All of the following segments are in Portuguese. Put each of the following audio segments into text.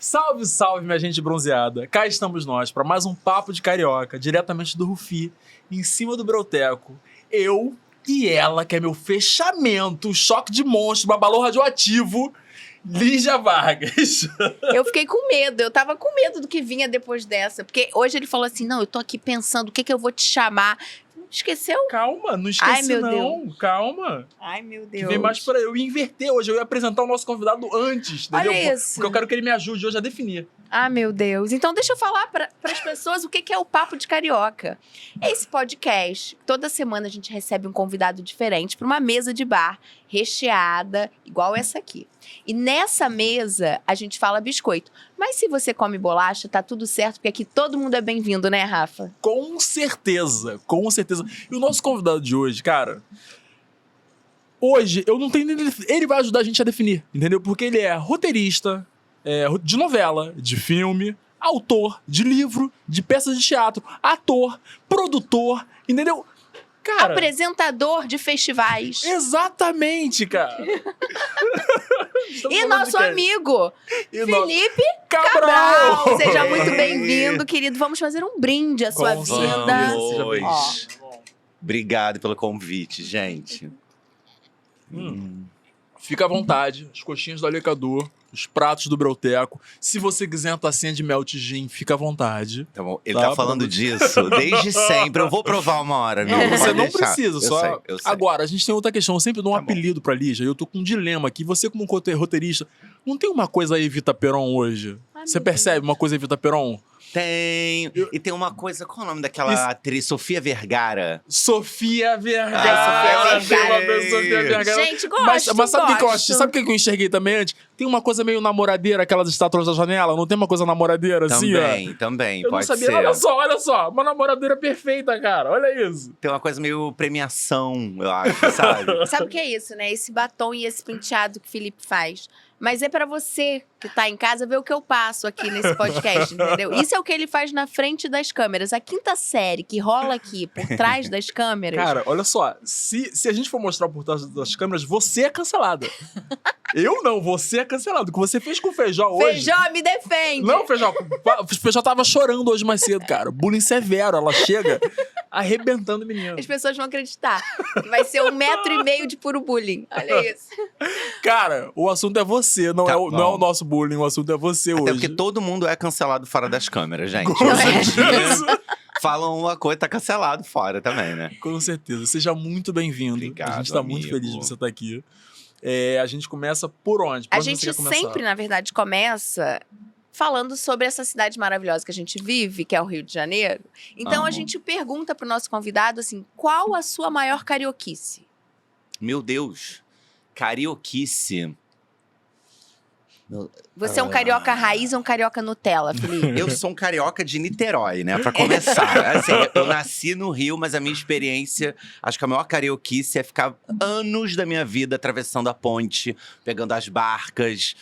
Salve, salve, minha gente bronzeada. Cá estamos nós para mais um Papo de Carioca, diretamente do Rufi, em cima do Breuteco. Eu e ela, que é meu fechamento, choque de monstro, babalô radioativo, Lígia Vargas. Eu fiquei com medo, eu tava com medo do que vinha depois dessa. Porque hoje ele falou assim, não, eu tô aqui pensando o que eu vou te chamar. Esqueceu? Calma, não esqueci. Ai, meu não. Deus. Calma. Ai, meu Deus. Que vem mais pra eu ia inverter hoje, eu ia apresentar o nosso convidado antes, entendeu? Olha isso. Porque eu quero que ele me ajude hoje a definir. Ah, meu Deus. Então deixa eu falar para as pessoas o que é o Papo de Carioca. Esse podcast, toda semana a gente recebe um convidado diferente para uma mesa de bar recheada, igual essa aqui. E nessa mesa a gente fala biscoito. Mas se você come bolacha, tá tudo certo, porque aqui todo mundo é bem-vindo, né, Rafa? Com certeza, com certeza. E o nosso convidado de hoje, cara... Hoje, eu não tenho... Ele vai ajudar a gente a definir, entendeu? Porque ele é roteirista, de novela, de filme, autor de livro, de peças de teatro, ator, produtor, entendeu? Cara, Apresentador de festivais. exatamente, cara. E nosso amigo, E Felipe Cabral. Cabral. Seja muito bem-vindo, querido. Vamos fazer um brinde à sua Com vida. Vamos. Ó. Obrigado pelo convite, gente. Fica à vontade, as coxinhas do Alecador, os pratos do Breuteco. Se você quiser uma tacinha de melt gin, fica à vontade. Tá bom. Ele Tá, tá falando pra- desde desde sempre. Eu vou provar uma hora, viu? Você Pode não deixar. precisa, Eu só... sei, eu sei. Agora, a gente tem outra questão. Eu sempre dou um Tá bom. apelido pra Lígia. E eu tô com um dilema aqui. Você, como roteirista, não tem uma coisa aí, Evita Peron, hoje? Ai, Você meu percebe uma coisa, Evita Peron? Tem. E tem uma coisa, qual é o nome daquela Isso. atriz? Sofia Vergara. Sofia Vergara. Ai, Sofia Pelo Vergara. menos Sofia Vergara. Gente, gosto, Mas sabe o que eu gosto. acho? Sabe o que eu enxerguei também antes? Tem uma coisa meio namoradeira, aquelas estátuas da janela. Não tem uma coisa namoradeira assim, ó? Também, Eu não pode sabia. ser. Olha só. Uma namoradeira perfeita, cara. Olha isso. Tem uma coisa meio premiação, eu acho, sabe? Sabe o que é isso, né? Esse batom e esse penteado que o Felipe faz. Mas é pra você que tá em casa ver o que eu passo aqui nesse podcast, entendeu? Isso é o que ele faz na frente das câmeras. A quinta série que rola aqui por trás das câmeras. Cara, olha só. Se a gente for mostrar por trás das câmeras, você é cancelada. Eu não, você é cancelado. O que você fez com o Feijó hoje... Feijó, me defende! Não, Feijó. O Feijó tava chorando hoje mais cedo, cara. Bullying severo. Ela chega arrebentando o menino. As pessoas vão acreditar que vai ser 1,5 metro de puro bullying. Olha isso. Cara, o assunto é você, não, Tá é, o, não é bom. o nosso bullying. O assunto é você Até hoje. porque todo mundo é cancelado fora das câmeras, gente. Com Hoje em dia, certeza. falam uma coisa, tá cancelado fora também, né? Com certeza. Seja muito bem-vindo. A Obrigado, gente tá muito amigo. feliz de você estar aqui. A gente começa por onde? Por A onde você gente quer começar? sempre, na verdade, começa falando sobre essa cidade maravilhosa que a gente vive, que é o Rio de Janeiro. Então, a Amo. gente pergunta pro nosso convidado, assim, qual a sua maior carioquice? Meu Deus. Carioquice. Você é um carioca raiz ou um carioca Nutella, Felipe? Eu sou um carioca de Niterói, né? Pra começar. Assim, eu nasci no Rio, mas a minha experiência, acho que a maior carioquice é ficar anos da minha vida atravessando a ponte, pegando as barcas,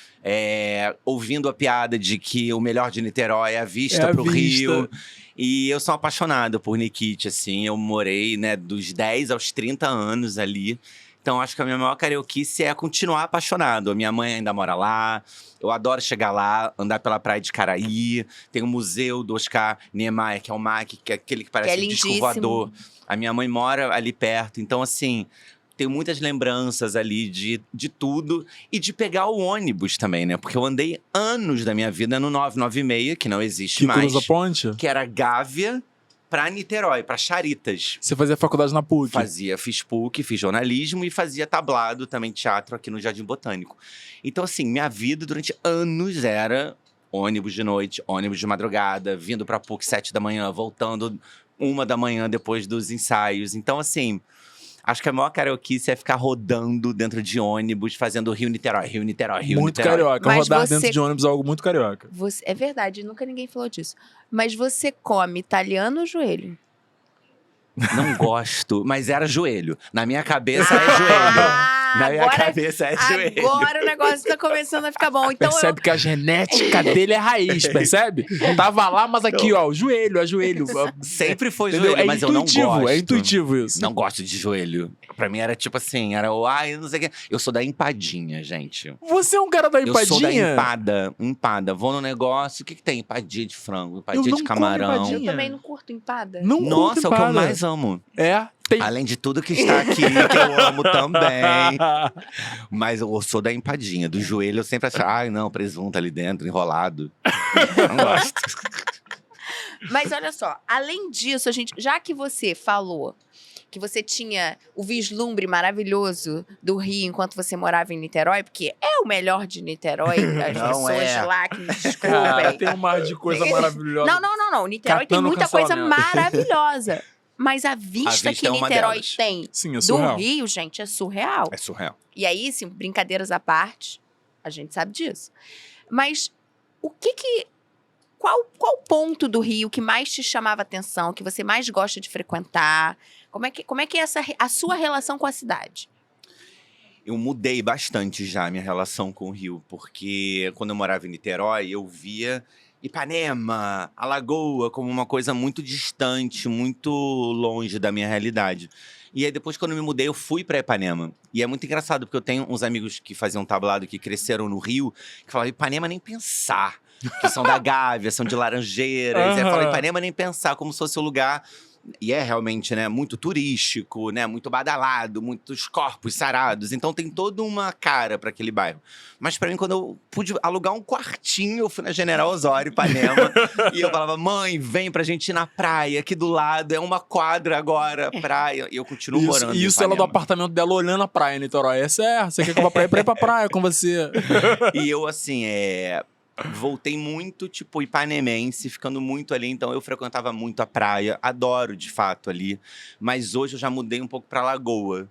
ouvindo a piada de que o melhor de Niterói é a vista É a pro vista. Rio. E eu sou apaixonado por Nikit, assim. Eu morei, né, dos 10 aos 30 anos ali. Então, acho que a minha maior carioquice é continuar apaixonado. A minha mãe ainda mora lá. Eu adoro chegar lá, andar pela praia de Caraí. Tem o museu do Oscar Niemeyer, que é o MAC, que é aquele que parece um disco lindíssimo. voador. A minha mãe mora ali perto. Então, assim, tenho muitas lembranças ali de tudo. E de pegar o ônibus também, né? Porque eu andei anos da minha vida no 996, que não existe Que mais. cruza a ponte? Que era Gávea pra Niterói, pra Charitas. Você fazia faculdade na PUC. Fiz PUC, fiz jornalismo e fazia tablado, também teatro aqui no Jardim Botânico. Então, assim, minha vida durante anos era ônibus de noite, ônibus de madrugada, vindo pra PUC 7 da manhã, voltando 1 da manhã depois dos ensaios. Então, assim, acho que a maior carioquice é ficar rodando dentro de ônibus, fazendo Rio-Niterói, Rio-Niterói, Rio-Niterói. Muito carioca. Mas Rodar você- dentro de ônibus é algo muito carioca. É verdade, nunca ninguém falou disso. Mas você come italiano ou joelho? Não gosto, mas era joelho. Na minha cabeça é joelho. Na minha agora, cabeça é joelho. agora o negócio tá começando a ficar bom. Então Percebe que a genética dele é raiz, percebe? Tava lá, mas aqui, ó, o joelho, é joelho. Sempre foi Entendeu? joelho, É mas eu não intuitivo, gosto. é intuitivo isso. Não gosto de joelho. Pra mim era tipo assim, era o ai, não sei o quê. Eu sou da empadinha, gente. Você é um cara da Eu sou da empadinha? empada. Vou no negócio, o que tem? Empadinha de frango, Eu empadinha não de como camarão. empadinha. eu também não curto empada. Não curto Nossa, é o que eu empada. mais amo. É, tem... Além de tudo que está aqui, que eu amo também. Mas eu sou da empadinha. Do joelho eu sempre acho, ai não, presunto ali dentro, enrolado. Não gosto. Mas olha só, além disso, já que você falou que você tinha o vislumbre maravilhoso do Rio enquanto você morava em Niterói, porque é o melhor de Niterói, as Não pessoas é. lá que me Cara, desculpem. tem um mar de coisa maravilhosa. Não. Niterói tem Catando muita coisa cancelamento. maravilhosa. Mas a vista, vista que é uma Niterói delas. tem Sim, é do surreal. Rio, gente, é surreal. É surreal. E aí, sim, brincadeiras à parte, a gente sabe disso. Mas o que qual ponto do Rio que mais te chamava atenção, que você mais gosta de frequentar? Como é que é a sua relação com a cidade? Eu mudei bastante já a minha relação com o Rio, porque quando eu morava em Niterói, eu via Ipanema, Alagoa como uma coisa muito distante, muito longe da minha realidade. E aí depois, quando eu me mudei, eu fui pra Ipanema. E é muito engraçado, porque eu tenho uns amigos que faziam tablado, que cresceram no Rio, que falavam, Ipanema nem pensar. Que são da Gávea, são de Laranjeiras. E aí falavam, Ipanema nem pensar, como se fosse o lugar... E é realmente, né, muito turístico, né, muito badalado, muitos corpos sarados. Então tem toda uma cara para aquele bairro. Mas para mim, quando eu pude alugar um quartinho, eu fui na General Osório, Ipanema. E eu falava, mãe, vem pra gente ir na praia, aqui do lado. É uma quadra agora, praia. E eu continuo morando em Isso ela do Ipanema. apartamento dela olhando a praia, Niterói. É certo, você quer que eu vá pra ir pra praia com você. E eu, assim, voltei muito, tipo, ipanemense, ficando muito ali. Então, eu frequentava muito a praia. Adoro, de fato, ali. Mas hoje eu já mudei um pouco pra Lagoa.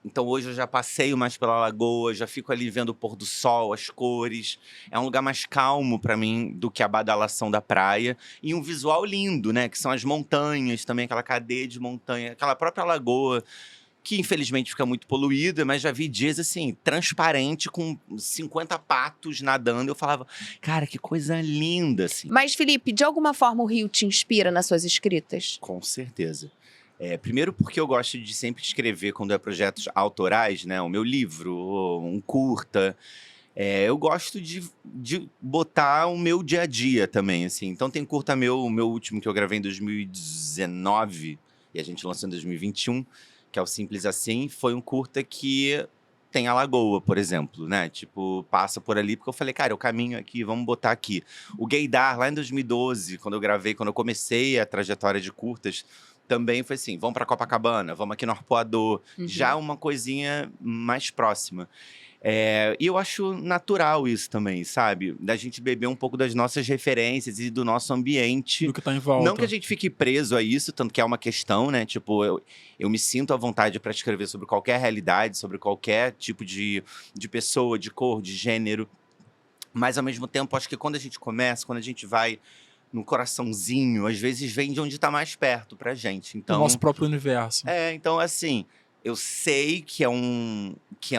Então, hoje eu já passeio mais pela Lagoa. Já fico ali vendo o pôr do sol, as cores. É um lugar mais calmo pra mim do que a badalação da praia. E um visual lindo, né? Que são as montanhas também, aquela cadeia de montanha. Aquela própria lagoa, que infelizmente fica muito poluída, mas já vi dias assim, transparente, com 50 patos nadando. Eu falava, cara, que coisa linda, assim. Mas, Felipe, de alguma forma o Rio te inspira nas suas escritas? Com certeza. Primeiro porque eu gosto de sempre escrever quando é projetos autorais, né? O meu livro, um curta. Eu gosto de botar o meu dia a dia também, assim. Então tem curta o meu último que eu gravei em 2019, e a gente lançou em 2021, que é o Simples Assim, foi um curta que tem a lagoa, por exemplo, né? Tipo, passa por ali, porque eu falei, cara, eu caminho aqui, vamos botar aqui. O Gaydar, lá em 2012, quando eu comecei a trajetória de curtas, também foi assim, vamos pra Copacabana, vamos aqui no Arpoador, já uma coisinha mais próxima. E eu acho natural isso também, sabe? Da gente beber um pouco das nossas referências e do nosso ambiente. Do que tá em volta. Não que a gente fique preso a isso, tanto que é uma questão, né? Tipo, eu me sinto à vontade para escrever sobre qualquer realidade, sobre qualquer tipo de pessoa, de cor, de gênero. Mas, ao mesmo tempo, acho que quando a gente começa, quando a gente vai no coraçãozinho, às vezes vem de onde tá mais perto pra gente. Então, O nosso próprio universo. então, assim, eu sei que é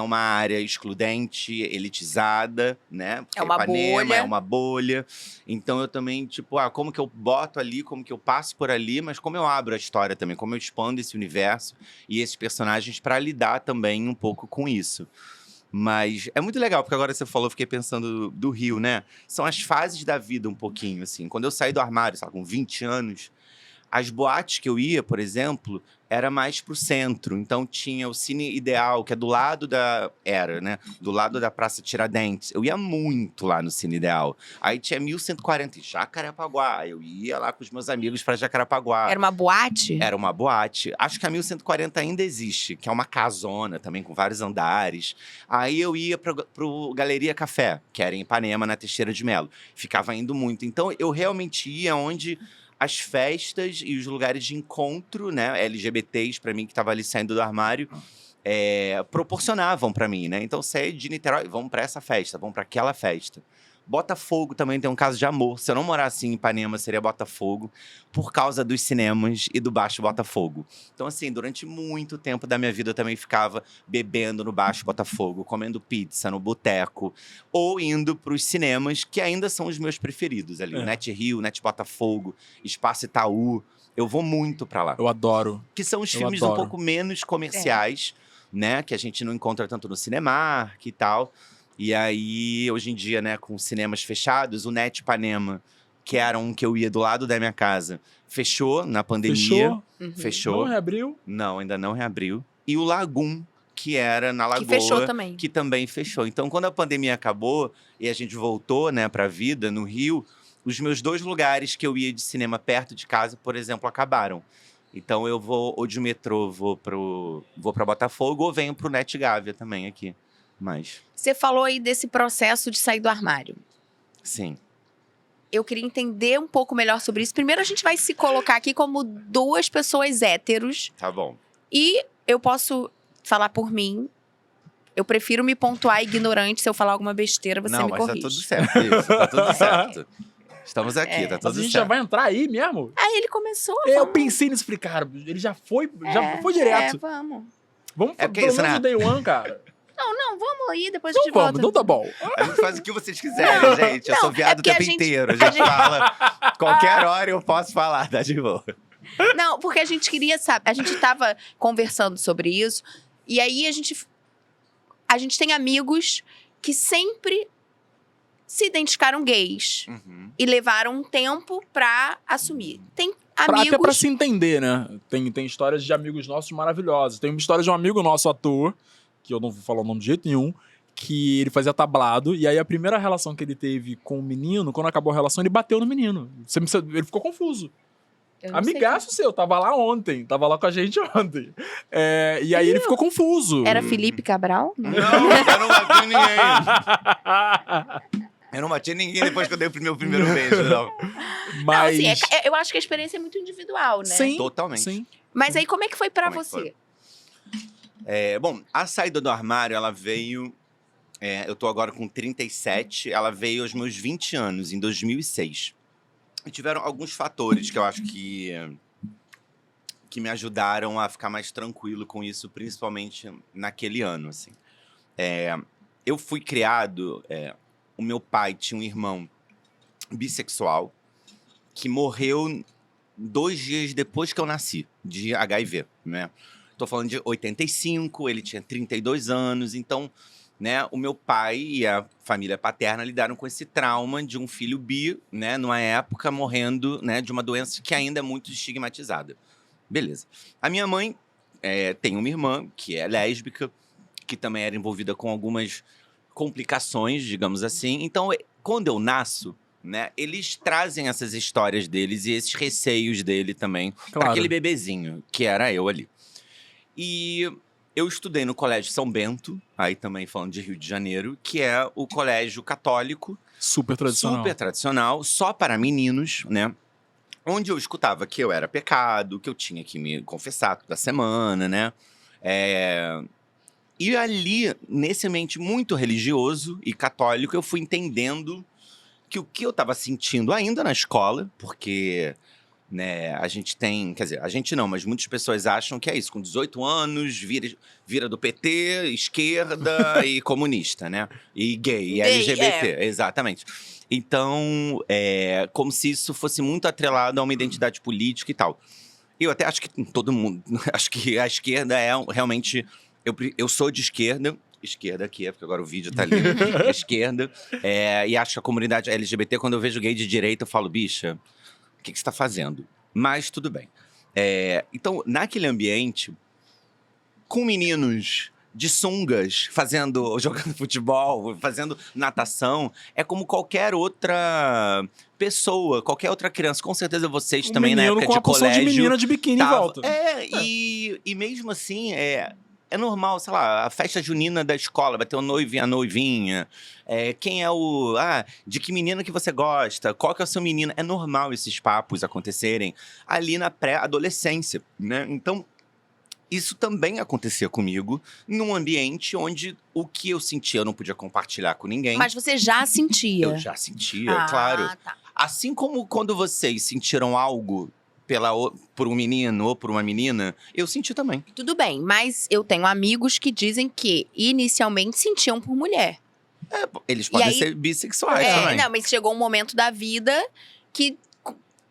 uma área excludente, elitizada, né? Porque É uma Ipanema bolha. é uma bolha. Então eu também, tipo, como que eu boto ali, como que eu passo por ali, mas como eu abro a história também, como eu expando esse universo e esses personagens pra lidar também um pouco com isso. Mas é muito legal, porque agora você falou, eu fiquei pensando do Rio, né? São as fases da vida um pouquinho, assim. Quando eu saí do armário, sabe, com 20 anos, as boates que eu ia, por exemplo, era mais pro centro. Então tinha o Cine Ideal, que é do lado do lado da Praça Tiradentes. Eu ia muito lá no Cine Ideal. Aí tinha 1140 em Jacarepaguá. Eu ia lá com os meus amigos pra Jacarepaguá. Era uma boate? Era uma boate. Acho que a 1140 ainda existe, que é uma casona também, com vários andares. Aí eu ia pro Galeria Café, que era em Ipanema, na Teixeira de Melo. Ficava indo muito. Então eu realmente ia onde as festas e os lugares de encontro, né, LGBTs, pra mim, que tava ali saindo do armário, proporcionavam pra mim, né? Então, saí de Niterói, vamos pra essa festa, vamos pra aquela festa. Botafogo também tem um caso de amor. Se eu não morasse em Ipanema, seria Botafogo, por causa dos cinemas e do Baixo Botafogo. Então, assim, durante muito tempo da minha vida eu também ficava bebendo no Baixo Botafogo, comendo pizza no boteco, ou indo pros cinemas, que ainda são os meus preferidos ali. O Net Rio, Net Botafogo, Espaço Itaú. Eu vou muito pra lá. Eu adoro. Que são os Eu filmes adoro. um pouco menos comerciais, né? Que a gente não encontra tanto no Cinemark e tal. E aí, hoje em dia, né, com cinemas fechados, o Net Ipanema, que era um que eu ia do lado da minha casa, fechou na pandemia. Fechou. Não reabriu? Não, ainda não reabriu. E o Lagoon, que era na Lagoa, Que fechou também. que também fechou. Então, quando a pandemia acabou e a gente voltou, né, pra vida no Rio, os meus 2 lugares que eu ia de cinema perto de casa, por exemplo, acabaram. Então eu vou ou de metrô, vou pra Botafogo, ou venho pro Net Gávea também aqui. Mas, Você falou aí desse processo de sair do armário. sim. Eu queria entender um pouco melhor sobre isso. Primeiro, a gente vai se colocar aqui como 2 pessoas héteros. Tá bom. E eu posso falar por mim. Eu prefiro me pontuar ignorante. Se eu falar alguma besteira, você Não, me mas corrige. tá tudo certo isso, tá tudo certo. Estamos aqui, É. tá Mas tudo a gente certo. já vai entrar aí mesmo? Aí ele começou. Eu pensei nisso, falei, cara, ele já foi direto. Vamos. Vamos É porque pelo isso, menos né? o Day One, cara. Não, vamos aí, depois a Então gente vamos, volta. então tá bom. A gente faz o que vocês quiserem, gente. Eu Não, sou viado o porque a tempo gente- inteiro. A gente fala qualquer hora eu posso falar, tá de boa. Não, porque a gente queria saber. A gente tava conversando sobre isso. E aí a gente tem amigos que sempre se identificaram gays. Uhum. E levaram um tempo pra assumir. Tem Até pra amigos. se entender, né? Tem histórias de amigos nossos maravilhosos. Tem uma história de um amigo nosso, ator, que eu não vou falar o nome de jeito nenhum, que ele fazia tablado, e aí a primeira relação que ele teve com o menino, quando acabou a relação, ele bateu no menino. Ele ficou confuso. Eu não sei Amigaço seu, tava lá ontem, tava lá com a gente ontem. E aí ele ficou confuso. quem. Era Felipe Cabral? Não. Não, eu não bati ninguém. Eu não bati ninguém depois que eu dei o meu primeiro beijo, não. Mas... Não, assim, eu acho que a experiência é muito individual, né? Sim, Totalmente. sim. Mas aí, como é que foi pra Como é que você? foi? Bom, a saída do armário, ela veio... eu tô agora com 37, ela veio aos meus 20 anos, em 2006. E tiveram alguns fatores que eu acho que me ajudaram a ficar mais tranquilo com isso, principalmente naquele ano, assim. Eu fui criado... o meu pai tinha um irmão bissexual que morreu 2 dias depois que eu nasci, de HIV, né? Tô falando de 85, ele tinha 32 anos, então, né, o meu pai e a família paterna lidaram com esse trauma de um filho bi, né, numa época morrendo, né, de uma doença que ainda é muito estigmatizada. Beleza. A minha mãe tem uma irmã que é lésbica, que também era envolvida com algumas complicações, digamos assim. Então, quando eu nasço, né, eles trazem essas histórias deles e esses receios dele também para Claro. aquele bebezinho, que era eu ali. E eu estudei no Colégio São Bento, aí também falando de Rio de Janeiro, que é o colégio católico, Super tradicional. super tradicional, só para meninos, né? Onde eu escutava que eu era pecado, que eu tinha que me confessar toda semana, né? E ali, nesse ambiente muito religioso e católico, eu fui entendendo que o que eu estava sentindo ainda na escola, porque, né, a gente tem... Quer dizer, a gente não, mas muitas pessoas acham que é isso. Com 18 anos, vira do PT, esquerda e comunista, né? E gay, e Gay, LGBT, exatamente. Então, como se isso fosse muito atrelado a uma identidade política e tal. Eu até acho que todo mundo... Acho que a esquerda é realmente... Eu sou de esquerda aqui, porque agora o vídeo tá ali, esquerda, e acho que a comunidade LGBT, quando eu vejo gay de direita, eu falo, bicha, o que você tá fazendo? Mas tudo bem. Então, naquele ambiente, com meninos de sungas, jogando futebol, fazendo natação, é como qualquer outra pessoa, qualquer outra criança. Com certeza vocês também, na menino época com de a porção colégio... de menina de biquíni em volta. E mesmo assim, é normal, sei lá, a festa junina da escola, vai ter o noivo e a noivinha. Quem é de que menina que você gosta? Qual que é o seu menino? É normal esses papos acontecerem ali na pré-adolescência, né? Então, isso também acontecia comigo num ambiente onde o que eu sentia eu não podia compartilhar com ninguém. Mas você já sentia. Eu já sentia, claro. Tá. Assim como quando vocês sentiram algo por um menino ou por uma menina, eu senti também. Tudo bem, mas eu tenho amigos que dizem que inicialmente sentiam por mulher. Eles podem aí- ser bissexuais também. Não, mas chegou um momento da vida que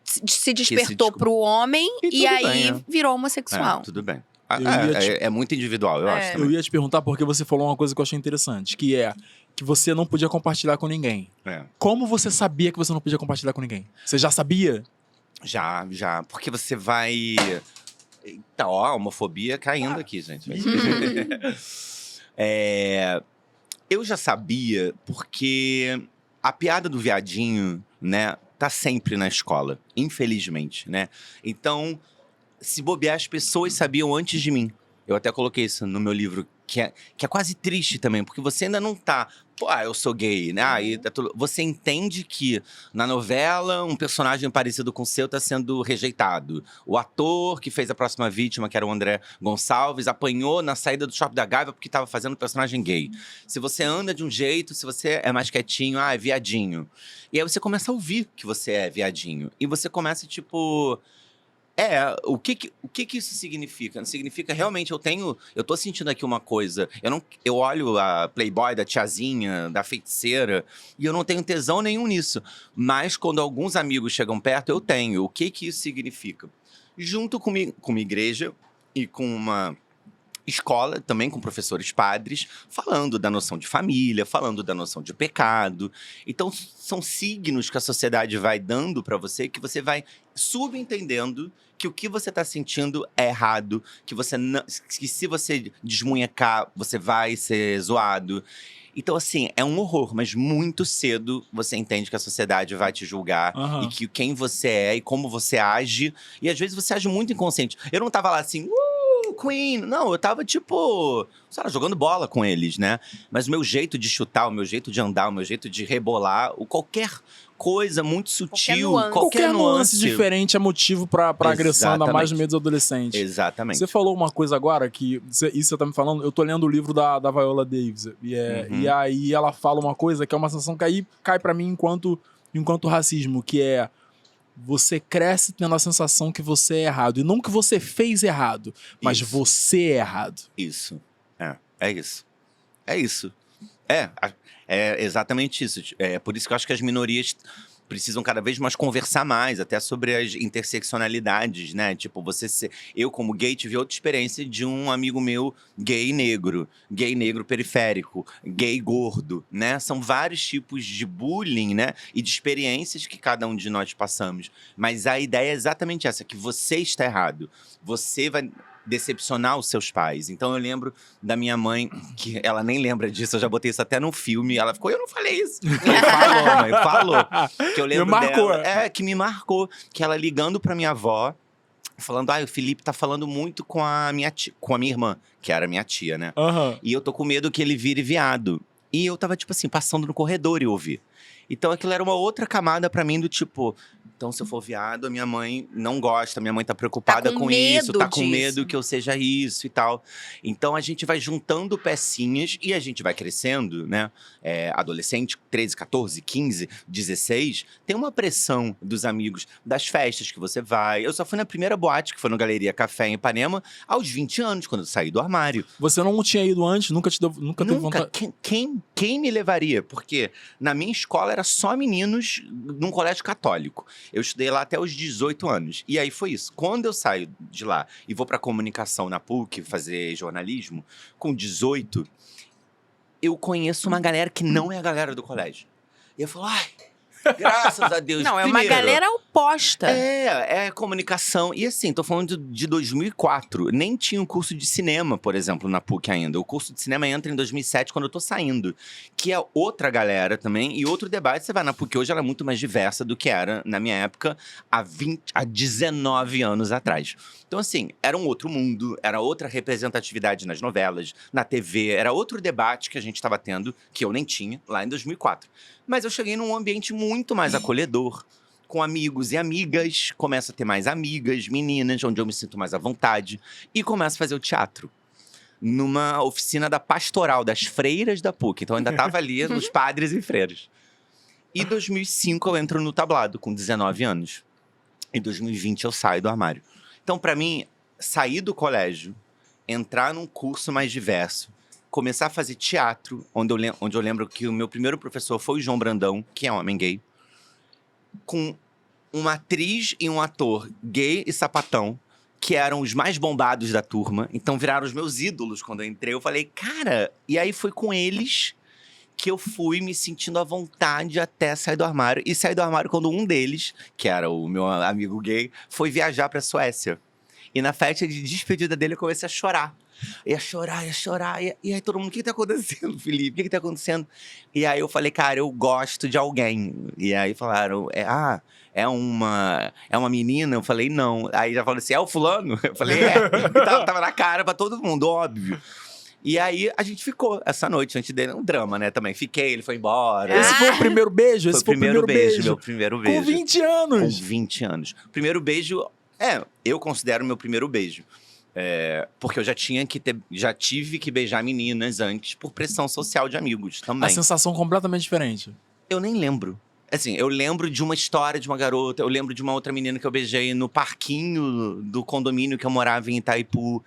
se despertou descobriu. pro homem E e tudo aí bem, virou homossexual. Tudo bem. Eu ia te- É muito individual, eu acho É. também. Eu ia te perguntar porque você falou uma coisa que eu achei interessante, que é que você não podia compartilhar com ninguém. É. Como você sabia que você não podia compartilhar com ninguém? Você já sabia? Já. Porque você vai. Eita, ó, a homofobia caindo aqui, gente. Eu já sabia porque a piada do viadinho, né, tá sempre na escola, infelizmente, né? Então, se bobear, as pessoas sabiam antes de mim. Eu até coloquei isso no meu livro, que é quase triste também, porque você ainda não tá. Pô, eu sou gay, né? Aí tá tudo... Você entende que na novela um personagem parecido com o seu tá sendo rejeitado. O ator que fez a próxima vítima, que era o André Gonçalves, apanhou na saída do Shopping da Gávea porque tava fazendo um personagem gay. Se você anda de um jeito, se você é mais quietinho, é viadinho. E aí você começa a ouvir que você é viadinho. E você começa, tipo. O que isso significa? Significa realmente eu tô sentindo aqui uma coisa. Eu olho a Playboy da tiazinha, da feiticeira, e eu não tenho tesão nenhum nisso. Mas quando alguns amigos chegam perto, eu tenho. O que isso significa? Junto com uma igreja e com uma escola, também com professores padres, falando da noção de família, falando da noção de pecado. Então, são signos que a sociedade vai dando pra você, que você vai subentendendo que o que você tá sentindo é errado, que se você desmunhecar, você vai ser zoado. Então, assim, é um horror, mas muito cedo você entende que a sociedade vai te julgar Aham. e que quem você é e como você age. E às vezes você age muito inconsciente. Eu não tava lá assim, Queen! Não, eu tava tipo, sei lá, jogando bola com eles, né? Mas o meu jeito de chutar, o meu jeito de andar, o meu jeito de rebolar, qualquer coisa muito sutil, Qualquer nuance diferente é motivo pra agressão, ainda mais no meio dos adolescentes. Exatamente. Você falou uma coisa agora que, isso você tá me falando, eu tô lendo o livro da Viola Davis. E aí ela fala uma coisa que é uma sensação que aí cai pra mim enquanto racismo, que é você cresce tendo a sensação que você é errado. E não que você fez errado, mas Isso. você é errado. Isso. É isso. É isso. É exatamente isso. É por isso que eu acho que as minorias precisam cada vez mais conversar mais, até sobre as interseccionalidades, né? Tipo, eu como gay tive outra experiência de um amigo meu gay negro periférico, gay gordo, né? São vários tipos de bullying, né? E de experiências que cada um de nós passamos. Mas a ideia é exatamente essa, que você está errado. Você vai decepcionar os seus pais. Então eu lembro da minha mãe, que ela nem lembra disso, eu já botei isso até no filme, ela ficou, eu não falei isso. Mãe, falou. Que eu lembro marcou. dela. Que me marcou. Que ela ligando pra minha avó, falando, o Felipe tá falando muito com a minha irmã, que era minha tia, né? Aham. E eu tô com medo que ele vire viado. E eu tava, tipo assim, passando no corredor e ouvi. Então aquilo era uma outra camada pra mim do tipo, então se eu for viado, a minha mãe não gosta, minha mãe tá preocupada com com medo isso, tá com disso. medo que eu seja isso e tal. Então a gente vai juntando pecinhas e a gente vai crescendo, né? Adolescente, 13, 14, 15, 16, tem uma pressão dos amigos, das festas que você vai. Eu só fui na primeira boate, que foi no Galeria Café em Ipanema, aos 20 anos, quando eu saí do armário. Você não tinha ido antes? Nunca teve vontade? Quem me levaria? Porque na minha escola era só meninos num colégio católico. Eu estudei lá até os 18 anos. E aí foi isso. Quando eu saio de lá e vou pra comunicação na PUC, fazer jornalismo, com 18, eu conheço uma galera que não é a galera do colégio. E eu falo, graças a Deus. Não, é uma Primeiro, galera oposta. É comunicação. E assim, tô falando de 2004. Nem tinha um curso de cinema, por exemplo, na PUC ainda. O curso de cinema entra em 2007, quando eu tô saindo. Que é outra galera também. E outro debate, você vai na PUC hoje, ela é muito mais diversa do que era na minha época, há 19 anos atrás. Então assim, era um outro mundo, era outra representatividade nas novelas, na TV. Era outro debate que a gente tava tendo, que eu nem tinha, lá em 2004. Mas eu cheguei num ambiente muito mais acolhedor, com amigos e amigas, começo a ter mais amigas, meninas, onde eu me sinto mais à vontade. E começo a fazer o teatro. Numa oficina da Pastoral, das freiras da PUC. Então eu ainda tava ali nos padres e freiras. E em 2005 eu entro no tablado, com 19 anos. Em 2020 eu saio do armário. Então, pra mim, sair do colégio, entrar num curso mais diverso, começar a fazer teatro, onde eu lembro que o meu primeiro professor foi o João Brandão, que é um homem gay, com uma atriz e um ator gay e sapatão, que eram os mais bombados da turma. Então, viraram os meus ídolos quando eu entrei. Eu falei, cara… E aí, foi com eles que eu fui me sentindo à vontade até sair do armário. E sair do armário quando um deles, que era o meu amigo gay, foi viajar pra Suécia. E na festa de despedida dele, eu comecei a chorar. Ia chorar. E aí todo mundo, o que tá acontecendo, Felipe? O que tá acontecendo? E aí eu falei, cara, eu gosto de alguém. E aí falaram, é uma menina? Eu falei, não. Aí já falaram assim, é o fulano? Eu falei, é. E tava na cara pra todo mundo, óbvio. E aí, a gente ficou essa noite, antes dele, um drama, né, também. Fiquei, ele foi embora. Esse foi o primeiro beijo? Foi o primeiro beijo, meu primeiro beijo. Com 20 anos? Com 20 anos. Primeiro beijo, eu considero meu primeiro beijo. Porque eu já tive que beijar meninas antes, por pressão social de amigos também. A sensação completamente diferente. Eu nem lembro. Assim, eu lembro de uma história de uma garota, eu lembro de uma outra menina que eu beijei no parquinho do condomínio que eu morava em Itaipu.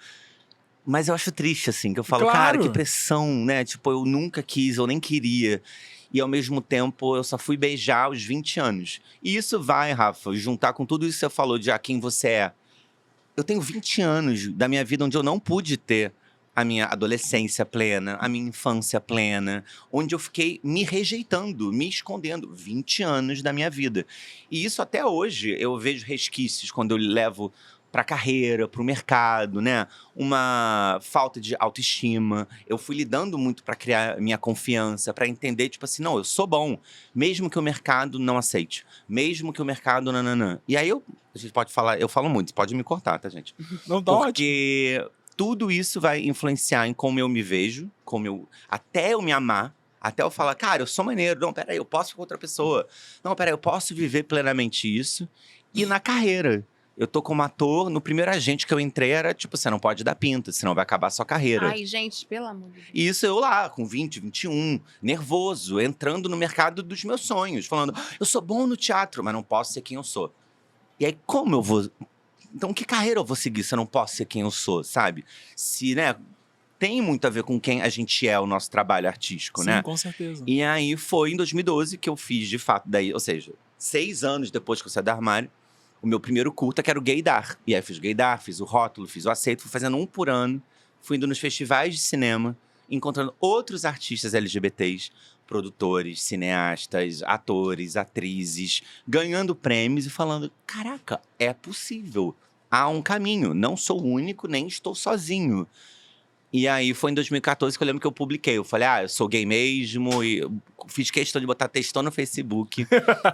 Mas eu acho triste, assim, que eu falo, Claro. cara, que pressão, né? Tipo, eu nunca quis, eu nem queria. E ao mesmo tempo, eu só fui beijar aos 20 anos. E isso vai, Rafa, juntar com tudo isso que você falou de quem você é. Eu tenho 20 anos da minha vida onde eu não pude ter a minha adolescência plena, a minha infância plena, onde eu fiquei me rejeitando, me escondendo. 20 anos da minha vida. E isso até hoje eu vejo resquícios quando eu levo pra carreira, pro mercado, né? Uma falta de autoestima. Eu fui lidando muito pra criar minha confiança, pra entender, tipo assim, não, eu sou bom, mesmo que o mercado não aceite, mesmo que o mercado nananã. E aí a gente pode falar, eu falo muito, pode me cortar, tá, gente? Não tá ótimo. Porque tudo isso vai influenciar em como eu me vejo, até eu me amar, até eu falar, cara, eu sou maneiro, não, peraí, eu posso ficar com outra pessoa. Não, peraí, eu posso viver plenamente isso. E na carreira. Eu tô como ator, no primeiro agente que eu entrei era tipo, você não pode dar pinta, senão vai acabar a sua carreira. Ai, gente, pelo amor de Deus. E isso eu lá, com 20, 21, nervoso, entrando no mercado dos meus sonhos, falando, eu sou bom no teatro, mas não posso ser quem eu sou. E aí, como eu vou… Então, que carreira eu vou seguir se eu não posso ser quem eu sou, sabe? Se, né, tem muito a ver com quem a gente é, o nosso trabalho artístico, Sim, né? com certeza. E aí, foi em 2012 que eu fiz, de fato, daí, ou seja, 6 anos depois que eu saí do armário, o meu primeiro curta, que era o Gaydar. E aí, fiz o Gaydar, fiz o Rótulo, fiz o Aceito, fui fazendo um por ano. Fui indo nos festivais de cinema, encontrando outros artistas LGBTs, produtores, cineastas, atores, atrizes, ganhando prêmios e falando, caraca, é possível. Há um caminho, não sou o único, nem estou sozinho. E aí, foi em 2014 que eu lembro que eu publiquei. Eu falei, eu sou gay mesmo. E eu fiz questão de botar textão no Facebook.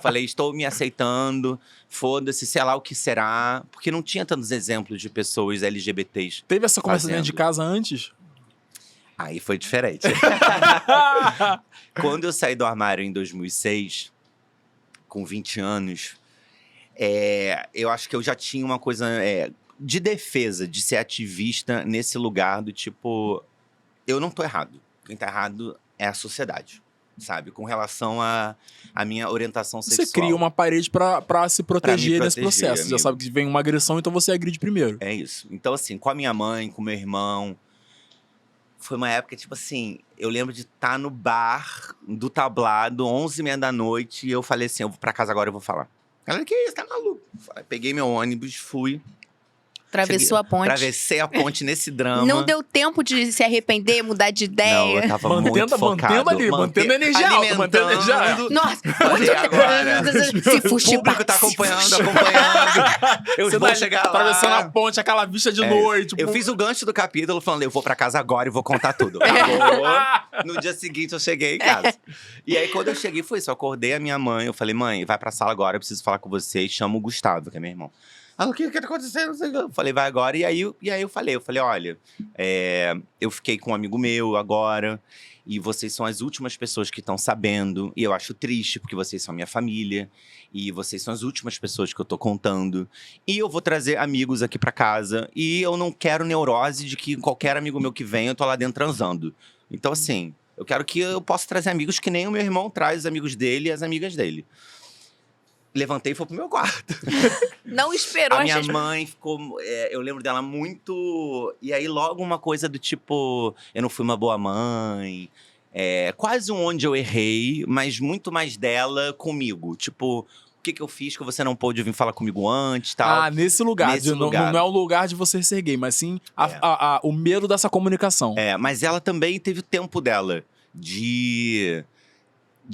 Falei, estou me aceitando. Foda-se, sei lá o que será. Porque não tinha tantos exemplos de pessoas LGBTs. Teve essa conversa dentro de fazendo. casa antes? Aí foi diferente. Quando eu saí do armário em 2006, com 20 anos, eu acho que eu já tinha uma coisa… de defesa, de ser ativista nesse lugar do tipo… Eu não tô errado. Quem tá errado é a sociedade, sabe? Com relação à minha orientação sexual. Você cria uma parede pra se proteger nesse proteger, processo. Você já amigo. sabe que vem uma agressão, então você agride primeiro. É isso. Então, assim, com a minha mãe, com meu irmão… Foi uma época, tipo assim… Eu lembro de estar no bar do tablado, 11h30 da noite. E eu falei assim, eu vou pra casa agora, eu vou falar. Ela, que isso? Tá maluco? Peguei meu ônibus, fui… Atravessou a ponte. Atravessei a ponte nesse drama. Não deu tempo de se arrepender, mudar de Não, ideia. eu tava muito focado. Mantendo a energia alta, mantendo a energia alta. Nossa! Falei, agora. Se O fuxibar. público tá acompanhando. Eu Você vou tá chegar lá. atravessando a ponte, aquela vista de noite. Eu fiz o gancho do capítulo falando, eu vou pra casa agora e vou contar tudo. Acabou. No dia seguinte eu cheguei em casa. E aí quando eu cheguei foi isso, eu acordei a minha mãe, eu falei, mãe, vai pra sala agora, eu preciso falar com você, e chama o Gustavo, que é meu irmão. Ela, o que tá acontecendo? Não sei o quê. Eu falei, vai agora. E aí eu falei, olha, eu fiquei com um amigo meu agora. E vocês são as últimas pessoas que estão sabendo. E eu acho triste, porque vocês são minha família. E vocês são as últimas pessoas que eu tô contando. E eu vou trazer amigos aqui pra casa. E eu não quero neurose de que qualquer amigo meu que vem, eu tô lá dentro transando. Então, assim, eu quero que eu possa trazer amigos que nem o meu irmão traz os amigos dele e as amigas dele. Levantei e fui pro meu quarto. Não esperou A minha as mãe ficou… eu lembro dela muito… E aí, logo uma coisa do tipo… Eu não fui uma boa mãe. Quase um onde eu errei, mas muito mais dela comigo. Tipo, o que eu fiz que você não pôde vir falar comigo antes e tal. Ah, nesse lugar. Nesse Não, lugar. não é o lugar de você ser gay, mas sim o medo dessa comunicação. Mas ela também teve o tempo dela de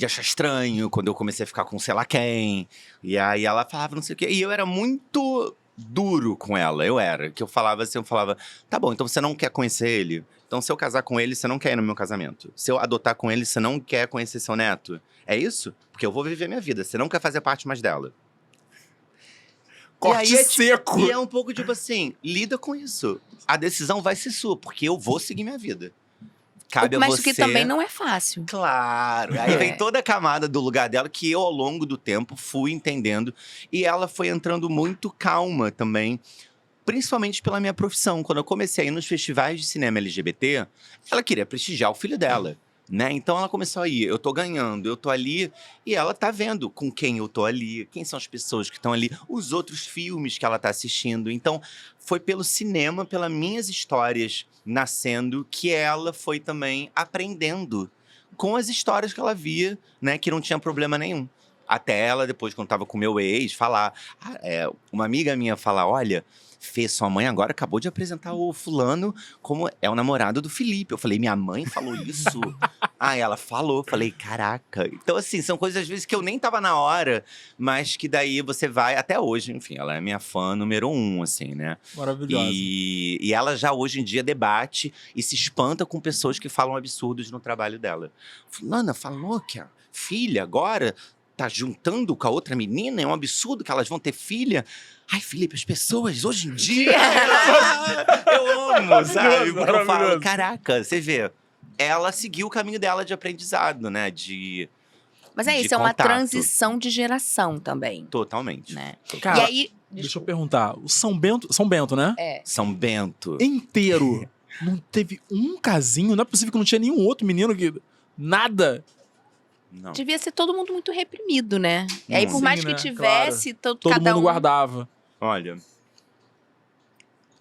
achar estranho, quando eu comecei a ficar com sei lá quem. E aí ela falava não sei o quê. E eu era muito duro com ela, que eu falava assim, tá bom, então você não quer conhecer ele? Então se eu casar com ele, você não quer ir no meu casamento. Se eu adotar com ele, você não quer conhecer seu neto? É isso? Porque eu vou viver minha vida, você não quer fazer parte mais dela. Corte E aí seco. E é um pouco tipo assim, lida com isso. A decisão vai ser sua, porque eu vou seguir minha vida. Cabe a Mas você… que também não é fácil. Claro. Aí vem toda a camada do lugar dela que eu, ao longo do tempo, fui entendendo. E ela foi entrando muito calma também. Principalmente pela minha profissão. Quando eu comecei a ir nos festivais de cinema LGBT, ela queria prestigiar o filho dela, né? Então ela começou a ir, eu tô ganhando, eu tô ali. E ela tá vendo com quem eu tô ali, quem são as pessoas que estão ali, os outros filmes que ela tá assistindo. Então foi pelo cinema, pelas minhas histórias nascendo, que ela foi também aprendendo com as histórias que ela via, né? Que não tinha problema nenhum. Até ela, depois, quando tava com meu ex, falar… uma amiga minha falar, olha… Fê, sua mãe agora acabou de apresentar o fulano como é o namorado do Felipe. Eu falei, minha mãe falou isso? Ela falou. Falei, caraca. Então, assim, são coisas às vezes que eu nem tava na hora, mas que daí você vai até hoje. Enfim, ela é minha fã número 1, assim, né? Maravilhosa. E ela já hoje em dia debate e se espanta com pessoas que falam absurdos no trabalho dela. Fulana falou que a filha agora tá juntando com a outra menina, é um absurdo que elas vão ter filha. Ai, Felipe, as pessoas hoje em dia… eu amo, sabe? Porque eu falo, caraca, você vê. Ela seguiu o caminho dela de aprendizado, né? Mas é de isso, é uma contato. transição de geração também, Totalmente. né? Cara, E aí… deixa eu perguntar. O São Bento, né? São Bento. Inteiro. Não teve um casinho? Não é possível que não tinha nenhum outro menino que… Nada. Não. Devia ser todo mundo muito reprimido, né? E aí, por Sim, mais né? que tivesse, Todo cada mundo um… guardava. Olha,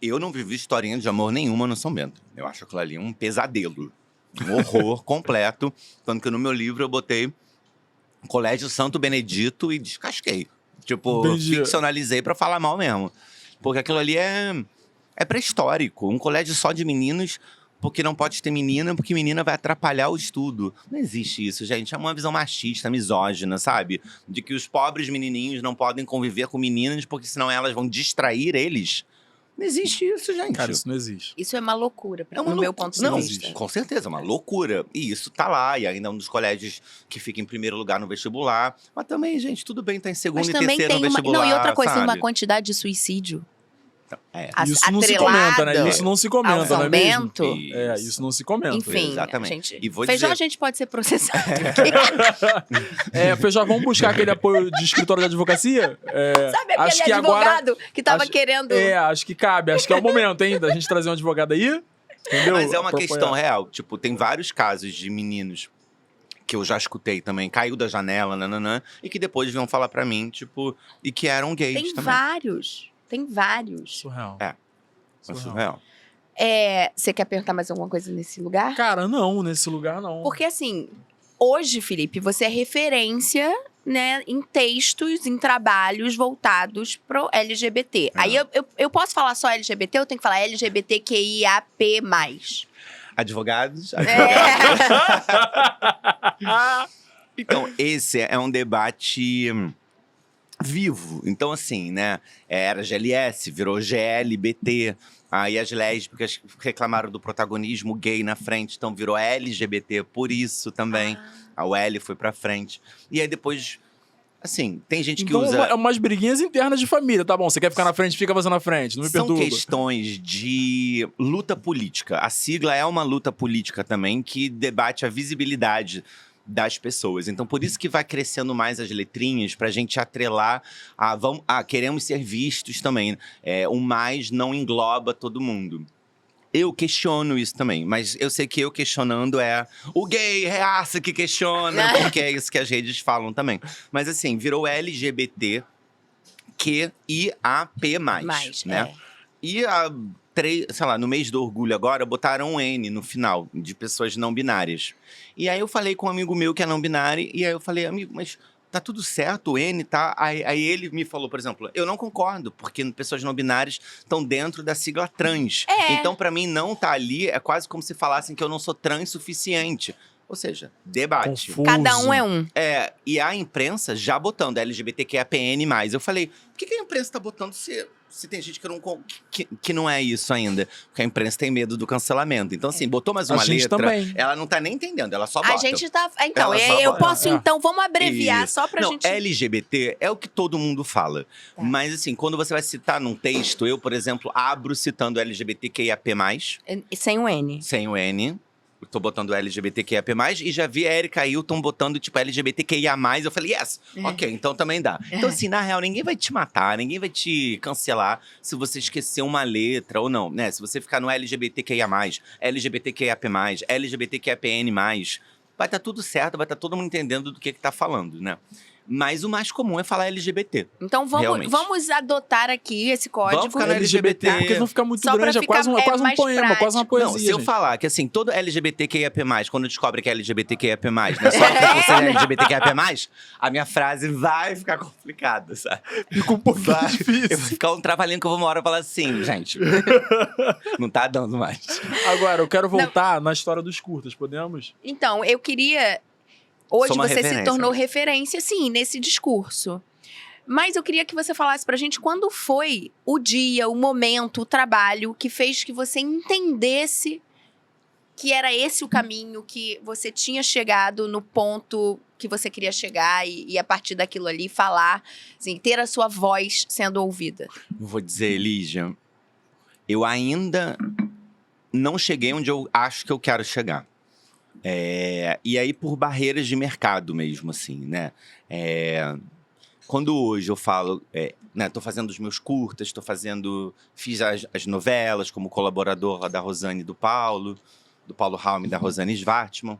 eu não vivi historinha de amor nenhuma no São Bento. Eu acho aquilo ali um pesadelo. Um horror completo. Tanto que no meu livro eu botei Colégio Santo Benedito e descasquei. Tipo, Entendi. ficcionalizei pra falar mal mesmo. Porque aquilo ali é pré-histórico. Um colégio só de meninos, porque não pode ter menina, porque menina vai atrapalhar o estudo. Não existe isso, gente. É uma visão machista, misógina, sabe? De que os pobres menininhos não podem conviver com meninas, porque senão elas vão distrair eles. Não existe isso, gente. Cara, isso não existe. Isso é uma loucura, É uma no meu ponto de Não, vista. com certeza, é uma loucura. E isso tá lá, e ainda é um dos colégios que fica em primeiro lugar no vestibular. Mas também, gente, tudo bem, tá em segundo Mas e também terceiro tem no uma… vestibular, Não, e outra coisa, tem uma sabe? quantidade de suicídio. Isso não se comenta, né? atrelada Isso não se comenta, ao não São é mesmo? Bento. Isso não se comenta. Enfim, Exatamente. gente… E vou Feijão dizer- a gente pode ser processado. Feijão, vamos buscar aquele apoio de escritório de advocacia? Sabe acho aquele que agora- advogado que tava acho- querendo… Acho que cabe. Acho que é o momento, hein, da gente trazer um advogado aí. Entendeu? Mas é uma Pra questão apoiar. real. Tipo, tem vários casos de meninos que eu já escutei também, caiu da janela, nananã, e que depois vinham falar pra mim, tipo, e que eram gays Tem também. vários. Tem vários. Surreal. É surreal. Você quer perguntar mais alguma coisa nesse lugar? Cara, não, nesse lugar não. Porque assim, hoje, Felipe, você é referência, né, em textos, em trabalhos voltados pro LGBT. Aí eu posso falar só LGBT ou eu tenho que falar LGBTQIAP+. Advogados? Ah, Então, esse é um debate vivo. Então, assim, né? Era GLS, virou GLBT. Aí as lésbicas reclamaram do protagonismo gay na frente, então virou LGBT por isso também. A L foi pra frente. E aí depois Assim, tem gente que Então, usa... umas briguinhas internas de família, tá bom? Você quer ficar na frente, fica você na frente, não me São perturba. questões de luta política. A sigla é uma luta política também que debate a visibilidade das pessoas. Então, por isso que vai crescendo mais as letrinhas, pra gente atrelar queremos ser vistos também. O mais não engloba todo mundo. Eu questiono isso também, mas eu sei que eu questionando é o gay, reaça que questiona, porque é isso que as redes falam também. Mas assim, virou LGBT QIAP+, né? E no mês do orgulho agora, botaram um N no final, de pessoas não binárias. E aí eu falei com um amigo meu que é não binário, e aí eu falei, amigo, mas tá tudo certo, o N tá... Aí ele me falou, por exemplo, eu não concordo, porque pessoas não binárias estão dentro da sigla trans. Então, pra mim, não tá ali, é quase como se falassem que eu não sou trans suficiente. Ou seja, debate. Confuso. Cada um é um. E a imprensa já botando LGBTQIAPN+. Eu falei, por que a imprensa tá botando se tem gente que não é isso ainda? Porque a imprensa tem medo do cancelamento. Então, assim, botou mais uma letra, também. ela não tá nem entendendo, ela só bota. A gente tá... Então, Ela só eu bota. posso, então, vamos abreviar Isso. só pra Não, gente... LGBT é o que todo mundo fala. Tá. Mas, assim, quando você vai citar num texto, eu, por exemplo, abro citando LGBTQIAP+, Sem o N. sem o N. Eu tô botando LGBTQIAP+, e já vi a Erika Hilton botando, tipo, LGBTQIA+. Eu falei, yes, ok, então também dá. Então, assim, na real, ninguém vai te matar, ninguém vai te cancelar se você esquecer uma letra ou não, né? Se você ficar no LGBTQIA+, LGBTQIAP+, LGBTQIAPN+, vai estar tudo certo, vai estar todo mundo entendendo do que tá falando, né? Mas o mais comum é falar LGBT. Então vamos adotar aqui esse código. Vamos ficar no LGBT. Porque não fica muito Só pra grande, é quase um ficar, poema, mais quase uma poesia. Não, se eu gente. falar que assim, todo LGBTQIAP+, quando descobre que é LGBTQIAP+, né? Só porque você é LGBTQIAP+, a minha frase vai ficar complicada, sabe? Fica um pouquinho Eu difícil. vou ficar um trabalhinho que eu vou uma hora e falar assim, gente, não tá dando mais. Agora, eu quero voltar na história dos curtas, podemos? Então, eu queria... Hoje Sou uma você se referência, tornou né? referência, sim, nesse discurso. Mas eu queria que você falasse pra gente quando foi o dia, o momento, o trabalho que fez que você entendesse que era esse o caminho, que você tinha chegado no ponto que você queria chegar e a partir daquilo ali falar, assim, ter a sua voz sendo ouvida. Vou dizer, Lígia, eu ainda não cheguei onde eu acho que eu quero chegar. E aí, por barreiras de mercado mesmo, assim, né? Quando hoje eu falo, né, tô fazendo os meus curtas, fiz as novelas como colaborador lá da Rosane e do Paulo Raume e da Rosane Svartman.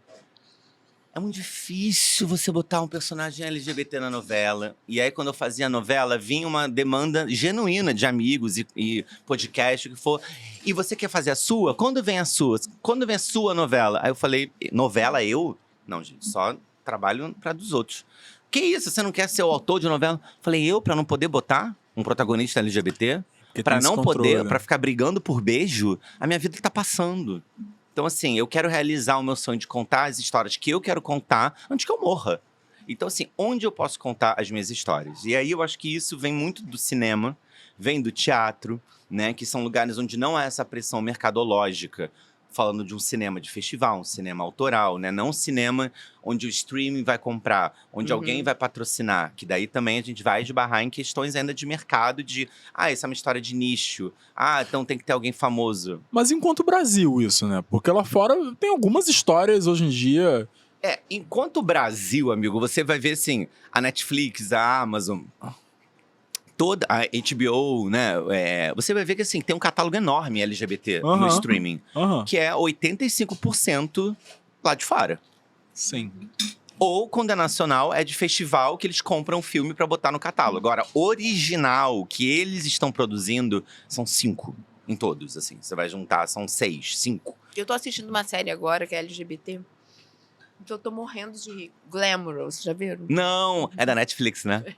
É muito difícil você botar um personagem LGBT na novela. E aí, quando eu fazia a novela, vinha uma demanda genuína de amigos e podcast, o que for. E você quer fazer a sua? Quando vem a sua? Quando vem a sua novela? Aí eu falei, novela eu? Não, gente, só trabalho para dos outros. Que isso? Você não quer ser o autor de novela? Falei, eu, pra não poder botar um protagonista LGBT? Pra não poder, pra ficar brigando por beijo? A minha vida tá passando. Então, assim, eu quero realizar o meu sonho de contar as histórias que eu quero contar antes que eu morra. Então, assim, onde eu posso contar as minhas histórias? E aí, eu acho que isso vem muito do cinema, vem do teatro, né? Que são lugares onde não há essa pressão mercadológica. Falando de um cinema de festival, um cinema autoral, né? Não um cinema onde o streaming vai comprar, onde alguém vai patrocinar. Que daí também a gente vai esbarrar em questões ainda de mercado, essa é uma história de nicho. Então tem que ter alguém famoso. Mas enquanto o Brasil isso, né? Porque lá fora tem algumas histórias hoje em dia... Enquanto o Brasil, amigo, você vai ver, assim, a Netflix, a Amazon... Toda a HBO, né? Você vai ver que assim, tem um catálogo enorme LGBT no streaming. Que é 85% lá de fora. Sim. Ou quando é nacional, é de festival que eles compram filme pra botar no catálogo. Agora, original que eles estão produzindo, são 5 em todos, assim. Você vai juntar, são 6, 5. Eu tô assistindo uma série agora que é LGBT. Então eu tô morrendo de rir. Glamorous, já viram? Não, é da Netflix, né?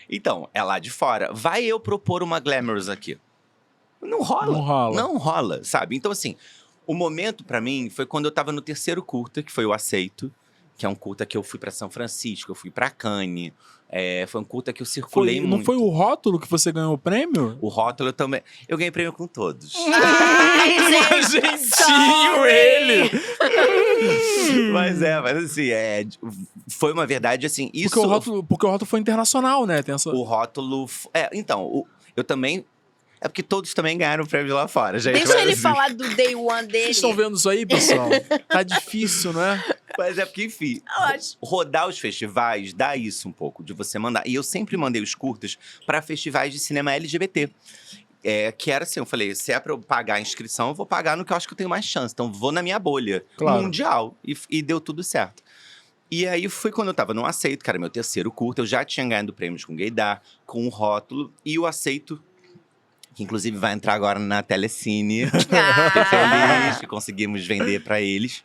Então, é lá de fora. Vai eu propor uma Glamorous aqui. Não rola. Não rola, sabe? Então, assim, o momento pra mim foi quando eu tava no terceiro curta, que foi o Aceito. Que é um curta que eu fui pra São Francisco, eu fui pra Cannes. Foi um curta que eu circulei muito. Não foi o rótulo que você ganhou o prêmio? O rótulo eu também... Eu ganhei prêmio com todos. Ai, Gentinho ele! Mas assim, foi uma verdade, assim, isso... Porque o rótulo foi internacional, né? Tem essa... O rótulo... eu também... É porque todos também ganharam o prêmio lá fora, gente. Deixa mas, ele assim, falar do day one dele. Vocês estão vendo isso aí, pessoal? Tá difícil, não é? Mas é porque, enfim, Eu acho. rodar os festivais dá isso um pouco, de você mandar. E eu sempre mandei os curtas para festivais de cinema LGBT. Que era assim, eu falei, se é pra eu pagar a inscrição, eu vou pagar no que eu acho que eu tenho mais chance. Então, vou na minha bolha mundial. E deu tudo certo. E aí, foi quando eu tava no Aceito, que era meu terceiro curta. Eu já tinha ganhado prêmios com Gaydar, com o rótulo. E o Aceito, que inclusive vai entrar agora na Telecine. Fiquei feliz que conseguimos vender para eles.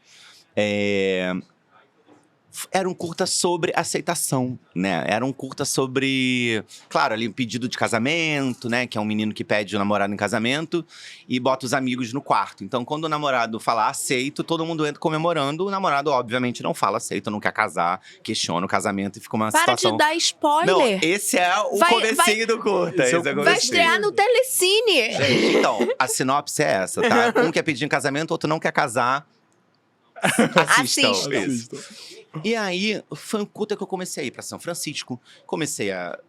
Era um curta sobre aceitação, né? Era um curta sobre, claro, ali um pedido de casamento, né? Que é um menino que pede o namorado em casamento e bota os amigos no quarto. Então, quando o namorado fala aceito, todo mundo entra comemorando. O namorado, obviamente, não fala aceito, não quer casar, questiona o casamento e fica uma situação... Para de dar spoiler. Não, esse é o comecinho do curta. Esse é o Vai comecinho. estrear no Telecine. Gente, então, a sinopse é essa, tá? Um quer pedir em casamento, outro não quer casar. Assistam. Assistam. Isso. E aí, foi um curta que eu comecei a ir pra São Francisco.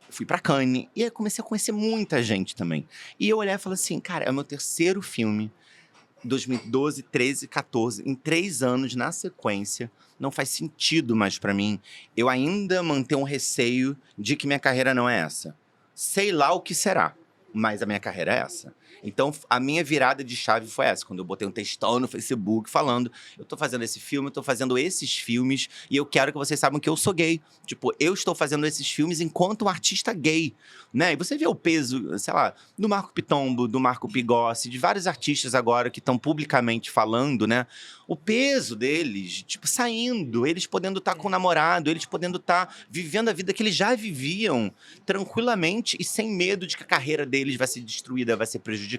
Fui pra Cannes. E aí, comecei a conhecer muita gente também. E eu olhei e falei assim, cara, é o meu terceiro filme. 2012, 13, 14. Em 3 anos, na sequência. Não faz sentido mais pra mim. Eu ainda mantenho um receio de que minha carreira não é essa. Sei lá o que será, mas a minha carreira é essa. Então, a minha virada de chave foi essa. Quando eu botei um textão no Facebook falando, eu tô fazendo esse filme, eu tô fazendo esses filmes, e eu quero que vocês saibam que eu sou gay. Tipo, eu estou fazendo esses filmes enquanto um artista gay, né? E você vê o peso, sei lá, do Marco Pitombo, do Marco Pigossi, de vários artistas agora que estão publicamente falando, né? O peso deles, tipo, saindo, eles podendo estar com o namorado, eles podendo estar vivendo a vida que eles já viviam tranquilamente e sem medo de que a carreira deles vai ser destruída, vai ser prejudicada.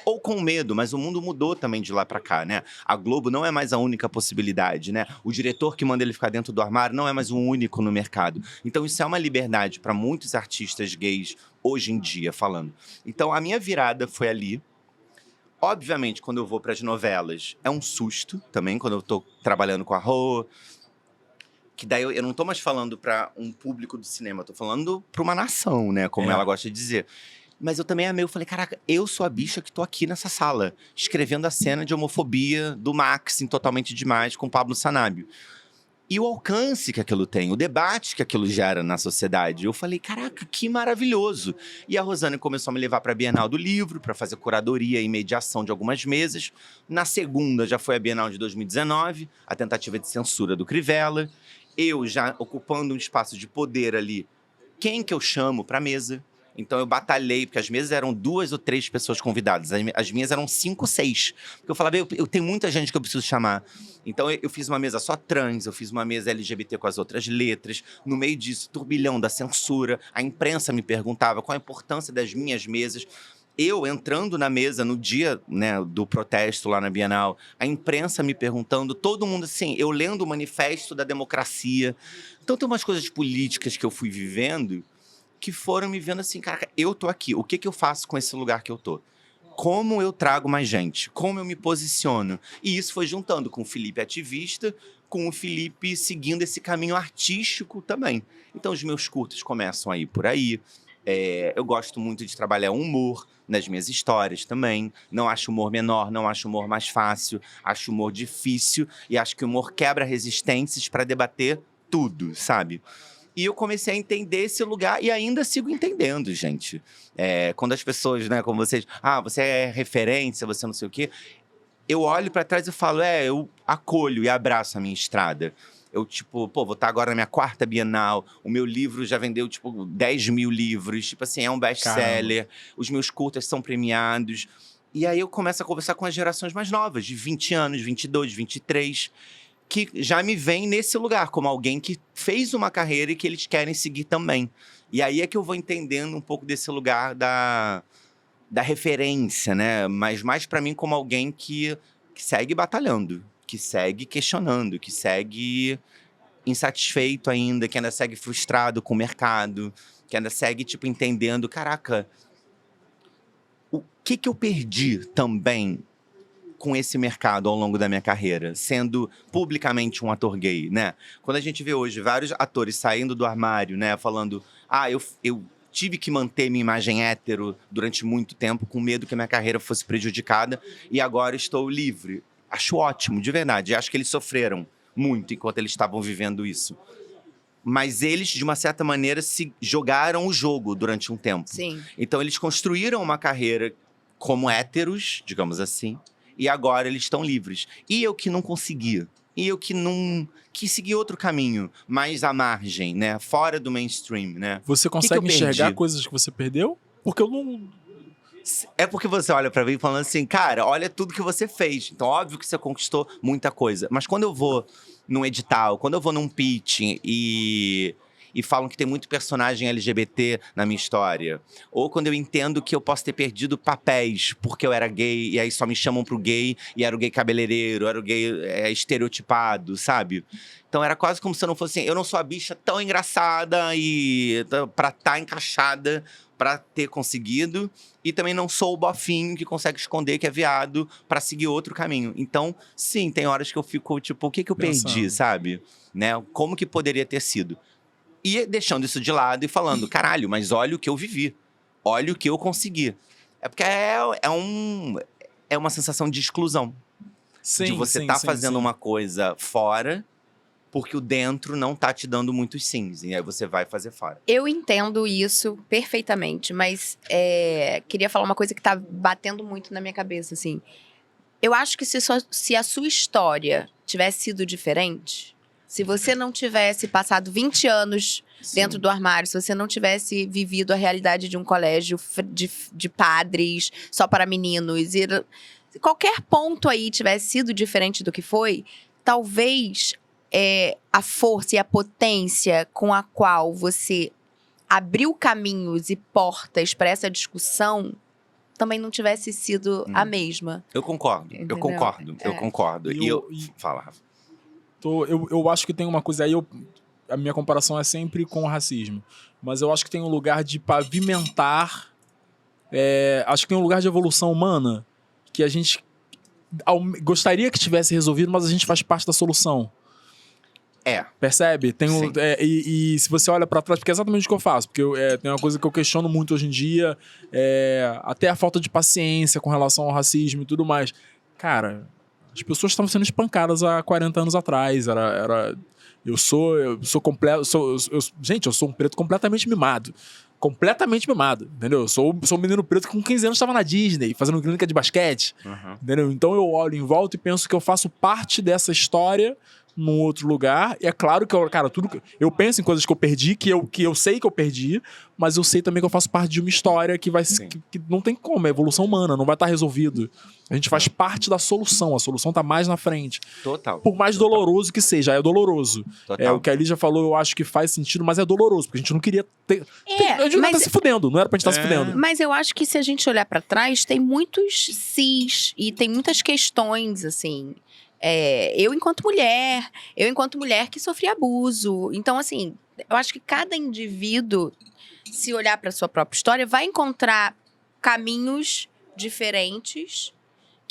Ou com medo, mas o mundo mudou também de lá pra cá, né? A Globo não é mais a única possibilidade, né? O diretor que manda ele ficar dentro do armário não é mais o único no mercado. Então isso é uma liberdade para muitos artistas gays hoje em dia falando. Então a minha virada foi ali. Obviamente, quando eu vou para as novelas, é um susto também, quando eu tô trabalhando com a Rô. Que daí eu não tô mais falando para um público do cinema, eu tô falando para uma nação, né? Como ela gosta de dizer. Mas eu também amei, eu falei, caraca, eu sou a bicha que tô aqui nessa sala, escrevendo a cena de homofobia do Max em Totalmente Demais com Pablo Sanabio. E o alcance que aquilo tem, o debate que aquilo gera na sociedade. Eu falei, caraca, que maravilhoso. E a Rosane começou a me levar para a Bienal do Livro, para fazer curadoria e mediação de algumas mesas. Na segunda já foi a Bienal de 2019, a tentativa de censura do Crivella. Eu já ocupando um espaço de poder ali, quem que eu chamo para a mesa? Então eu batalhei, porque as mesas eram 2 ou 3 pessoas convidadas. As minhas eram 5, 6. Porque eu falava, eu tenho muita gente que eu preciso chamar. Então eu fiz uma mesa só trans, eu fiz uma mesa LGBT com as outras letras. No meio disso, turbilhão da censura. A imprensa me perguntava qual a importância das minhas mesas. Eu entrando na mesa no dia, né, do protesto lá na Bienal, a imprensa me perguntando, todo mundo assim, eu lendo o Manifesto da Democracia. Então tem umas coisas políticas que eu fui vivendo que foram me vendo assim, caraca, eu tô aqui, o que que eu faço com esse lugar que eu tô? Como eu trago mais gente? Como eu me posiciono? E isso foi juntando com o Felipe ativista, com o Felipe seguindo esse caminho artístico também. Então os meus curtos começam aí por aí. Eu gosto muito de trabalhar humor nas minhas histórias também. Não acho humor menor, não acho humor mais fácil. Acho humor difícil e acho que o humor quebra resistências para debater tudo, sabe? E eu comecei a entender esse lugar e ainda sigo entendendo, gente. Quando as pessoas, né, como vocês... você é referência, você não sei o quê. Eu olho pra trás e falo, eu acolho e abraço a minha estrada. Eu, tipo, vou estar agora na minha 4ª Bienal. O meu livro já vendeu, 10 mil livros. Tipo assim, é um best-seller. Os meus curtas são premiados. E aí eu começo a conversar com as gerações mais novas, de 20 anos, 22, 23... que já me veem nesse lugar, como alguém que fez uma carreira e que eles querem seguir também. E aí é que eu vou entendendo um pouco desse lugar da referência, né? Mas mais pra mim como alguém que segue batalhando, que segue questionando, que segue insatisfeito ainda, que ainda segue frustrado com o mercado, que ainda segue, entendendo, caraca, o que eu perdi também com esse mercado ao longo da minha carreira, sendo publicamente um ator gay, né? Quando a gente vê hoje vários atores saindo do armário, né? Falando, eu tive que manter minha imagem hétero durante muito tempo, com medo que a minha carreira fosse prejudicada, e agora estou livre. Acho ótimo, de verdade. Acho que eles sofreram muito enquanto eles estavam vivendo isso. Mas eles, de uma certa maneira, se jogaram o jogo durante um tempo. Sim. Então, eles construíram uma carreira como héteros, digamos assim, e agora eles estão livres. E eu que não conseguia. E eu que não quis seguir outro caminho, mais à margem, né? Fora do mainstream, né? Você que eu consegue enxergar perdi? coisas que você perdeu? Porque eu não... É porque você olha pra mim falando assim, cara, olha tudo que você fez. Então, óbvio que você conquistou muita coisa. Mas quando eu vou num edital, quando eu vou num pitch e falam que tem muito personagem LGBT na minha história, ou quando eu entendo que eu posso ter perdido papéis porque eu era gay e aí só me chamam pro gay e era o gay cabeleireiro, era o gay estereotipado, sabe? Então era quase como se eu não fosse assim, eu não sou a bicha tão engraçada e pra estar encaixada pra ter conseguido, e também não sou o bofinho que consegue esconder que é viado pra seguir outro caminho. Então, sim, tem horas que eu fico tipo, o que eu Pensando. perdi, sabe? Né? Como que poderia ter sido? E deixando isso de lado e falando, caralho, mas olha o que eu vivi. Olha o que eu consegui. É porque é uma sensação de exclusão. Sim, De você sim, tá sim, fazendo sim. uma coisa fora, porque o dentro não tá te dando muitos sims. E aí você vai fazer fora. Eu entendo isso perfeitamente, mas queria falar uma coisa que tá batendo muito na minha cabeça, assim. Eu acho que se a sua história tivesse sido diferente, se você não tivesse passado 20 anos dentro do armário, se você não tivesse vivido a realidade de um colégio de padres só para meninos, e qualquer ponto aí tivesse sido diferente do que foi, talvez a força e a potência com a qual você abriu caminhos e portas para essa discussão também não tivesse sido a mesma. Eu concordo, Entendeu? eu concordo, eu concordo. Fala, Rafa. Eu acho que tem uma coisa aí, a minha comparação é sempre com o racismo. Mas eu acho que tem um lugar de pavimentar. Acho que tem um lugar de evolução humana que a gente gostaria que tivesse resolvido, mas a gente faz parte da solução. Percebe? Sim. E se você olha pra trás, porque é exatamente o que eu faço. Porque tem uma coisa que eu questiono muito hoje em dia, até a falta de paciência com relação ao racismo e tudo mais. Cara, as pessoas estavam sendo espancadas há 40 anos atrás. Eu sou completo. Gente, eu sou um preto completamente mimado. Completamente mimado, entendeu? Eu sou um menino preto que com 15 anos estava na Disney, fazendo clínica de basquete, entendeu? Então eu olho em volta e penso que eu faço parte dessa história num outro lugar. E é claro que eu penso em coisas que eu perdi, que eu sei que eu perdi, mas eu sei também que eu faço parte de uma história que não tem como, é evolução humana, não vai estar resolvido. A gente faz parte da solução, a solução tá mais na frente. Total. Por mais doloroso que seja, é doloroso. Total. O que a Lígia falou, eu acho que faz sentido, mas é doloroso, porque a gente não queria ter. A gente não tá se fudendo, não era pra gente estar se fudendo. Mas eu acho que se a gente olhar pra trás, tem muitos sis e tem muitas questões, assim. Eu enquanto mulher que sofri abuso. Então, assim, eu acho que cada indivíduo, se olhar pra sua própria história, vai encontrar caminhos diferentes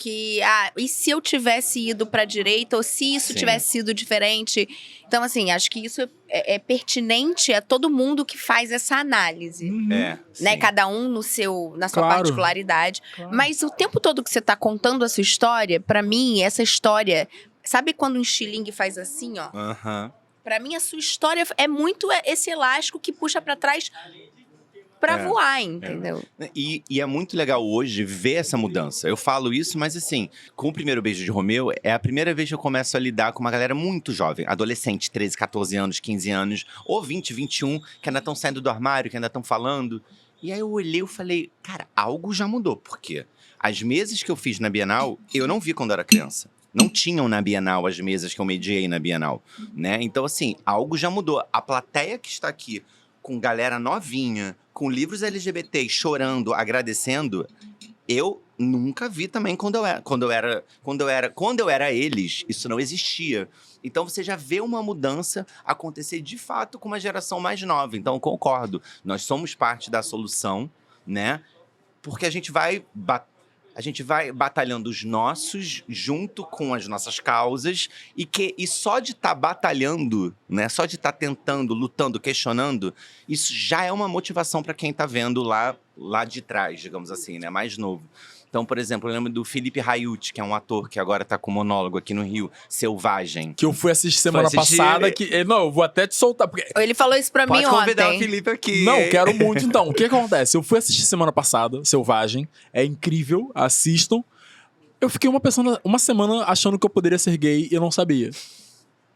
e se eu tivesse ido pra direita, ou se isso tivesse sido diferente. Então, assim, acho que isso é pertinente a todo mundo que faz essa análise. Né? Cada um na sua particularidade. Claro. Mas o tempo todo que você tá contando a sua história, pra mim, essa história... Sabe quando um estilingue faz assim, ó? Pra mim, a sua história é muito esse elástico que puxa pra trás pra voar, entendeu? E é muito legal hoje ver essa mudança. Eu falo isso, mas assim, com o primeiro beijo de Romeu, é a primeira vez que eu começo a lidar com uma galera muito jovem. Adolescente, 13, 14 anos, 15 anos, ou 20, 21, que ainda estão saindo do armário, que ainda estão falando. E aí eu olhei e falei, cara, algo já mudou. Por quê? As mesas que eu fiz na Bienal, eu não vi quando eu era criança. Não tinham na Bienal as mesas que eu mediei na Bienal, né? Então, assim, algo já mudou. A plateia que está aqui, com galera novinha, com livros LGBT chorando, agradecendo, eu nunca vi também quando eu era eles, isso não existia. Então você já vê uma mudança acontecer de fato com uma geração mais nova. Então eu concordo, nós somos parte da solução, né? Porque a gente vai A gente vai batalhando os nossos junto com as nossas causas e só de estar batalhando, né? Só de estar tentando, lutando, questionando, isso já é uma motivação para quem tá vendo lá de trás, digamos assim, né? Mais novo. Então, por exemplo, eu lembro do Felipe Raiuti, que é um ator que agora tá com monólogo aqui no Rio, Selvagem. Que eu fui assistir semana assistir? passada. Não, eu vou até te soltar. Porque... Ele falou isso pra Pode mim convidar ontem. o Felipe aqui. Não, quero muito. Então, o que acontece? Eu fui assistir semana passada, Selvagem. É incrível, assistam. Eu fiquei uma semana achando que eu poderia ser gay e eu não sabia.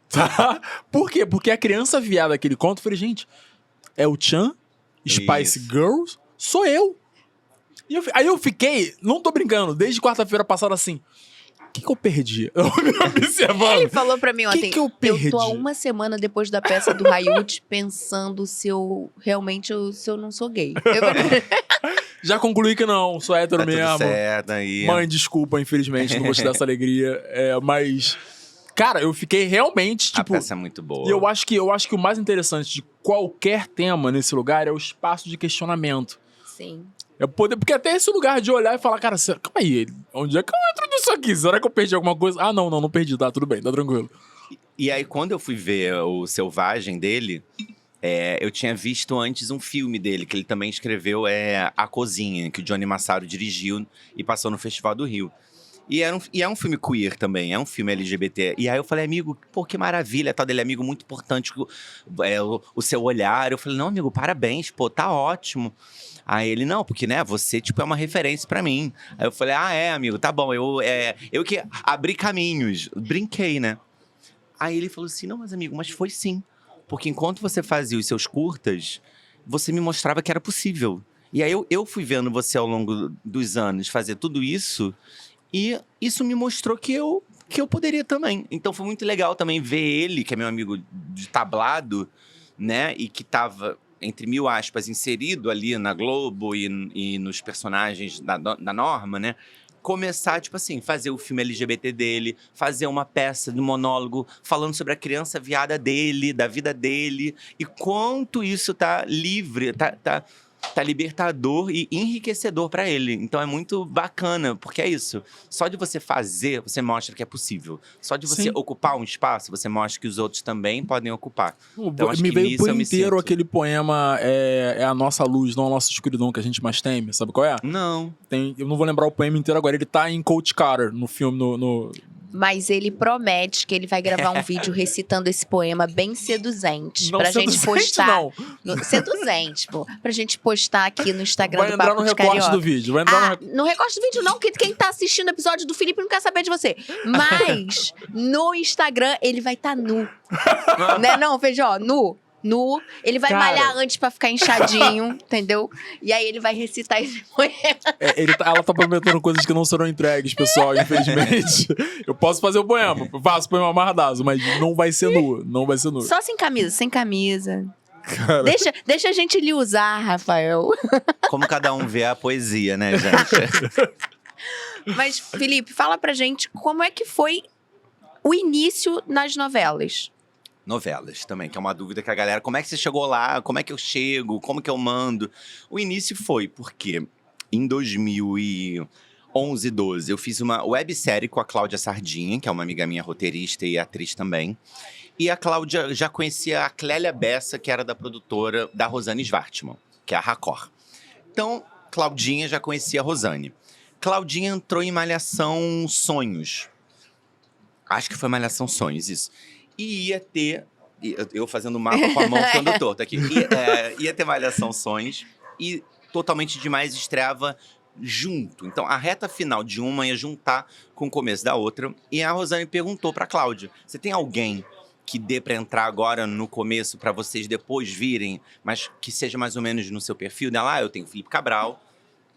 Tá? Por quê? Porque a criança viada daquele conto, eu falei, gente, é o Chan, Spice Isso. Girls, sou eu. Aí eu fiquei, não tô brincando, desde quarta-feira passada assim, o que eu perdi? Eu me observando. Ele falou pra mim ontem, que eu perdi? eu tô há uma semana depois da peça do Raiuti pensando se eu não sou gay. Já concluí que não, sou hétero Tá tudo mesmo. certo aí. Mãe, desculpa, infelizmente, não vou te dar essa alegria. Mas, cara, eu fiquei realmente, A tipo... peça é muito boa. E eu acho que o mais interessante de qualquer tema nesse lugar é o espaço de questionamento. Sim. É poder, porque até esse lugar de olhar e falar, cara, calma aí, onde é que eu entro nisso aqui? Será que eu perdi alguma coisa? Ah, não perdi, tá, tudo bem, tá tranquilo. E aí, quando eu fui ver o Selvagem dele, eu tinha visto antes um filme dele, que ele também escreveu, A Cozinha, que o Johnny Massaro dirigiu e passou no Festival do Rio. E é um filme queer também, é um filme LGBT. E aí eu falei, amigo, pô, que maravilha, tal dele, amigo, muito importante o seu olhar. Eu falei, não, amigo, parabéns, pô, tá ótimo. Aí ele, não, porque, né, você, tipo, é uma referência pra mim. Aí eu falei, amigo, tá bom, eu que abri caminhos, brinquei, né? Aí ele falou assim, não, mas amigo, mas foi sim. Porque enquanto você fazia os seus curtas, você me mostrava que era possível. E aí eu fui vendo você ao longo dos anos fazer tudo isso, e isso me mostrou que eu poderia também. Então foi muito legal também ver ele, que é meu amigo de tablado, né, e que tava, entre mil aspas, inserido ali na Globo e nos personagens da Norma, né? Começar, tipo assim, fazer o filme LGBT dele, fazer uma peça de monólogo falando sobre a criança viada dele, da vida dele, e quanto isso tá livre, tá libertador e enriquecedor pra ele. Então é muito bacana, porque é isso. Só de você fazer, você mostra que é possível. Só de você Sim. ocupar um espaço, você mostra que os outros também podem ocupar. Então, acho me que veio nisso por eu me inteiro sinto. aquele poema é a nossa luz, não a nossa escuridão que a gente mais teme. Sabe qual é? Não. Eu não vou lembrar o poema inteiro agora. Ele tá em Coach Carter, no filme, Mas ele promete que ele vai gravar um vídeo recitando esse poema bem seduzente. Não pra gente seduzente, postar. não. Seduzente, pô. Pra gente postar aqui no Instagram Vai do entrar Papo no de recorte Carioca. do vídeo. Vai entrar no No recorte do vídeo não, que quem tá assistindo o episódio do Felipe não quer saber de você. Mas no Instagram ele vai estar nu. Né não, Feijó? Nu. Ele vai Cara. malhar antes pra ficar inchadinho, entendeu? E aí ele vai recitar esse poema. Ela tá prometendo coisas que não serão entregues, pessoal, infelizmente. Eu posso fazer o poema, faço o poema amarradaço, mas não vai ser nu, não vai ser nu. Só sem camisa. Cara, Deixa a gente lhe usar, Rafael. Como cada um vê a poesia, né, gente? Mas, Felipe, fala pra gente como é que foi o início nas novelas. Novelas também, que é uma dúvida que a galera... Como é que você chegou lá? Como é que eu chego? Como que eu mando? O início foi porque em 2011, 12, eu fiz uma websérie com a Cláudia Sardinha, que é uma amiga minha roteirista e atriz também. E a Cláudia já conhecia a Clélia Bessa, que era da produtora da Rosane Svartman, que é a Racor. Então, Claudinha já conhecia a Rosane. Claudinha entrou em Malhação Sonhos. Acho que foi Malhação Sonhos, isso. E ia ter... Eu fazendo mapa com a mão ficando torto aqui. Ia ter Malhação Sonhos e Totalmente Demais estreava junto. Então, a reta final de uma ia juntar com o começo da outra. E a Rosane perguntou pra Cláudia, você tem alguém que dê pra entrar agora no começo pra vocês depois virem, mas que seja mais ou menos no seu perfil? Ela, eu tenho o Felipe Cabral,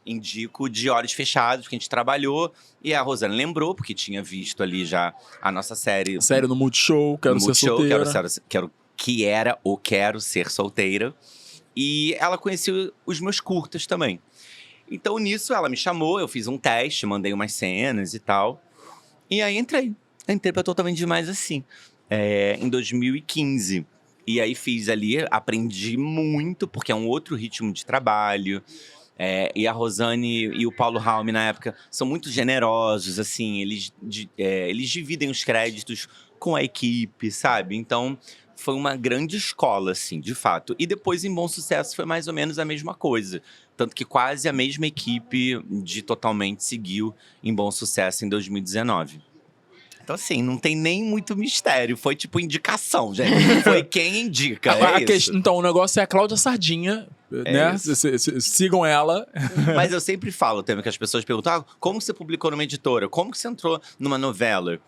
indico De Olhos Fechados, que a gente trabalhou. E a Rosane lembrou, porque tinha visto ali já a nossa série. série no Multishow, Quero no Ser Multishow, Solteira. Quero Ser Solteira. E ela conhecia os meus curtas também. Então, nisso, ela me chamou, eu fiz um teste, mandei umas cenas e tal. E aí entrei pra Totalmente Demais assim, em 2015. E aí fiz ali, aprendi muito, porque é um outro ritmo de trabalho. E a Rosane e o Paulo Raume, na época, são muito generosos, assim. Eles dividem os créditos com a equipe, sabe? Então, foi uma grande escola, assim, de fato. E depois, em Bom Sucesso, foi mais ou menos a mesma coisa. Tanto que quase a mesma equipe de Totalmente seguiu em Bom Sucesso em 2019. Então, assim, não tem nem muito mistério. Foi tipo indicação, gente. Foi quem indica. Então, o negócio é a Cláudia Sardinha, né? Sigam ela. Mas eu sempre falo também que as pessoas perguntam: como você publicou numa editora? Como que você entrou numa novela?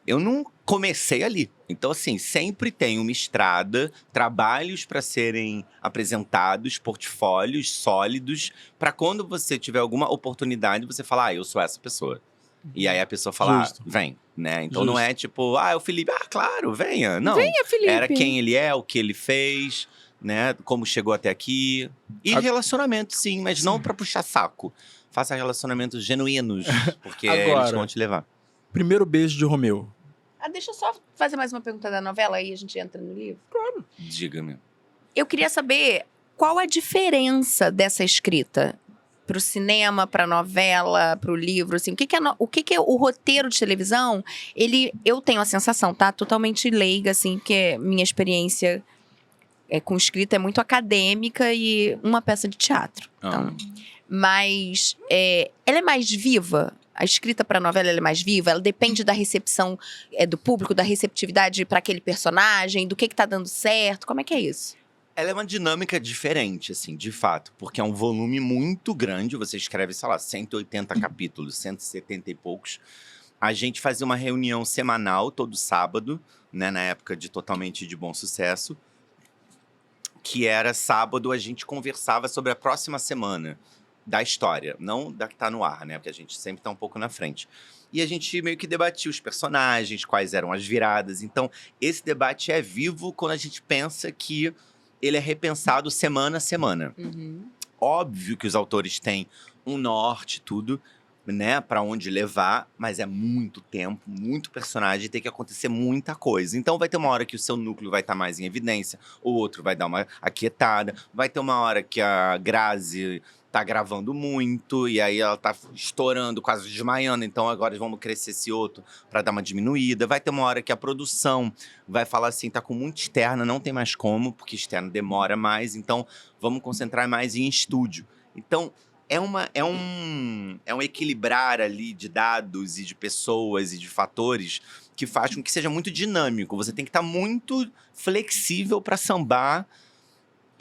Eu não comecei ali. Então, assim, sempre tem uma estrada, trabalhos para serem apresentados, portfólios sólidos, para quando você tiver alguma oportunidade, você falar, eu sou essa pessoa. E aí a pessoa fala, vem, né? Então não é tipo, é o Felipe, claro, venha. Não, venha, Felipe. Era quem ele é, o que ele fez, né? Como chegou até aqui. E relacionamento, sim, mas não pra puxar saco. Faça relacionamentos genuínos, porque eles vão te levar. Primeiro beijo de Romeu. Deixa eu só fazer mais uma pergunta da novela, aí a gente entra no livro. Claro. Diga-me. Eu queria saber qual a diferença dessa escrita pro cinema, pra novela, pro livro, assim. O que é o roteiro de televisão? Eu tenho a sensação, tá? Totalmente leiga, assim, porque minha experiência com escrita é muito acadêmica e uma peça de teatro. Então, mas ela é mais viva? A escrita para novela ela é mais viva? Ela depende da recepção do público, da receptividade para aquele personagem, do que tá dando certo? Como é que é isso? Ela é uma dinâmica diferente, assim, de fato. Porque é um volume muito grande. Você escreve, sei lá, 180 capítulos, 170 e poucos. A gente fazia uma reunião semanal, todo sábado, né? Na época de Totalmente de Bom Sucesso. Que era sábado, a gente conversava sobre a próxima semana da história. Não da que tá no ar, né? Porque a gente sempre tá um pouco na frente. E a gente meio que debatia os personagens, quais eram as viradas. Então, esse debate é vivo quando a gente pensa que ele é repensado semana a semana. Óbvio que os autores têm um norte, tudo, né, pra onde levar, mas é muito tempo, muito personagem, tem que acontecer muita coisa. Então vai ter uma hora que o seu núcleo vai estar mais em evidência, o outro vai dar uma aquietada, vai ter uma hora que a Grazi tá gravando muito, e aí ela tá estourando, quase desmaiando, então agora vamos crescer esse outro pra dar uma diminuída. Vai ter uma hora que a produção vai falar assim, tá com muito externa, não tem mais como, porque externo demora mais, então vamos concentrar mais em estúdio. Então, é um equilibrar ali de dados e de pessoas e de fatores que faz com que seja muito dinâmico. Você tem que estar muito flexível para sambar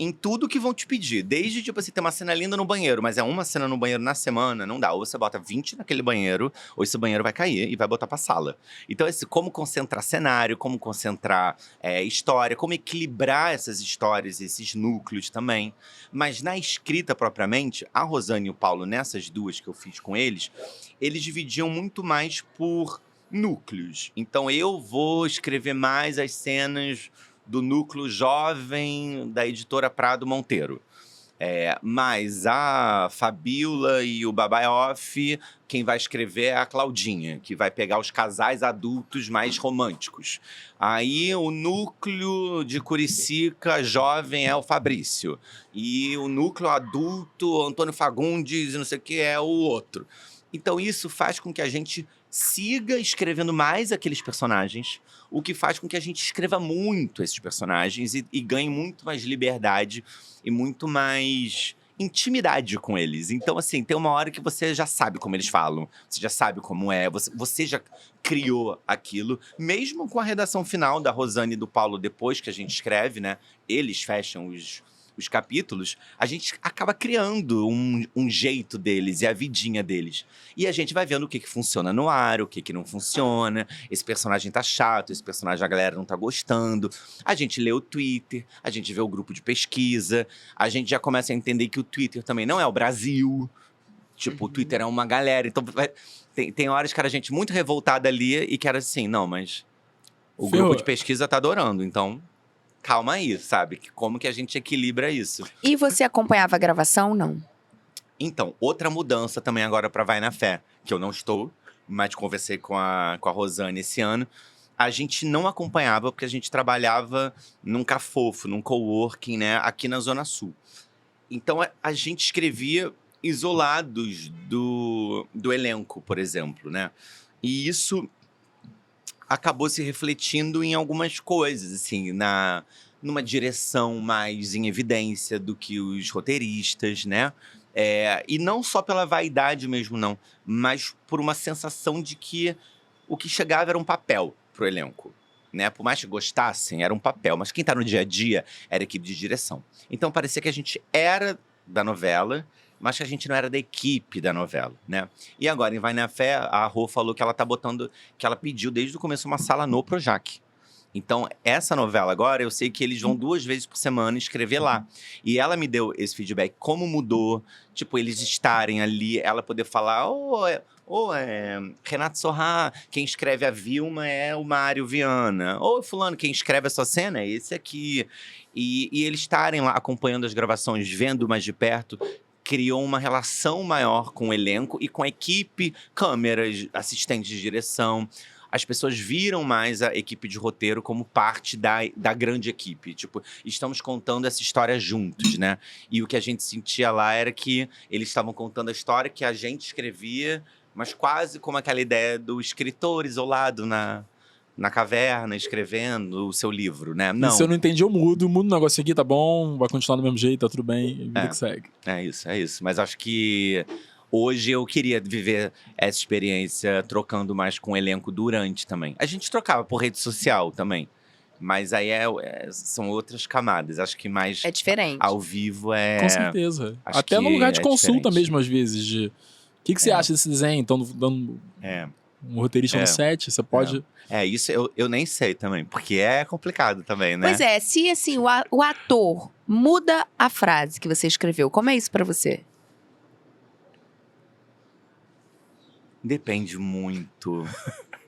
em tudo que vão te pedir. Desde, tipo assim, ter uma cena linda no banheiro, mas é uma cena no banheiro na semana, não dá. Ou você bota 20 naquele banheiro, ou esse banheiro vai cair e vai botar pra sala. Então, como concentrar cenário, como concentrar história, como equilibrar essas histórias, esses núcleos também. Mas na escrita propriamente, a Rosane e o Paulo, nessas duas que eu fiz com eles dividiam muito mais por núcleos. Então, eu vou escrever mais as cenas do núcleo jovem da editora Prado Monteiro. Mas a Fabíola e o Babai Off, quem vai escrever é a Claudinha, que vai pegar os casais adultos mais românticos. Aí o núcleo de Curicica jovem é o Fabrício. E o núcleo adulto, Antônio Fagundes e não sei o que, é o outro. Então isso faz com que a gente siga escrevendo mais aqueles personagens, o que faz com que a gente escreva muito esses personagens e ganhe muito mais liberdade e muito mais intimidade com eles. Então, assim, tem uma hora que você já sabe como eles falam, você já sabe como é, você já criou aquilo. Mesmo com a redação final da Rosane e do Paulo, depois que a gente escreve, né? Eles fecham os capítulos, a gente acaba criando um jeito deles e a vidinha deles. E a gente vai vendo o que funciona no ar, o que não funciona. Esse personagem tá chato, esse personagem a galera não tá gostando. A gente lê o Twitter, a gente vê o grupo de pesquisa, a gente já começa a entender que o Twitter também não é o Brasil. Tipo, o Twitter é uma galera. Então, tem horas que era gente muito revoltada ali e que era assim, não, mas o grupo de pesquisa tá adorando, então calma aí, sabe? Como que a gente equilibra isso? E você acompanhava a gravação, não? Então, outra mudança também agora para Vai na Fé, que eu não estou, mas conversei com a Rosane esse ano. A gente não acompanhava, porque a gente trabalhava num cafofo, num coworking, né? Aqui na Zona Sul. Então, a gente escrevia isolados do elenco, por exemplo, né? E isso acabou se refletindo em algumas coisas, assim, numa direção mais em evidência do que os roteiristas, né? E não só pela vaidade mesmo, não, mas por uma sensação de que o que chegava era um papel pro elenco, né? Por mais que gostassem, era um papel, mas quem tá no dia a dia era a equipe de direção. Então parecia que a gente era da novela, mas que a gente não era da equipe da novela, né? E agora, em Vai na Fé, a Rô falou que ela tá botando, que ela pediu desde o começo uma sala no Projac. Então, essa novela agora, eu sei que eles vão 2 vezes por semana escrever lá. E ela me deu esse feedback, como mudou, tipo, eles estarem ali, ela poder falar, Renato Sorrá, quem escreve a Vilma é o Mário Viana. Ô, fulano, quem escreve essa cena é esse aqui. E eles estarem lá acompanhando as gravações, vendo mais de perto, criou uma relação maior com o elenco e com a equipe, câmeras, assistentes de direção. As pessoas viram mais a equipe de roteiro como parte da grande equipe. Tipo, estamos contando essa história juntos, né? E o que a gente sentia lá era que eles estavam contando a história que a gente escrevia, mas quase como aquela ideia do escritor isolado na caverna, escrevendo o seu livro, né? E se eu não entendi, eu mudo o negócio aqui, tá bom, vai continuar do mesmo jeito, tá tudo bem, vida que segue. É isso. Mas acho que hoje eu queria viver essa experiência trocando mais com o elenco durante também. A gente trocava por rede social também, mas aí são outras camadas. Acho que mais É diferente. ao vivo Com certeza. acho Até no que lugar de é consulta diferente. mesmo, às vezes, de... O que você acha desse desenho? Então, dando um roteirista no set, você pode... Isso eu nem sei também, porque é complicado também, né? Pois é, se assim, o ator muda a frase que você escreveu, como é isso pra você? Depende muito.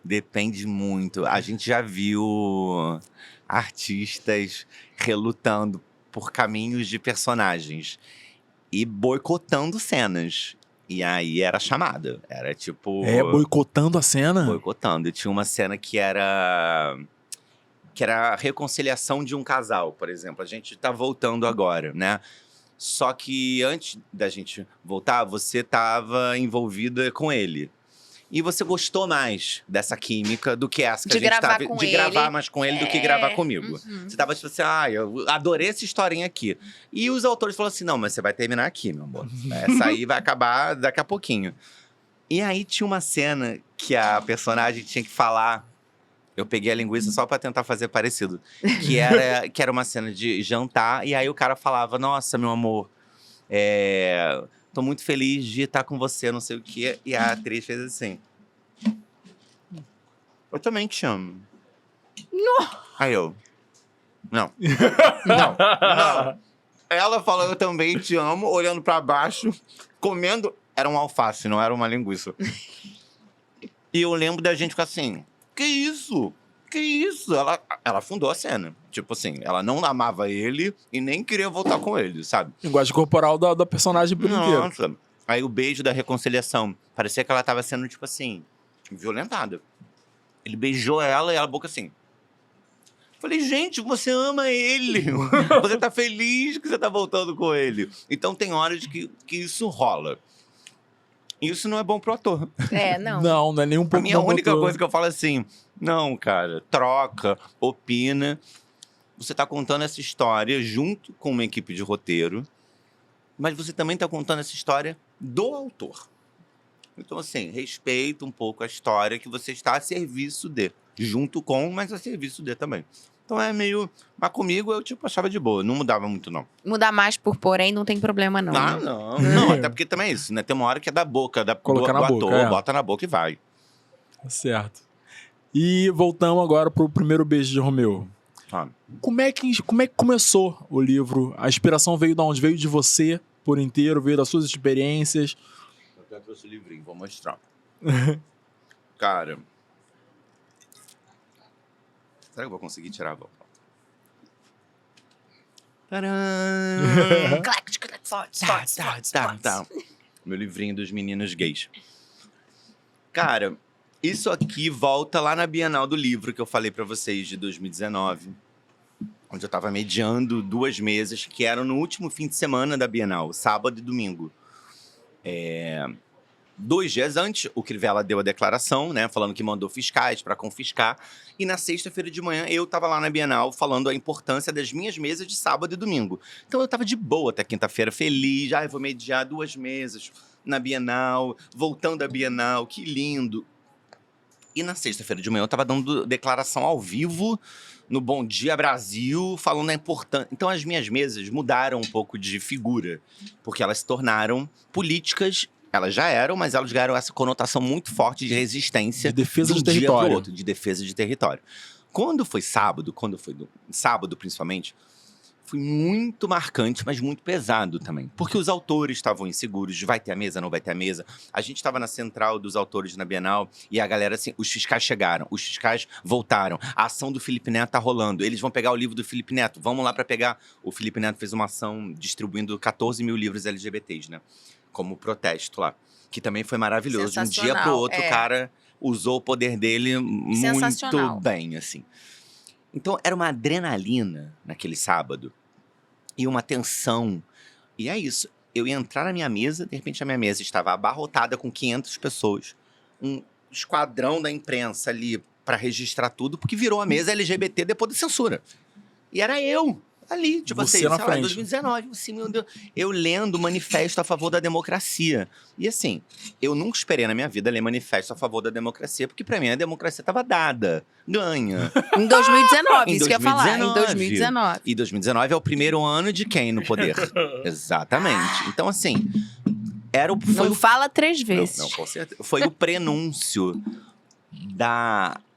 Depende muito. A gente já viu artistas relutando por caminhos de personagens e boicotando cenas. E aí era chamada. Era tipo. Boicotando a cena? Boicotando. E tinha uma cena que era a reconciliação de um casal, por exemplo. A gente tá voltando agora, né? Só que antes da gente voltar, você tava envolvida com ele. E você gostou mais dessa química do que essa que De a gente gravar tava... com De ele. gravar mais com ele do que gravar comigo. Uhum. Você tava tipo assim, eu adorei essa historinha aqui. E os autores falaram assim, não, mas você vai terminar aqui, meu amor. Essa aí vai acabar daqui a pouquinho. E aí tinha uma cena que a personagem tinha que falar. Eu peguei a linguiça só pra tentar fazer parecido. Que era uma cena de jantar, e aí o cara falava, nossa, meu amor, tô muito feliz de estar com você, não sei o quê. E a atriz fez assim. Eu também te amo. Não. Aí eu. Não. Não. Ela falou, eu também te amo, olhando pra baixo, comendo. Era um alface, não era uma linguiça. E eu lembro da gente ficar assim, que isso? Que isso? Ela fundou a cena. Tipo assim, ela não amava ele e nem queria voltar com ele, sabe? Linguagem corporal da personagem por inteiro. Nossa. Aí o beijo da reconciliação. Parecia que ela tava sendo, tipo assim, violentada. Ele beijou ela e ela, boca assim. Falei, gente, você ama ele. Você tá feliz que você tá voltando com ele. Então tem horas que isso rola. Isso não é bom pro ator. Não é nem um pouco A minha bom pro única ator. coisa que eu falo assim, não, cara, troca, opina. Você tá contando essa história junto com uma equipe de roteiro, mas você também tá contando essa história do autor. Então, assim, respeita um pouco a história que você está a serviço de. Junto com, mas a serviço de também. Então é meio... Mas comigo eu, tipo, achava de boa. Não mudava muito, não. Mudar mais por porém não tem problema, não. Ah, né? não. Não, até porque também é isso, né? Tem uma hora que é da boca, do Colocar na ator, boca, bota na boca e vai. Certo. E voltamos agora pro primeiro beijo de Romeu. Ah. Como é que começou o livro? A inspiração veio de onde? Veio de você por inteiro? Veio das suas experiências? Eu até trouxe o livrinho, vou mostrar. Cara... Será que eu vou conseguir tirar a volta? Tcharam! Tá. Meu livrinho dos meninos gays. Cara, isso aqui volta lá na Bienal do Livro que eu falei pra vocês de 2019. onde eu tava mediando 2 mesas, que eram no último fim de semana da Bienal, sábado e domingo. 2 dias antes, o Crivella deu a declaração, né, falando que mandou fiscais para confiscar. E na sexta-feira de manhã, eu tava lá na Bienal falando a importância das minhas mesas de sábado e domingo. Então eu tava de boa até quinta-feira, feliz. Eu vou mediar 2 mesas na Bienal, voltando da Bienal, que lindo. E na sexta-feira de manhã, eu tava dando declaração ao vivo no Bom Dia Brasil, falando a importância. Então as minhas mesas mudaram um pouco de figura, porque elas se tornaram políticas. Elas já eram, mas elas ganharam essa conotação muito forte de resistência. De defesa de um de dia pro território. outro, de defesa de território. Quando foi sábado, sábado principalmente, foi muito marcante, mas muito pesado também. Porque os autores estavam inseguros, vai ter a mesa, não vai ter a mesa. A gente estava na central dos autores na Bienal e a galera assim, os fiscais chegaram, os fiscais voltaram. A ação do Felipe Neto tá rolando, eles vão pegar o livro do Felipe Neto, vamos lá para pegar. O Felipe Neto fez uma ação distribuindo 14 mil livros LGBTs, né? Como protesto lá. Que também foi maravilhoso. De um dia pro outro, o cara usou o poder dele muito bem, assim. Então, era uma adrenalina naquele sábado. E uma tensão. E é isso. Eu ia entrar na minha mesa, de repente a minha mesa estava abarrotada com 500 pessoas. Um esquadrão da imprensa ali para registrar tudo, porque virou a mesa LGBT depois da censura. E era eu. Ali, tipo Você assim, na sei lá, frente. 2019, assim, meu Deus, eu lendo Manifesto a Favor da Democracia. E assim, eu nunca esperei na minha vida ler Manifesto a Favor da Democracia, porque pra mim a democracia tava dada, ganha. Em 2019, Em isso que eu ia falar. Em 2019. 2019. E 2019 é o primeiro ano de quem no poder? Exatamente. Então assim, Não fala 3 vezes. Não, com certeza. Foi o prenúncio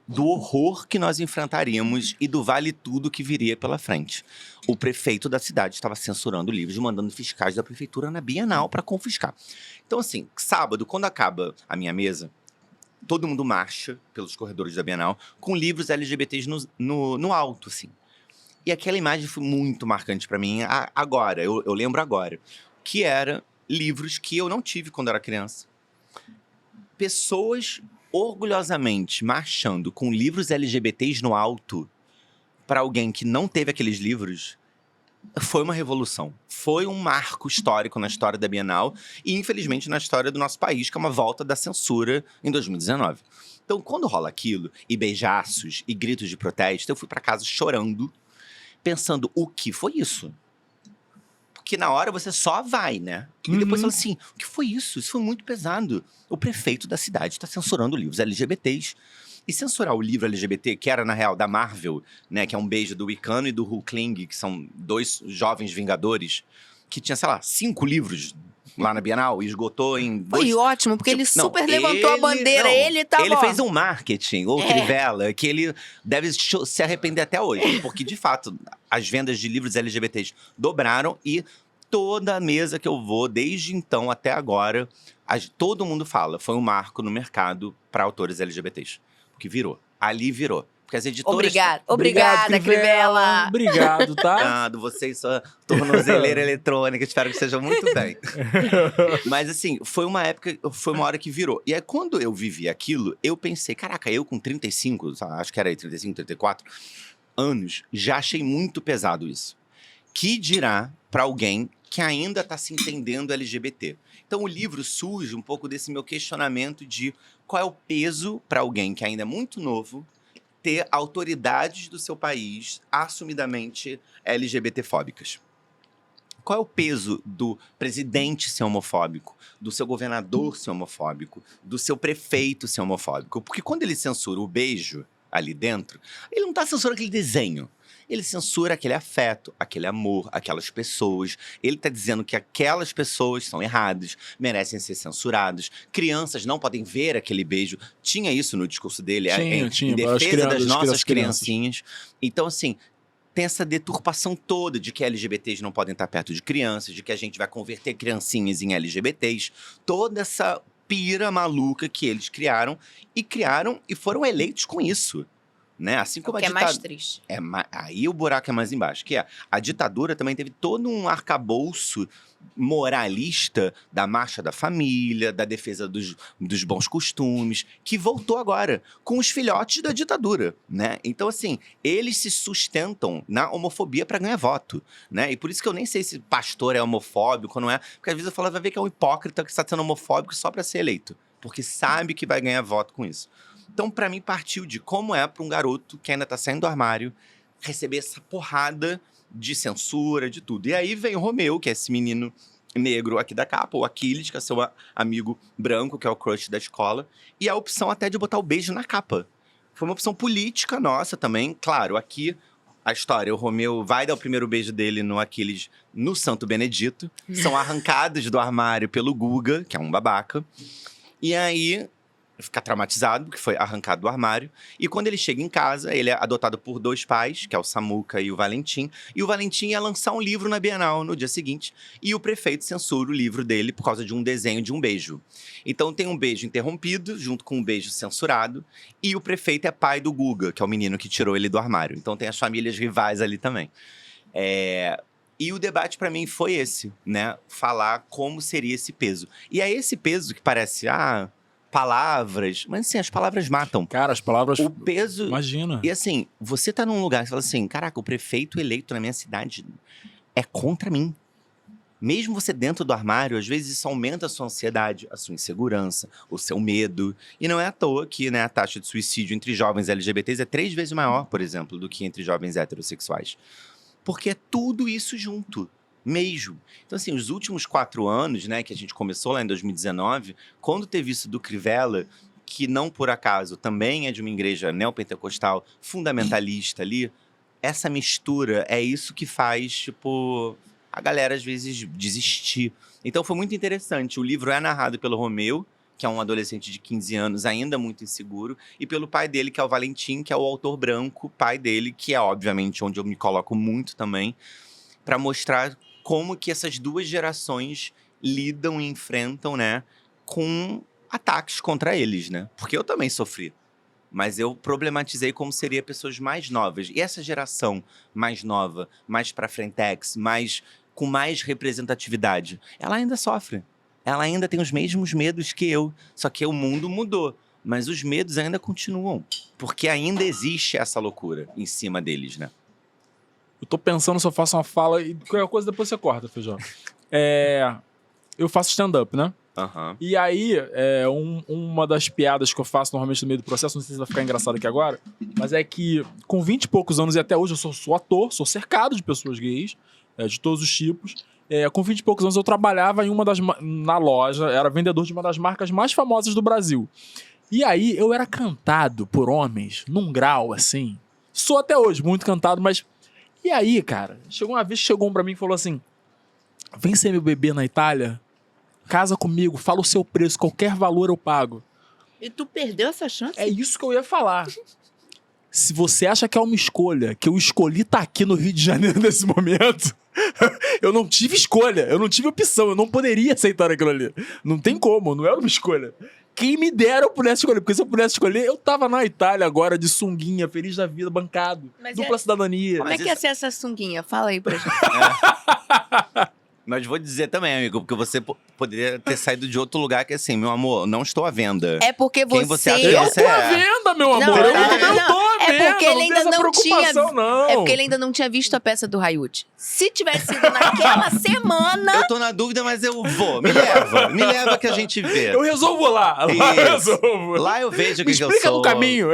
do horror que nós enfrentaríamos e do vale tudo que viria pela frente. O prefeito da cidade estava censurando livros, mandando fiscais da prefeitura na Bienal para confiscar. Então, assim, sábado, quando acaba a minha mesa, todo mundo marcha pelos corredores da Bienal com livros LGBTs no alto, assim. E aquela imagem foi muito marcante para mim agora, eu lembro agora, que era livros que eu não tive quando era criança. Pessoas orgulhosamente marchando com livros LGBTs no alto para alguém que não teve aqueles livros, foi uma revolução. Foi um marco histórico na história da Bienal e, infelizmente, na história do nosso país, que é uma volta da censura em 2019. Então, quando rola aquilo, e beijaços, e gritos de protesto, eu fui para casa chorando, pensando, o que foi isso? Porque na hora você só vai, né? E depois fala assim, o que foi isso? Isso foi muito pesado. O prefeito da cidade está censurando livros LGBTs. E censurar o livro LGBT, que era, na real, da Marvel, né? Que é um beijo do Wiccan e do Hulkling, que são 2 jovens vingadores, que tinha, sei lá, 5 livros lá na Bienal e esgotou em 2... Foi ótimo, porque ele super levantou a bandeira, ele tava... Ele fez um marketing, o Crivella, que ele deve se arrepender até hoje. Porque, de fato, as vendas de livros LGBTs dobraram e toda a mesa que eu vou, desde então até agora, todo mundo fala, foi um marco no mercado para autores LGBTs. Porque virou. Ali virou. Porque as editoras... Obrigada, Crivella. Obrigado, tá? Obrigado, vocês, sua tornozeleira eletrônica. Espero que estejam muito bem. Mas assim, foi uma hora que virou. E aí, quando eu vivi aquilo, eu pensei, caraca, eu com 35, acho que era aí 35, 34 anos, já achei muito pesado isso. Que dirá para alguém que ainda está se entendendo LGBT. Então o livro surge um pouco desse meu questionamento de qual é o peso para alguém que ainda é muito novo ter autoridades do seu país assumidamente LGBTfóbicas. Qual é o peso do presidente ser homofóbico, do seu governador ser homofóbico, do seu prefeito ser homofóbico? Porque quando ele censura o beijo ali dentro, ele não está censurando aquele desenho. Ele censura aquele afeto, aquele amor, aquelas pessoas. Ele está dizendo que aquelas pessoas são erradas, merecem ser censuradas. Crianças não podem ver aquele beijo. Tinha isso no discurso dele, Tinha. em defesa das nossas criancinhas. Então, assim, tem essa deturpação toda de que LGBTs não podem estar perto de crianças, de que a gente vai converter criancinhas em LGBTs. Toda essa pira maluca que eles criaram e foram eleitos com isso. né? Assim como O que a é mais triste. aí o buraco é mais embaixo, que é a ditadura também teve todo um arcabouço moralista da marcha da família, da defesa dos bons costumes, que voltou agora com os filhotes da ditadura, né? Então, assim, eles se sustentam na homofobia para ganhar voto, né? E por isso que eu nem sei se pastor é homofóbico ou não é, porque às vezes eu falo, vai ver que é um hipócrita que está sendo homofóbico só para ser eleito, porque sabe que vai ganhar voto com isso. Então, para mim, partiu de como é para um garoto que ainda tá saindo do armário receber essa porrada de censura, de tudo. E aí vem o Romeu, que é esse menino negro aqui da capa, o Aquiles, que é seu amigo branco, que é o crush da escola, e a opção até de botar o beijo na capa. Foi uma opção política nossa também. Claro, aqui a história, o Romeu vai dar o primeiro beijo dele no Aquiles no Santo Benedito, são arrancados do armário pelo Guga, que é um babaca, e aí fica traumatizado, porque foi arrancado do armário. E quando ele chega em casa, ele é adotado por 2 pais, que é o Samuca e o Valentim. E o Valentim ia lançar um livro na Bienal no dia seguinte. E o prefeito censura o livro dele por causa de um desenho de um beijo. Então tem um beijo interrompido, junto com um beijo censurado. E o prefeito é pai do Guga, que é o menino que tirou ele do armário. Então tem as famílias rivais ali também. E o debate pra mim foi esse, né? Falar como seria esse peso. E é esse peso que parece, palavras, mas assim, as palavras matam. Cara, as palavras. O peso. Imagina. E assim, você tá num lugar que você fala assim: caraca, o prefeito eleito na minha cidade é contra mim. Mesmo você dentro do armário, às vezes isso aumenta a sua ansiedade, a sua insegurança, o seu medo. E não é à toa que, né, a taxa de suicídio entre jovens LGBTs é 3 vezes maior, por exemplo, do que entre jovens heterossexuais. Porque é tudo isso junto. Mesmo. Então, assim, os últimos 4 anos, né, que a gente começou lá em 2019, quando teve isso do Crivella, que não por acaso também é de uma igreja neopentecostal fundamentalista ali, essa mistura é isso que faz, tipo, a galera às vezes desistir. Então foi muito interessante. O livro é narrado pelo Romeu, que é um adolescente de 15 anos, ainda muito inseguro, e pelo pai dele, que é o Valentim, que é o autor branco, pai dele, que é obviamente onde eu me coloco muito também, para mostrar como que essas 2 gerações lidam e enfrentam, né, com ataques contra eles, né? Porque eu também sofri. Mas eu problematizei como seria pessoas mais novas. E essa geração mais nova, mais pra frentex, com mais representatividade, ela ainda sofre. Ela ainda tem os mesmos medos que eu. Só que o mundo mudou. Mas os medos ainda continuam. Porque ainda existe essa loucura em cima deles, né? Eu tô pensando se eu faço uma fala e qualquer coisa depois você corta, Feijão. Eu faço stand-up, né? Uhum. E aí, uma das piadas que eu faço normalmente no meio do processo, não sei se vai ficar engraçado aqui agora, mas é que com 20 e poucos anos e até hoje eu sou ator, sou cercado de pessoas gays, de todos os tipos. Com 20 e poucos anos eu trabalhava na loja, era vendedor de uma das marcas mais famosas do Brasil. E aí eu era cantado por homens num grau assim. Sou até hoje muito cantado, mas... E aí, cara, chegou um pra mim e falou assim: vem ser meu bebê na Itália, casa comigo, fala o seu preço, qualquer valor eu pago. E tu perdeu essa chance? É isso que eu ia falar. Se você acha que é uma escolha, que eu escolhi estar aqui no Rio de Janeiro nesse momento, eu não tive escolha, eu não tive opção, eu não poderia aceitar aquilo ali. Não tem como, não era uma escolha. Quem me dera eu pudesse escolher, porque se eu pudesse escolher, eu tava na Itália agora, de sunguinha, feliz da vida, bancado, dupla cidadania. Como é que ia ser essa sunguinha? Fala aí pra gente. Mas vou dizer também, amigo, porque você poderia ter saído de outro lugar que assim, meu amor, não estou à venda. É porque você... Quem você acha que Eu você tô à venda, meu amor. Não, Eu tô à é venda. porque ele ainda não tinha... Não. É porque ele ainda não tinha visto a peça do Hayut. Se tivesse sido naquela semana... Eu tô na dúvida, mas eu vou. Me leva que a gente vê. Eu resolvo lá. Lá eu resolvo. Lá eu vejo o que eu sou. Me explica no caminho.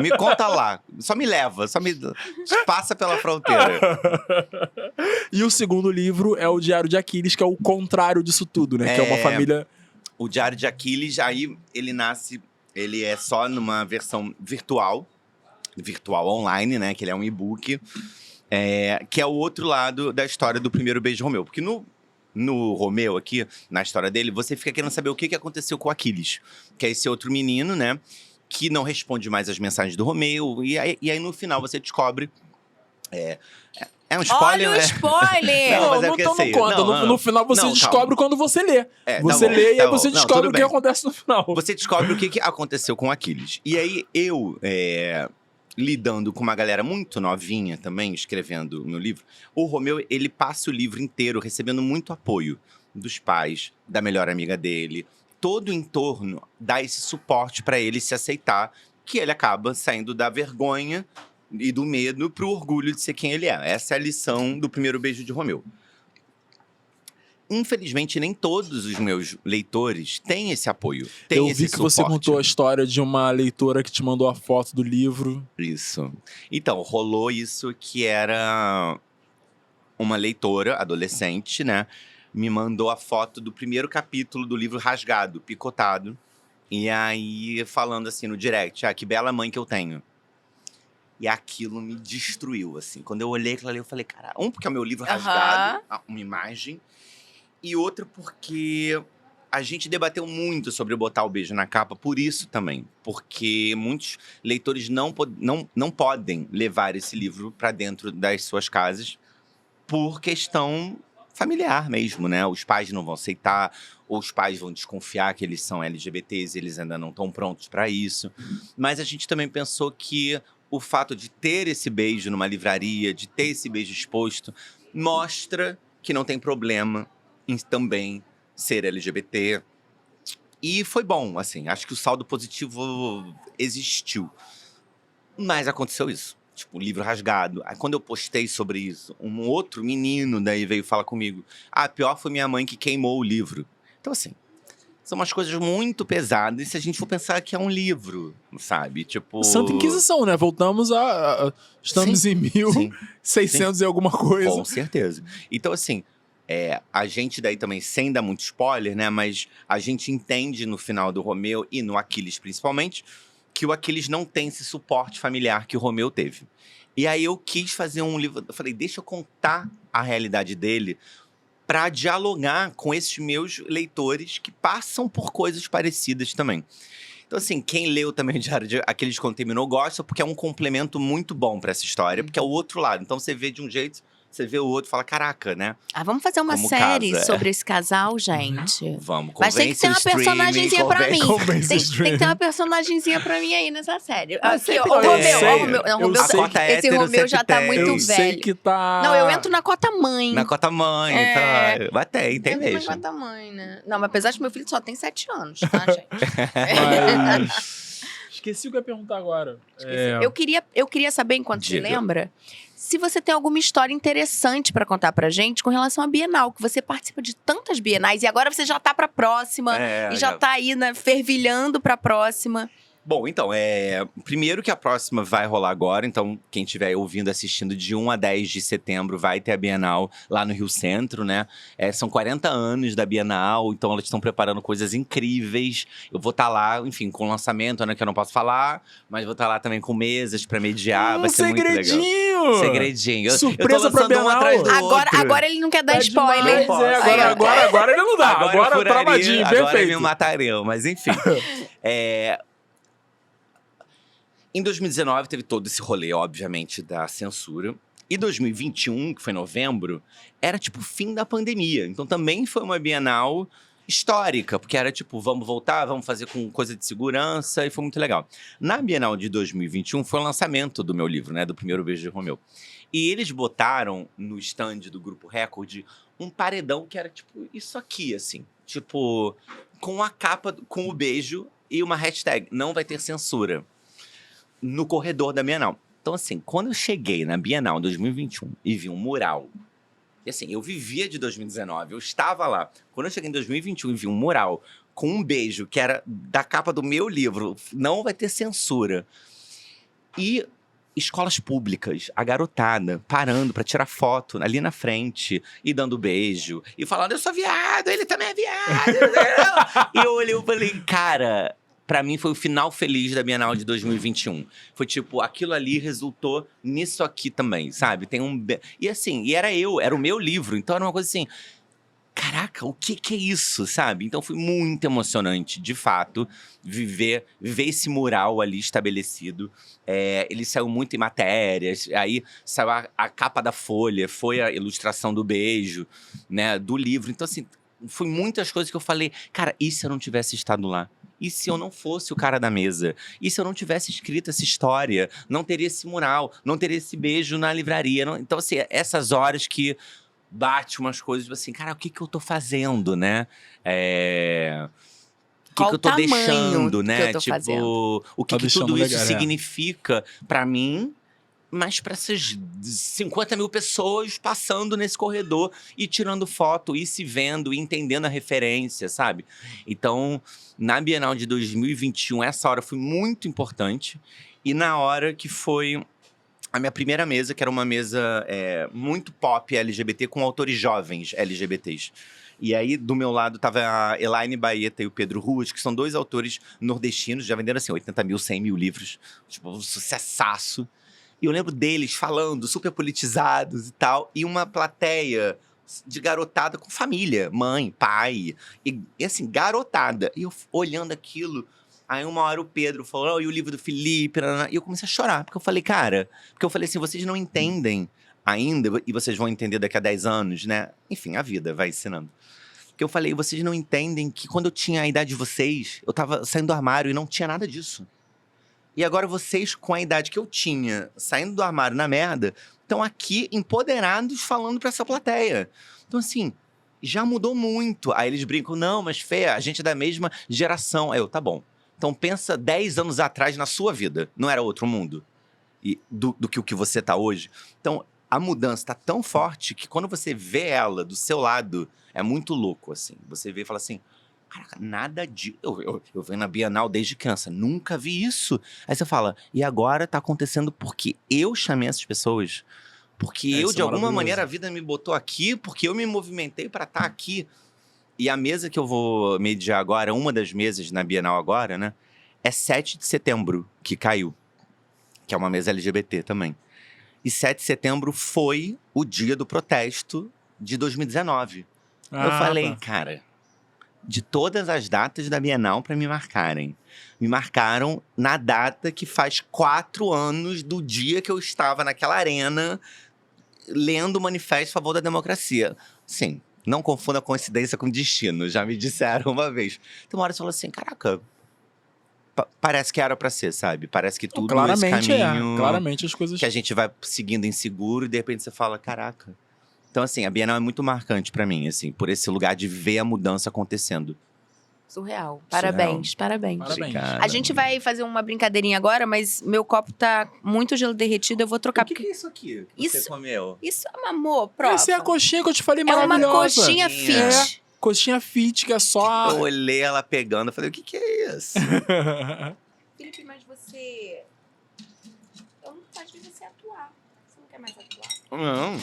Me conta lá. Só me leva. Só me passa pela fronteira. E o segundo livro é o Diário de Aquiles, que é o contrário disso tudo, né? Que é uma família... O Diário de Aquiles, aí ele nasce... Ele é só numa versão virtual online, né? Que ele é um e-book. Que é o outro lado da história do primeiro beijo de Romeu. Porque no Romeu aqui, na história dele, você fica querendo saber o que aconteceu com o Aquiles. Que é esse outro menino, né? Que não responde mais às mensagens do Romeu. E aí no final você descobre... É um spoiler, Olha o spoiler! Não, mas é não, porque então assim, não conta. não. No final você Não, descobre quando você lê. Você bom, lê e aí bom. você Não, descobre tudo o que bem. acontece no final. Você descobre o que aconteceu com o Aquiles. E aí eu lidando com uma galera muito novinha também, escrevendo o meu livro, o Romeu, ele passa o livro inteiro recebendo muito apoio dos pais, da melhor amiga dele. Todo o entorno dá esse suporte para ele se aceitar, que ele acaba saindo da vergonha e do medo pro orgulho de ser quem ele é. Essa é a lição do Primeiro Beijo de Romeu. Infelizmente, nem todos os meus leitores têm esse apoio, têm Eu esse vi que você suporte. contou a história de uma leitora que te mandou a foto do livro. Isso. Então, rolou isso que era uma leitora, adolescente, né? Me mandou a foto do primeiro capítulo do livro rasgado, picotado. E aí, falando assim no direct, que bela mãe que eu tenho. E aquilo me destruiu, assim. Quando eu olhei aquilo ali, eu falei, cara, porque é o meu livro rasgado, uma imagem. E outro porque a gente debateu muito sobre botar o beijo na capa por isso também. Porque muitos leitores não podem levar esse livro para dentro das suas casas por questão familiar mesmo, né? Os pais não vão aceitar, ou os pais vão desconfiar que eles são LGBTs e eles ainda não estão prontos para isso. Mas a gente também pensou que o fato de ter esse beijo numa livraria, de ter esse beijo exposto, mostra que não tem problema em também ser LGBT. E foi bom, assim, acho que o saldo positivo existiu. Mas aconteceu isso. Tipo, livro rasgado. Aí quando eu postei sobre isso, um outro menino daí veio falar comigo. Pior foi minha mãe que queimou o livro. Então, assim, são umas coisas muito pesadas se a gente for pensar que é um livro, sabe? Tipo… Santa Inquisição, né? Voltamos estamos Sim, em 1600 e alguma coisa. Com certeza. Então, assim, a gente daí também, sem dar muito spoiler, né? Mas a gente entende no final do Romeu e no Aquiles principalmente, que o Aquiles não tem esse suporte familiar que o Romeu teve. E aí eu quis fazer um livro… Eu falei, deixa eu contar a realidade dele para dialogar com esses meus leitores que passam por coisas parecidas também. Então, assim, quem leu também o Diário de Aquiles de Quando Terminou gosta, porque é um complemento muito bom para essa história, porque é o outro lado. Então, você vê de um jeito, você vê o outro e fala, caraca, né? Vamos fazer uma Como série casa, sobre esse casal, gente. Vamos, Mas tem que ter uma personagemzinha pra mim. Convence o Tem que streaming. ter uma personagemzinha pra mim aí nessa série. Mas Aqui, ó, sempre o tem. Romeu, Eu ó, o Romeu. Não, o sei. Romeu A cota esse hétero Romeu já sempre tá tem. muito Eu sei velho. que tá… Não, eu entro na cota mãe. Na cota mãe, É. tá? Mas tem Entro mesmo. na cota mãe, né? Não, mas apesar de que meu filho só tem 7 anos, tá, gente? Mas… Esqueci o que eu ia perguntar agora. Eu queria saber, enquanto você Diga. lembra, se você tem alguma história interessante pra contar pra gente com relação à Bienal, que você participa de tantas bienais e agora você já tá pra próxima e já tá aí, né, fervilhando pra próxima. Bom, então, primeiro que a próxima vai rolar agora, então quem estiver ouvindo, assistindo, de 1 a 10 de setembro vai ter a Bienal lá no Rio Centro, né? São 40 anos da Bienal, então elas estão preparando coisas incríveis. Eu vou estar lá, enfim, com lançamento, né, que eu não posso falar, mas vou estar lá também com mesas pra mediar, vai ser muito legal. Segredinho! Surpresa eu tô lançando pra um Bienal. atrás do outro. Agora ele não quer dar Tá spoiler. demais, Aí, ó. agora ele não dá. Agora eu furaria, travadinho, agora perfeito. me matariam, mas enfim. Em 2019 teve todo esse rolê, obviamente, da censura. E 2021, que foi novembro, era tipo o fim da pandemia. Então também foi uma Bienal histórica, porque era tipo, vamos voltar, vamos fazer com coisa de segurança, e foi muito legal. Na Bienal de 2021 foi o lançamento do meu livro, né, do Primeiro Beijo de Romeu. E eles botaram no stand do Grupo Record um paredão que era tipo isso aqui, assim. Tipo, com a capa, com o beijo e uma hashtag, não vai ter censura, no corredor da Bienal. Então, assim, quando eu cheguei na Bienal 2021 e vi um mural, e assim, eu vivia de 2019, eu estava lá. Quando eu cheguei em 2021 e vi um mural com um beijo que era da capa do meu livro, não vai ter censura. E escolas públicas, a garotada parando pra tirar foto ali na frente e dando beijo e falando, eu sou viado, ele também é viado. E eu olhei e falei, cara… Pra mim, foi o final feliz da Bienal de 2021. Foi tipo, aquilo ali resultou nisso aqui também, sabe? E assim, era o meu livro. Então, era uma coisa assim… Caraca, o que é isso, sabe? Então, foi muito emocionante, de fato, viver esse mural ali estabelecido. Ele saiu muito em matérias. Aí, saiu a capa da Folha, foi a ilustração do beijo, né? Do livro. Então, assim… Foi muitas coisas que eu falei, cara, e se eu não tivesse estado lá? E se eu não fosse o cara da mesa? E se eu não tivesse escrito essa história? Não teria esse mural, não teria esse beijo na livraria. Então, assim, essas horas que bate umas coisas, tipo assim, cara, o que eu tô fazendo, né? O que Qual eu tô o tamanho deixando, que né? eu tô Tipo, fazendo? o que Deixamos tudo isso legal, significa pra mim, mas pra essas 50 mil pessoas passando nesse corredor e tirando foto, e se vendo, e entendendo a referência, sabe? Então, na Bienal de 2021, essa hora foi muito importante. E na hora que foi a minha primeira mesa, que era uma mesa muito pop LGBT, com autores jovens LGBTs. E aí, do meu lado, tava a Elaine Baeta e o Pedro Ruas, que são 2 autores nordestinos, já venderam, assim, 80 mil, 100 mil livros. Tipo, um sucessaço. E eu lembro deles falando, super politizados e tal. E uma plateia de garotada com família, mãe, pai. E assim, garotada. E eu olhando aquilo, aí uma hora o Pedro falou, oh, e o livro do Felipe? E eu comecei a chorar, porque eu falei, cara... Porque eu falei assim, vocês não entendem ainda, e vocês vão entender daqui a 10 anos, né? Enfim, a vida vai ensinando. Que eu falei, vocês não entendem que quando eu tinha a idade de vocês, eu tava saindo do armário e não tinha nada disso. E agora vocês, com a idade que eu tinha, saindo do armário na merda, estão aqui empoderados falando pra essa plateia. Então, assim, já mudou muito. Aí eles brincam, não, mas Fê, a gente é da mesma geração. Aí eu, tá bom. Então pensa 10 anos atrás na sua vida. Não era outro mundo do que o que você tá hoje. Então, a mudança tá tão forte que quando você vê ela do seu lado, é muito louco, assim. Você vê e fala assim, caraca, nada de... Eu venho na Bienal desde criança, nunca vi isso. Aí você fala, e agora tá acontecendo porque eu chamei essas pessoas? Porque eu, de alguma maneira, a vida me botou aqui, porque eu me movimentei pra estar aqui. E a mesa que eu vou mediar agora, uma das mesas na Bienal agora, né? É 7 de setembro, que caiu. Que é uma mesa LGBT também. E 7 de setembro foi o dia do protesto de 2019. Eu falei, cara, de todas as datas da Bienal para me marcaram na data que faz 4 anos do dia que eu estava naquela arena lendo o manifesto a favor da democracia. Sim, não confunda coincidência com destino, já me disseram uma vez. Então uma hora você falou assim, caraca, parece que era pra ser, sabe? Parece que tudo Claramente esse caminho claramente as coisas... que a gente vai seguindo inseguro e de repente você fala, caraca. Então, assim, a Bienal é muito marcante pra mim, assim, por esse lugar de ver a mudança acontecendo. Surreal. Parabéns, parabéns. Obrigado. A gente vai fazer uma brincadeirinha agora, mas meu copo tá muito gelo derretido, eu vou trocar. O que é isso aqui que Isso- você comeu? Isso é uma amor, prova. Essa é a coxinha que eu te falei, É uma maravilhosa. coxinha fit. Coxinha fit, que é só... Eu olhei ela pegando, eu falei, o que é isso? Felipe, mas você... Eu não faço de você atuar. Você não quer mais atuar? Não,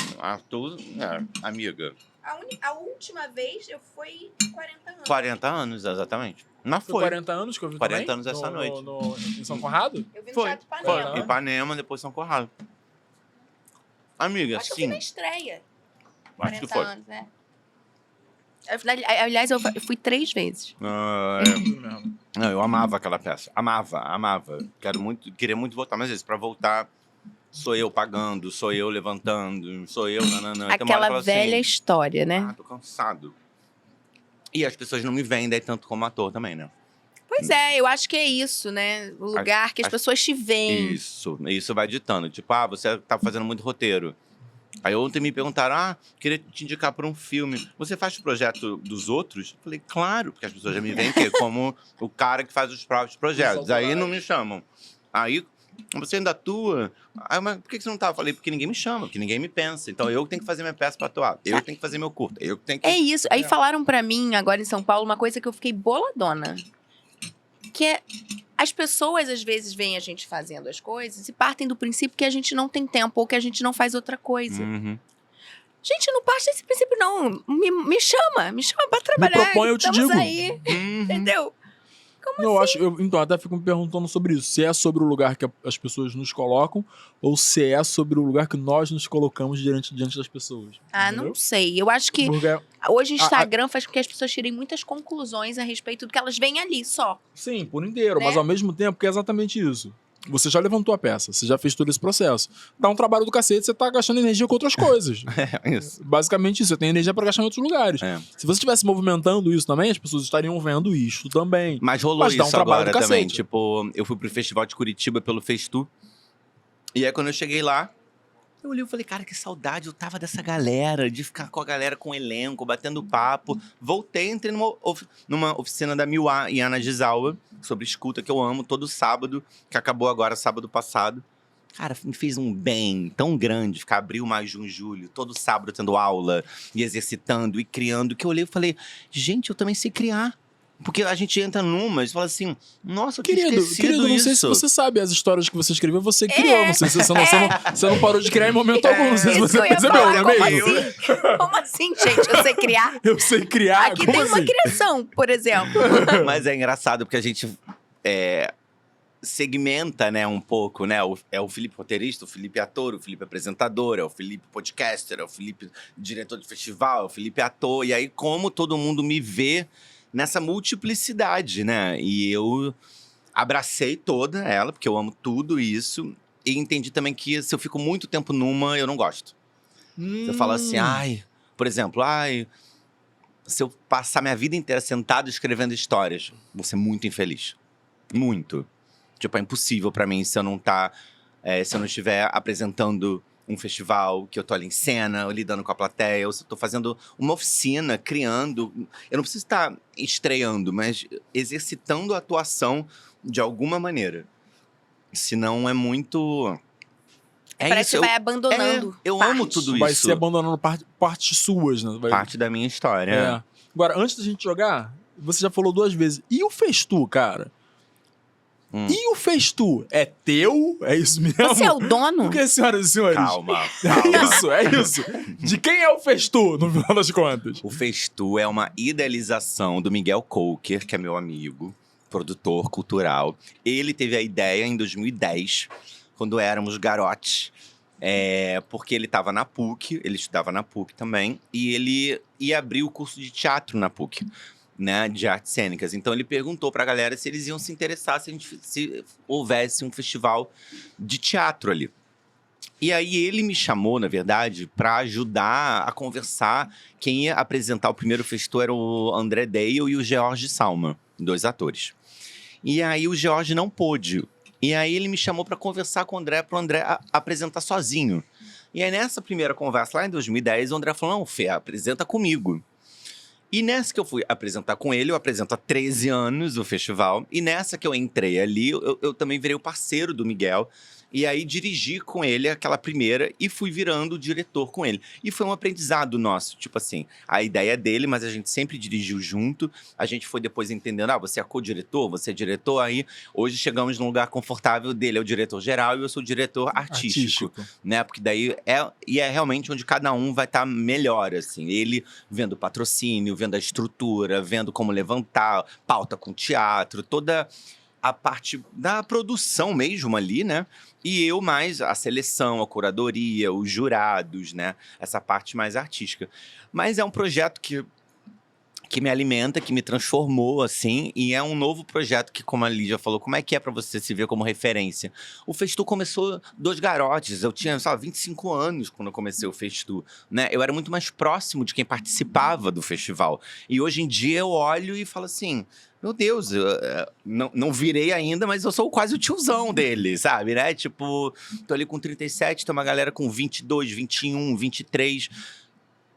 amiga. A última vez eu fui 40 anos. 40 anos, exatamente. Não Foi foi. 40 anos que eu vi 40 também? anos essa noite. Em São Conrado? Eu vi no Foi. Teatro Foi. Ipanema. Ipanema, depois São Conrado. Amiga, Acho que eu fui sim. na estreia. Acho que 40 foi. anos, né? Aliás, eu fui 3 vezes. Não, eu amava aquela peça. Amava. Queria muito voltar. Mas isso, pra voltar, sou eu pagando, sou eu levantando, sou eu... Nananã. Tem uma hora que Aquela eu falo velha assim, história, né? tô cansado. E as pessoas não me vendem tanto como ator também, né? Pois é, eu acho que é isso, né? O lugar que as pessoas te veem. Isso vai ditando. Tipo, você tá fazendo muito roteiro. Aí ontem me perguntaram, queria te indicar para um filme. Você faz o projeto dos outros? Eu falei, claro, porque as pessoas já me veem como o cara que faz os próprios projetos. Aí não me chamam. Aí, você ainda atua? Aí, mas por que você não tá? Eu falei, porque ninguém me chama, porque ninguém me pensa. Então eu que tenho que fazer minha peça para atuar. Eu que tenho que fazer meu curto. Eu que tenho que... É isso. Aí falaram pra mim, agora em São Paulo, uma coisa que eu fiquei boladona. Que é... As pessoas, às vezes, veem a gente fazendo as coisas e partem do princípio que a gente não tem tempo ou que a gente não faz outra coisa. Uhum. Gente, não parte desse princípio, não. Me chama pra trabalhar. Me propõe, eu te Estamos digo. aí, Uhum. entendeu? Eu acho, então até fico me perguntando sobre isso. Se é sobre o lugar que as pessoas nos colocam ou se é sobre o lugar que nós nos colocamos diante das pessoas. Ah, entendeu? não sei. Eu acho que Porque, hoje o Instagram faz com que as pessoas tirem muitas conclusões a respeito do que elas veem ali, só. sim, por inteiro, Né? mas ao mesmo tempo que é exatamente isso. Você já levantou a peça, você já fez todo esse processo. Dá um trabalho do cacete, você tá gastando energia com outras coisas. É isso. Basicamente isso, você tem energia pra gastar em outros lugares. É. Se você estivesse movimentando isso também, as pessoas estariam vendo isso também. Mas rolou Mas dá um isso trabalho agora do também. cacete. Tipo, eu fui pro festival de Curitiba pelo Festu. E aí, quando eu cheguei lá, eu olhei e falei, cara, que saudade eu tava dessa galera, de ficar com a galera, com o elenco, batendo papo. Voltei, entrei numa oficina da Miwa e Ana Gisawa, sobre escuta, que eu amo, todo sábado, que acabou agora, sábado passado. Cara, me fez um bem tão grande ficar abril, maio, junho, julho, todo sábado tendo aula, e exercitando, e criando, que eu olhei e falei, gente, eu também sei criar. Porque a gente entra numas e fala assim, nossa, eu tinha esquecido Querido, não isso. sei se você sabe, as histórias que você escreveu, você criou. Não sei se você não parou de criar em momento algum. Não sei se Isso você que eu ia percebeu, falar, não é como mesmo? assim? Como assim, gente? Eu sei criar? Eu sei criar, Aqui como tem uma assim? criação, por exemplo. Mas é engraçado porque a gente segmenta, né, um pouco, né? É o Felipe roteirista, o Felipe ator, o Felipe apresentador, é o Felipe podcaster, é o Felipe diretor de festival, é o Felipe ator. E aí, como todo mundo me vê nessa multiplicidade, né? E eu abracei toda ela, porque eu amo tudo isso. E entendi também que se eu fico muito tempo numa, eu não gosto. Se eu falo assim, por exemplo, se eu passar minha vida inteira sentado escrevendo histórias, vou ser muito infeliz. Muito. Tipo, é impossível pra mim se eu não estiver apresentando um festival, que eu tô ali em cena, lidando com a plateia, ou se eu tô fazendo uma oficina, criando. Eu não preciso estar estreando, mas exercitando a atuação de alguma maneira. Senão é muito... Parece que vai abandonando. Eu partes. amo tudo Vai isso. ser abandonando partes suas, né? Parte da minha história. É. Agora, antes da gente jogar, você já falou 2 vezes. E o Festu, cara? E o Festu? É teu? É isso mesmo? Você é o dono? Porque, senhoras e senhores... Calma. É isso. De quem é o Festu, no final das contas? O Festu é uma idealização do Miguel Coker, que é meu amigo, produtor cultural. Ele teve a ideia em 2010, quando éramos garotes, porque ele estava na PUC, ele estudava na PUC também, e ele ia abrir o curso de teatro na PUC, né, de artes cênicas. Então ele perguntou pra galera se eles iam se interessar se houvesse um festival de teatro ali. E aí ele me chamou, na verdade, para ajudar a conversar. Quem ia apresentar o primeiro Festu era o André Dale e o George Salma, 2 atores. E aí o George não pôde. E aí ele me chamou para conversar com o André, para o André apresentar sozinho. E aí nessa primeira conversa, lá em 2010, o André falou, não, Fê, apresenta comigo. E nessa que eu fui apresentar com ele, eu apresento há 13 anos o festival. E nessa que eu entrei ali, eu também virei o parceiro do Miguel. E aí dirigi com ele aquela primeira e fui virando o diretor com ele. E foi um aprendizado nosso, tipo assim, a ideia é dele, mas a gente sempre dirigiu junto. A gente foi depois entendendo, você é co-diretor, você é diretor. Aí hoje chegamos num lugar confortável dele, é o diretor geral e eu sou o diretor artístico. Né? Porque daí é realmente onde cada um vai estar melhor, assim. Ele vendo o patrocínio, vendo a estrutura, vendo como levantar, pauta com teatro, toda a parte da produção mesmo ali, né? E eu mais a seleção, a curadoria, os jurados, né? Essa parte mais artística. Mas é um projeto que me alimenta, que me transformou, assim. E é um novo projeto que, como a Lídia falou, como é que é pra você se ver como referência? O Festu começou 2 garotes. Eu tinha, 25 anos quando eu comecei o Festu, né? Eu era muito mais próximo de quem participava do festival. E hoje em dia eu olho e falo assim... Meu Deus, eu não virei ainda, mas eu sou quase o tiozão dele, sabe, né? Tipo, tô ali com 37, tem uma galera com 22, 21, 23,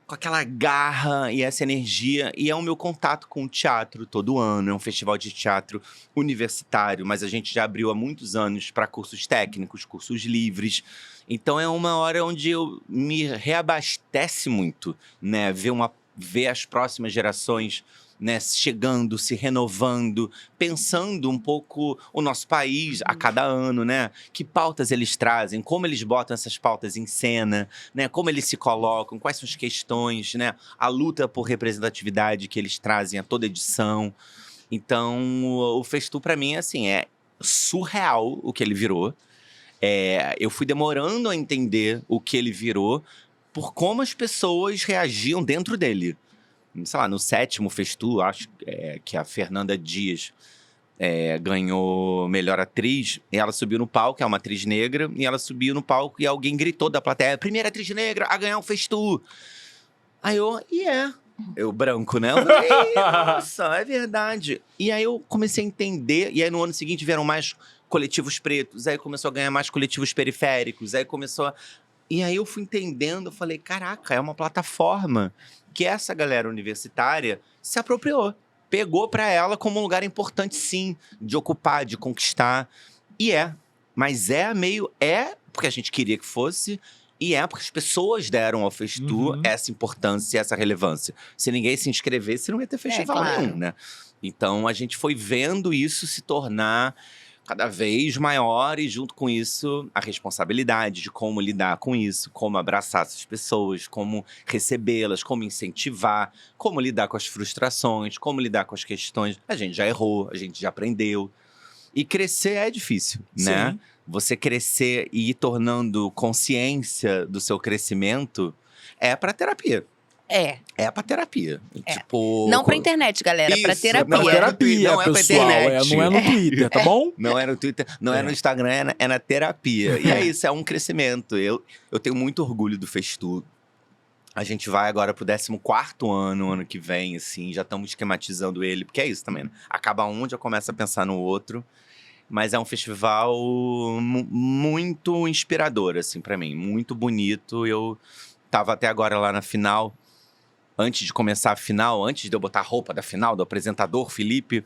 com aquela garra e essa energia. E é o meu contato com o teatro todo ano. É um festival de teatro universitário, mas a gente já abriu há muitos anos para cursos técnicos, cursos livres. Então é uma hora onde eu me reabastece muito, né? Ver as próximas gerações, né, chegando, se renovando, pensando um pouco o nosso país a cada ano, né? Que pautas eles trazem, como eles botam essas pautas em cena, né? Como eles se colocam, quais são as questões, né? A luta por representatividade que eles trazem a toda edição. Então, o Festu, pra mim, assim, é surreal o que ele virou. Eu fui demorando a entender o que ele virou por como as pessoas reagiam dentro dele. Sei lá, no 7º Festu, acho que a Fernanda Dias ganhou melhor atriz, e ela subiu no palco, é uma atriz negra, e ela subiu no palco e alguém gritou da plateia, primeira atriz negra a ganhar um Festu. Aí eu branco, né? Eu falei, nossa, é verdade. E aí eu comecei a entender, e aí no ano seguinte vieram mais coletivos pretos, aí começou a ganhar mais coletivos periféricos, aí começou a... E aí eu fui entendendo, eu falei, caraca, é uma plataforma que essa galera universitária se apropriou. Pegou pra ela como um lugar importante, sim, de ocupar, de conquistar. E mas porque a gente queria que fosse, e porque as pessoas deram ao Festu essa importância, essa relevância. Se ninguém se inscrevesse, não ia ter festival nenhum, né? Então, a gente foi vendo isso se tornar cada vez maior e, junto com isso, a responsabilidade de como lidar com isso, como abraçar essas pessoas, como recebê-las, como incentivar, como lidar com as frustrações, como lidar com as questões. A gente já errou, a gente já aprendeu. E crescer é difícil, né? Sim. Você crescer e ir tornando consciência do seu crescimento é pra terapia. É pra terapia. Tipo, Não pra internet, galera. Isso, pra terapia. Não, terapia, Não é pra pessoal. internet. Não é no Twitter, tá bom? Não é no Twitter, não é no Instagram, é na terapia. E é isso, é um crescimento. Eu tenho muito orgulho do Festu. A gente vai agora pro 14º ano que vem, assim, já estamos esquematizando ele, porque é isso também, né? Acaba um, já começa a pensar no outro. Mas é um festival muito inspirador, assim, pra mim. Muito bonito. Eu tava até agora lá na final. Antes de começar a final, antes de eu botar a roupa da final, do apresentador, Felipe,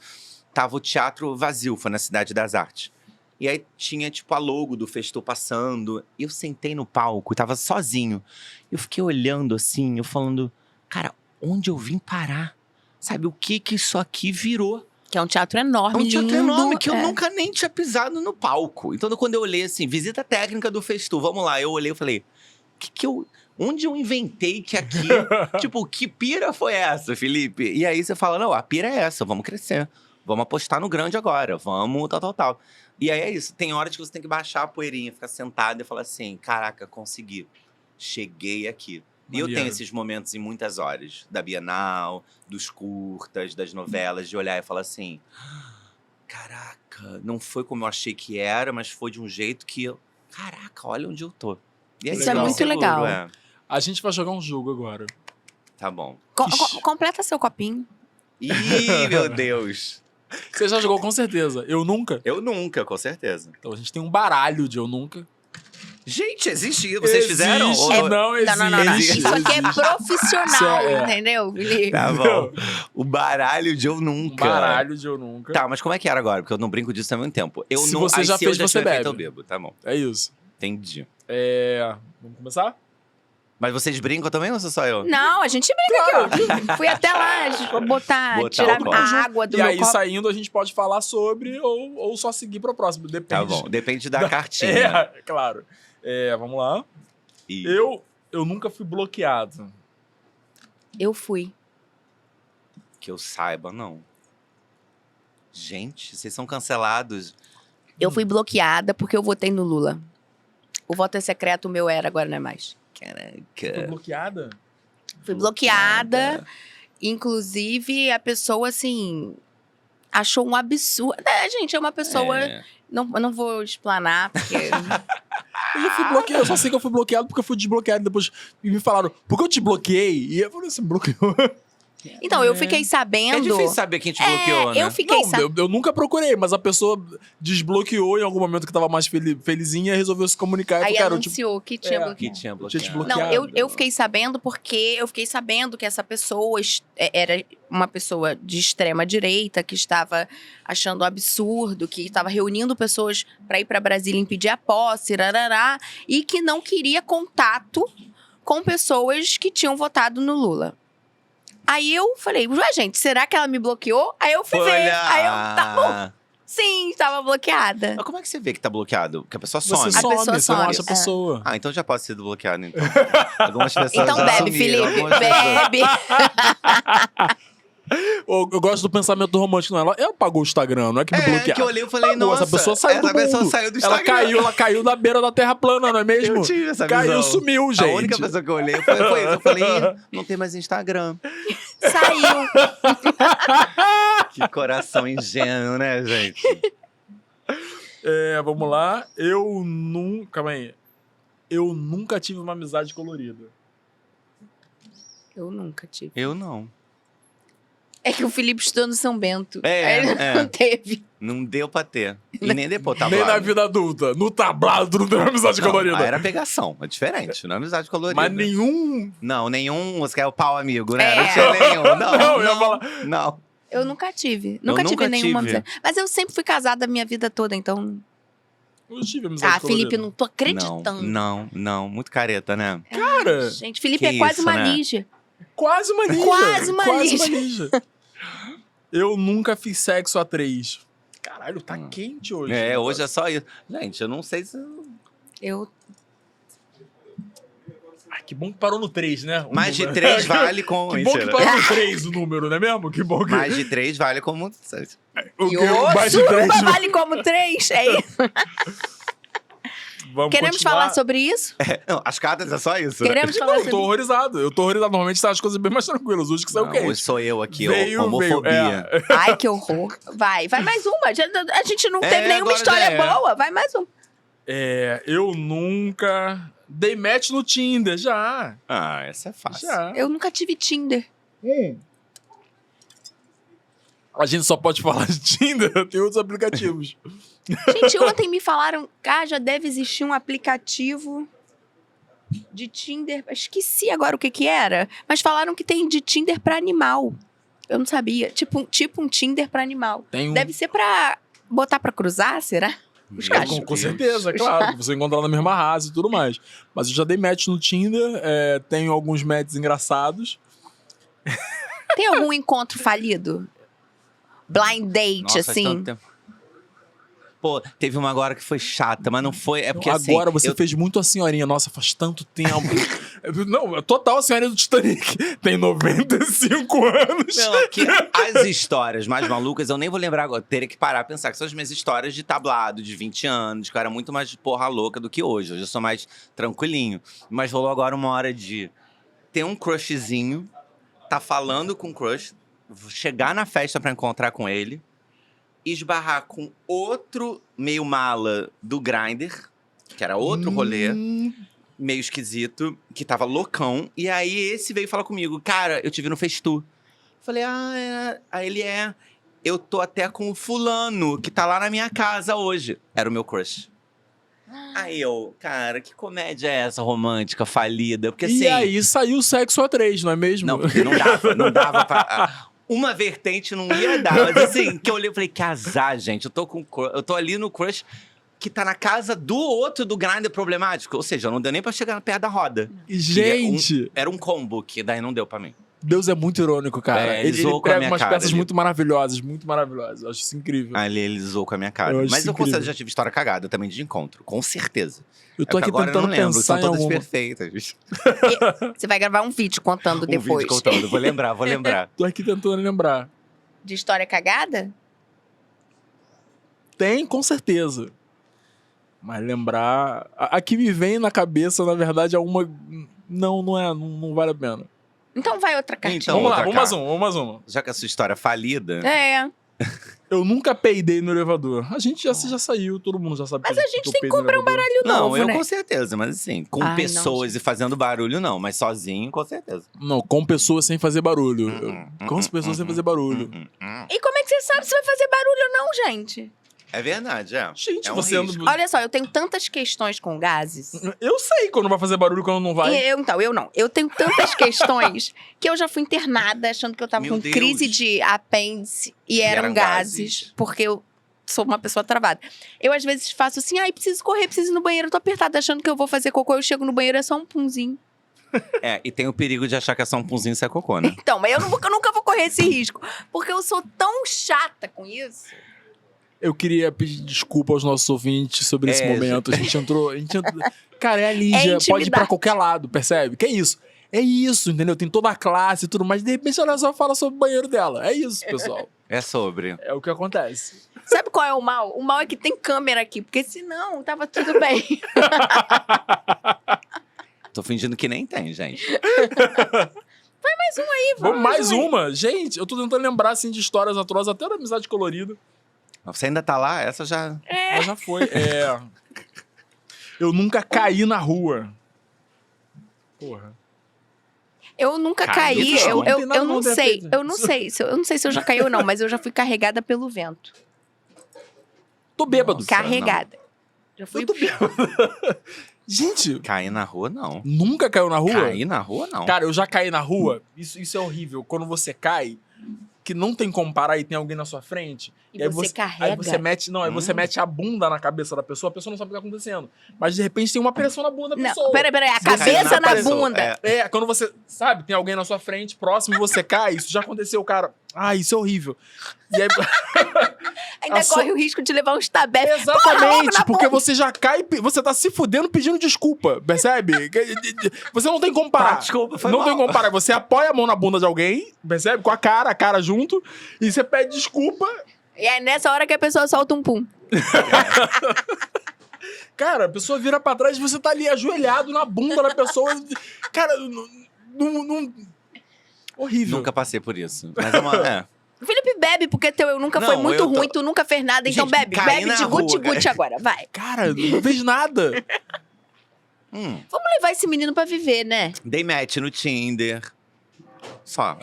tava o teatro vazio, foi na Cidade das Artes. E aí tinha, tipo, a logo do Festu passando. E eu sentei no palco, tava sozinho. Eu fiquei olhando, assim, eu falando... Cara, onde eu vim parar? Sabe, o que isso aqui virou? Que é um teatro enorme, É um teatro lindo. enorme, que eu nunca nem tinha pisado no palco. Então, quando eu olhei assim, visita técnica do Festu, vamos lá. Eu olhei e falei, onde eu inventei que aqui... tipo, que pira foi essa, Felipe? E aí você fala, não, a pira é essa, vamos crescer. Vamos apostar no grande agora, vamos tal. E aí é isso, tem horas que você tem que baixar a poeirinha, ficar sentado e falar assim, caraca, consegui. Cheguei aqui. E eu tenho esses momentos em muitas horas, da Bienal, dos curtas, das novelas, de olhar e falar assim, caraca, não foi como eu achei que era, mas foi de um jeito que caraca, olha onde eu tô. E aí, Isso é muito legal. A gente vai jogar um jogo agora. Tá bom. Completa seu copinho. Ih, meu Deus. Você já jogou com certeza. Eu nunca? Eu nunca, com certeza. Então a gente tem um baralho de eu nunca. Gente, existe. Vocês fizeram? Não existe. Não. Isso aqui é Existe. profissional, Isso é. entendeu, Felipe? Tá bom. O baralho de eu nunca. Baralho de eu nunca. Tá, mas como é que era agora? Porque eu não brinco disso há muito tempo. Se você já fez, você bebe. Eu bebo, tá bom. É isso. Entendi. Vamos começar? Mas vocês brincam também ou sou só eu? Não, a gente brinca aqui. Fui até lá tirar o a água do E meu aí, copo. saindo, a gente pode falar sobre ou só seguir pro próximo. Depende. Tá bom, depende da cartinha. Claro. Vamos lá. E... Eu nunca fui bloqueado. Eu fui. Que eu saiba, não. Gente, vocês são cancelados. Eu fui bloqueada porque eu votei no Lula. O voto é secreto, o meu era, agora não é mais. Foi Caraca. bloqueada? Fui bloqueada. Inclusive, a pessoa, assim, achou um absurdo. Gente, é uma pessoa... Eu não vou explanar, porque... Eu já fui bloqueado. Eu só sei que eu fui bloqueado porque eu fui desbloqueado. Depois me falaram, por que eu te bloqueei? E eu falei assim, bloqueou. Então, eu fiquei sabendo... É difícil saber quem te bloqueou, né? Eu fiquei sabendo... Eu nunca procurei, mas a pessoa desbloqueou em algum momento que tava mais felizinha e resolveu se comunicar. Aí Eu falei, anunciou que tinha bloqueado. Que tinha bloqueado. bloqueado. Não, eu fiquei sabendo porque eu fiquei sabendo que essa pessoa era uma pessoa de extrema direita que estava achando um absurdo, que estava reunindo pessoas para ir para Brasília impedir a posse, rarará, e que não queria contato com pessoas que tinham votado no Lula. Aí eu falei, ué, gente, será que ela me bloqueou? Aí eu fui ver. Aí eu, tá bom. Sim, estava bloqueada. Mas como é que você vê que tá bloqueado? Porque a pessoa some. Você some, pessoa você não some. acha a pessoa. Ah, então já pode ser bloqueado, então. Algumas pessoas Então já bebe, sumiram, Felipe, algumas pessoas- bebe. Eu gosto do pensamento romântico nela. Ela apagou o Instagram, não é que me bloquearam. que eu olhei e falei, Apagou, nossa, essa pessoa saiu do mundo. pessoa saiu do Ela Instagram. ela caiu na beira da terra plana, não é mesmo? Eu tive essa Caiu, visão. sumiu, gente. A única pessoa que eu olhei foi isso. Eu falei, não tem mais Instagram. Saiu. Que coração ingênuo, né, gente? Vamos lá. Calma aí. Eu nunca tive uma amizade colorida. Eu nunca tive. Eu não. É que o Felipe estudou no São Bento. É, Aí ele é. não teve. Não deu pra ter. E nem depois, tá Nem na vida adulta. No tablado, tu não teve uma amizade colorida. Era pegação, é diferente, não é amizade colorida. Mas nenhum... Não, nenhum, você quer o pau amigo, né? É. Não tinha nenhum. Não, eu ia falar... não. Eu nunca tive. Nunca tive nunca nenhuma tive. amizade. Mas eu sempre fui casada a minha vida toda, então... Eu não tive amizade colorida. Felipe, eu não tô acreditando. Não. Muito careta, né? Cara... Gente, Felipe Que é quase isso, uma né? ninja. Quase uma ninja. Quase uma ninja. ninja. Eu nunca fiz sexo a 3. Caralho, tá quente hoje. Hoje é só isso. Gente, eu não sei se... Eu... Ai, que bom que parou no 3, né? O Mais de número. 3 vale como... Que bom que Mentira. parou no 3 o número, não é mesmo? Que bom que... Mais de 3 vale como... O E que? o Mais de 3. suruba vale como 3? É isso. Vamos Queremos continuar. falar sobre isso? Não, as cartas é só isso. Né? Queremos falar Não, eu tô sobre horrorizado. Normalmente tá as coisas bem mais tranquilas. Hoje que saiu Não, quente. hoje sou eu aqui, Veio, homofobia. veio. Ai, que horror. Vai mais uma. A gente não teve nenhuma agora história já é. boa. Vai mais uma. Eu nunca dei match no Tinder, já. Ah, essa é fácil. Já. Eu nunca tive Tinder. A gente só pode falar de Tinder, tem outros aplicativos. Gente, ontem me falaram, já deve existir um aplicativo de Tinder. Esqueci agora o que era. Mas falaram que tem de Tinder pra animal. Eu não sabia. Tipo um Tinder pra animal. Tem um... Deve ser pra botar pra cruzar, será? Os Meu cachorros. Com Deus. certeza, claro. Você encontrar na mesma raça e tudo mais. Mas eu já dei match no Tinder, tenho alguns matches engraçados. Tem algum encontro falido? Blind date, Nossa, faz assim? tanto tempo. Pô, teve uma agora que foi chata, mas não foi. É porque assim. Agora você fez muito a senhorinha. Nossa, faz tanto tempo. Não, total a senhorinha do Titanic. Tem 95 anos. Não, aqui, as histórias mais malucas, eu nem vou lembrar agora. Teria que parar a pensar que são as minhas histórias de tablado, de 20 anos, que eu era muito mais porra louca do que hoje. Hoje eu sou mais tranquilinho. Mas rolou agora uma hora de ter um crushzinho, tá falando com o crush, chegar na festa pra encontrar com ele, esbarrar com outro meio mala do Grindr, que era outro rolê, meio esquisito, que tava loucão. E aí esse veio falar comigo, cara, eu te vi no Festu. Falei, aí ele eu tô até com o fulano, que tá lá na minha casa hoje. Era o meu crush. Aí eu, cara, que comédia é essa romântica, falida? Porque assim... E aí saiu o sexo a 3, não é mesmo? Não, porque não dava pra... Uma vertente não ia dar, mas assim, que eu olhei e falei, que azar, gente. Eu tô ali no crush que tá na casa do outro do Grindr problemático. Ou seja, não deu nem pra chegar perto da roda. Gente, Era um combo que daí não deu pra mim. Deus é muito irônico, cara. Ele zoou com a pega minha umas cara, peças ele- muito maravilhosas, muito maravilhosas. Eu acho isso incrível. Ali ele zoou com a minha cara. Eu acho Mas isso eu com certeza incrível. já tive história cagada também de encontro, com certeza. Eu tô É que aqui agora eu tentando não lembro, pensar são em todas alguma. perfeitas. Você vai gravar um vídeo contando Um depois. vídeo contando, vou lembrar. Tô aqui tentando lembrar. De história cagada? Tem, com certeza. Mas lembrar... A que me vem na cabeça, na verdade, é uma... Não vale a pena. Então vai outra cartinha. Então, Vamos lá, outra vamos mais uma. Já que a sua história é falida, Eu nunca peidei no elevador. Você já saiu, todo mundo já sabe. Mas que a gente eu tem que peido no comprar um elevador. baralho não, novo, eu né? com certeza, mas assim, com Ai, não, pessoas e fazendo barulho, não, mas sozinho, com certeza. Não, com pessoas sem fazer barulho. Com as pessoas sem fazer barulho. E como é que você sabe se vai fazer barulho ou não, gente? É verdade, é. Gente, É um você risco. anda... Olha só, eu tenho tantas questões com gases. Eu sei quando vai fazer barulho e quando não vai. Eu não. Eu tenho tantas questões que eu já fui internada achando que eu tava Meu com Deus. crise de apêndice e eram eram gases, gases. porque eu sou uma pessoa travada. Eu, às vezes, faço assim, preciso correr, preciso ir no banheiro, eu tô apertada achando que eu vou fazer cocô, eu chego no banheiro, é só um punzinho. É, e tem o perigo de achar que é só um punzinho e sai cocô, né? Então, mas eu nunca vou correr esse risco, porque eu sou tão chata com isso. Eu queria pedir desculpa aos nossos ouvintes sobre esse momento. A gente entrou... Cara, é a Lígia, pode ir pra intimidade. qualquer lado, percebe? Que é isso? É isso, entendeu? Tem toda a classe e tudo mais. De repente ela só fala sobre o banheiro dela. É isso, pessoal. É sobre. É o que acontece. Sabe qual é o mal? O mal é que tem câmera aqui, porque senão tava tudo bem. Tô fingindo que nem tem, gente. Mais um aí, Vamos mais um aí. uma? Gente, eu tô tentando lembrar, assim, de histórias atrozes, até da amizade colorida. Você ainda tá lá? Essa já... Mas já foi. Eu nunca caí na rua. Porra. Eu nunca Caiu, caí, não. eu, Não eu, tem nada eu não contra sei, defesa. eu não sei se eu já caí ou não, mas eu já fui carregada pelo vento. Tô bêbado. Nossa. Carregada. Já fui Eu tô bêbado. Gente, Cair na rua, não. nunca caiu na rua? Cair na rua, não. Cara, eu já caí na rua. Isso é horrível. Quando você cai, que não tem como parar e tem alguém na sua frente. E aí você carrega. Aí você mete, não, aí você mete a bunda na cabeça da pessoa, a pessoa não sabe o que tá acontecendo. Mas de repente tem uma pressão na bunda da pessoa. Não, peraí, a Se você cabeça cai na pessoa, bunda. Quando você, sabe, tem alguém na sua frente, próximo, e você cai, isso já aconteceu, cara. Ah, isso é horrível. E aí, Ainda a corre o risco de levar um estabete. exatamente, na porque você já cai, você tá se fudendo pedindo desculpa, percebe? Você não tem como parar. Tá, desculpa, foi não mal. tem como parar. Você apoia a mão na bunda de alguém, percebe? Com a cara junto, e você pede desculpa. E é nessa hora que a pessoa solta um pum. Cara, a pessoa vira pra trás e você tá ali ajoelhado na bunda da pessoa. Cara, não. Horrível. Nunca passei por isso. Mas é uma... O Felipe bebe, porque teu eu nunca Não, foi muito eu tô- ruim, tu nunca fez nada, então Gente, bebe. caí Bebe na de rua, guti-guti agora, vai. Cara, não fez nada. Vamos levar esse menino pra viver, né? Dei match no Tinder. Só.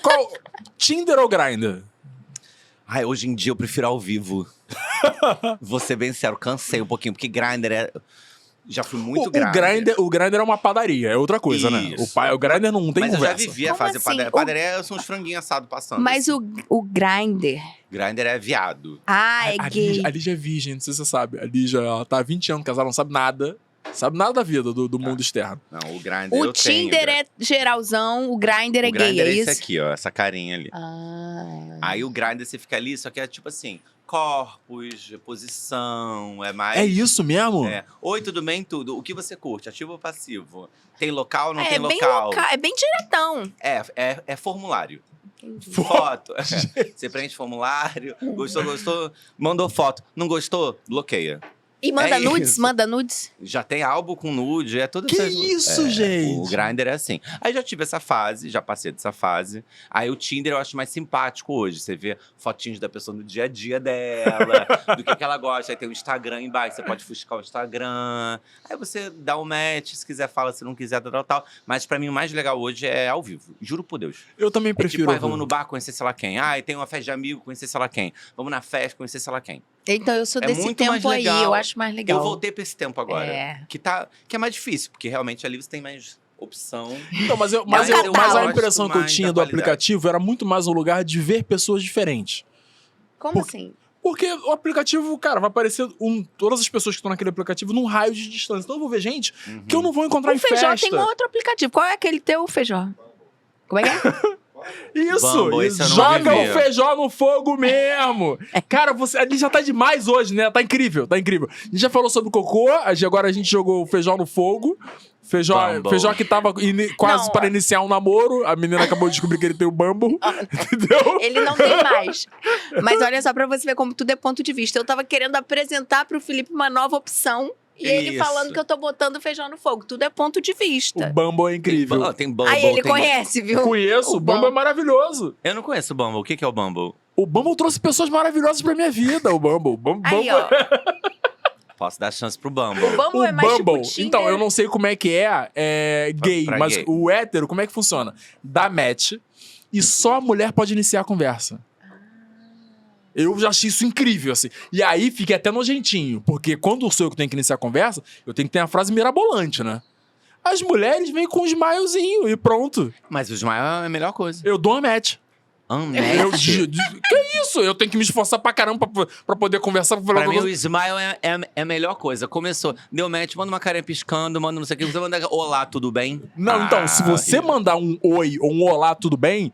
Qual? Tinder ou Grindr? Ai, hoje em dia eu prefiro ao vivo. Vou ser bem sincero, cansei um pouquinho, porque Grindr é... Já fui muito Grindr. O Grindr é uma padaria, é outra coisa, né? Isso. O Grindr não tem Mas conversa. eu já vivi a Como fase assim? padaria. Padaria são os franguinhos assados passando. Mas o Grindr. Grindr é viado. Ah, é A gay. Lígia é virgem, não sei se você sabe. A Lígia, ela tá há 20 anos casada, não sabe nada. Sabe nada da vida, do mundo externo. Não, o Grindr O eu Tinder tenho. é geralzão, o Grindr é O gay, Grindr é esse isso? aqui, ó, essa carinha ali. Ah. Aí o Grindr você fica ali, só que é tipo assim, corpos, posição, é mais... É isso mesmo? É. Oi, tudo bem? Tudo. O que você curte? Ativo ou passivo? Tem local ou não É tem bem local? local, é bem diretão. É formulário. Foto. Você preenche formulário. Gostou? Mandou foto. Não gostou? Bloqueia. E manda É nudes, isso. manda nudes. Já tem álbum com nude, é tudo Que isso, gente? O Grindr é assim. Aí já tive essa fase, já passei dessa fase. Aí o Tinder eu acho mais simpático hoje. Você vê fotinhos da pessoa no dia a dia dela, do que ela gosta. Aí tem o Instagram embaixo, você pode fuscar o Instagram. Aí você dá um match, se quiser fala, se não quiser, tal. Mas pra mim o mais legal hoje é ao vivo. Juro por Deus. Eu também É prefiro. tipo, ai, vamos no bar conhecer sei lá quem. Ai, tem uma festa de amigo, conhecer sei lá quem. Vamos na festa, conhecer sei lá quem. Então eu sou É desse muito tempo mais aí, legal. eu acho mais legal. Eu voltei pra esse tempo agora. É. Que é mais difícil, porque realmente ali você tem mais opção. Então, mas um a catálogo. impressão que eu Mais tinha da do qualidade. aplicativo era muito mais um lugar de ver pessoas diferentes. Como Por- assim? Porque o aplicativo, cara, vai aparecer todas as pessoas que estão naquele aplicativo num raio de distância. Então eu vou ver gente que eu não vou encontrar O em Feijó festa. tem um outro aplicativo. Qual é aquele teu, Feijó? Como é que é? Isso, Bumble, esse eu não joga vivi. o feijó no fogo mesmo. Cara, ali já tá demais hoje, né? Tá incrível, tá incrível. A gente já falou sobre o cocô, agora a gente jogou o feijó no fogo. Bumble. Feijó que tava quase Não, para ó. iniciar um namoro. A menina acabou de descobrir que ele tem o Bumble. Entendeu? Ele não tem mais. Mas olha só pra você ver como tudo é ponto de vista. Eu tava querendo apresentar pro Felipe uma nova opção. E ele Isso. falando que eu tô botando feijão no fogo. Tudo é ponto de O vista. Bumble é incrível. Tem Bumble. Aí ele tem... conhece, viu? Conheço, o Bumble Bumble. é maravilhoso. Eu não conheço o Bumble. O que é o Bumble? O Bumble trouxe pessoas maravilhosas pra minha vida, o Bumble. Aí, ó. Posso dar chance pro Bumble. O Bumble é mais Bumble, tipo Tinder. então, eu não sei como é que gay, Pra mas gay. o hétero, como é que funciona? Dá match e só a mulher pode iniciar a conversa. Eu já achei isso incrível, assim. E aí fica até nojentinho, porque quando sou eu que tenho que iniciar a conversa, eu tenho que ter uma frase mirabolante, né? As mulheres vêm com um smilezinho e pronto. Mas o Smile é a melhor coisa. Eu dou uma match. Que isso? Eu tenho que me esforçar pra caramba pra poder conversar. Pra mim, o Smile é a melhor coisa. Começou, deu match, manda uma carinha piscando, manda não sei o que. Você manda olá, tudo bem? Não, então, se você horrível. mandar um oi ou um olá, tudo bem,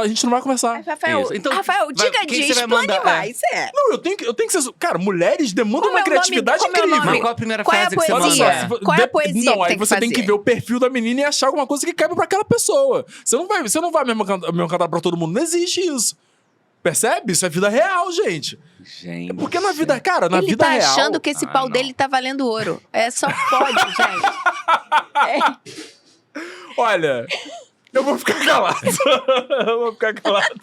a gente não vai conversar. Rafael, Isso. Então, Rafael, vai- diga quem disso, você vai explane mandar? mais. Não, eu tenho que ser. Cara, mulheres demandam Como é uma o nome- criatividade como é o incrível. nome? Mas qual a primeira Qual é a frase que você Olha poesia? manda? só, Qual é a poesia Não, que aí tem que você tem que fazer? ver o perfil da menina e achar alguma coisa que caiba pra aquela pessoa. Você não vai mesmo cantar pra todo mundo. Não existe isso. Percebe? Isso é vida real, gente. Gente. Porque na vida, cara, na Ele vida tá real. achando que esse pau não. dele tá valendo ouro. É só pode, gente. Olha, Eu vou ficar calado. Eu vou ficar calado.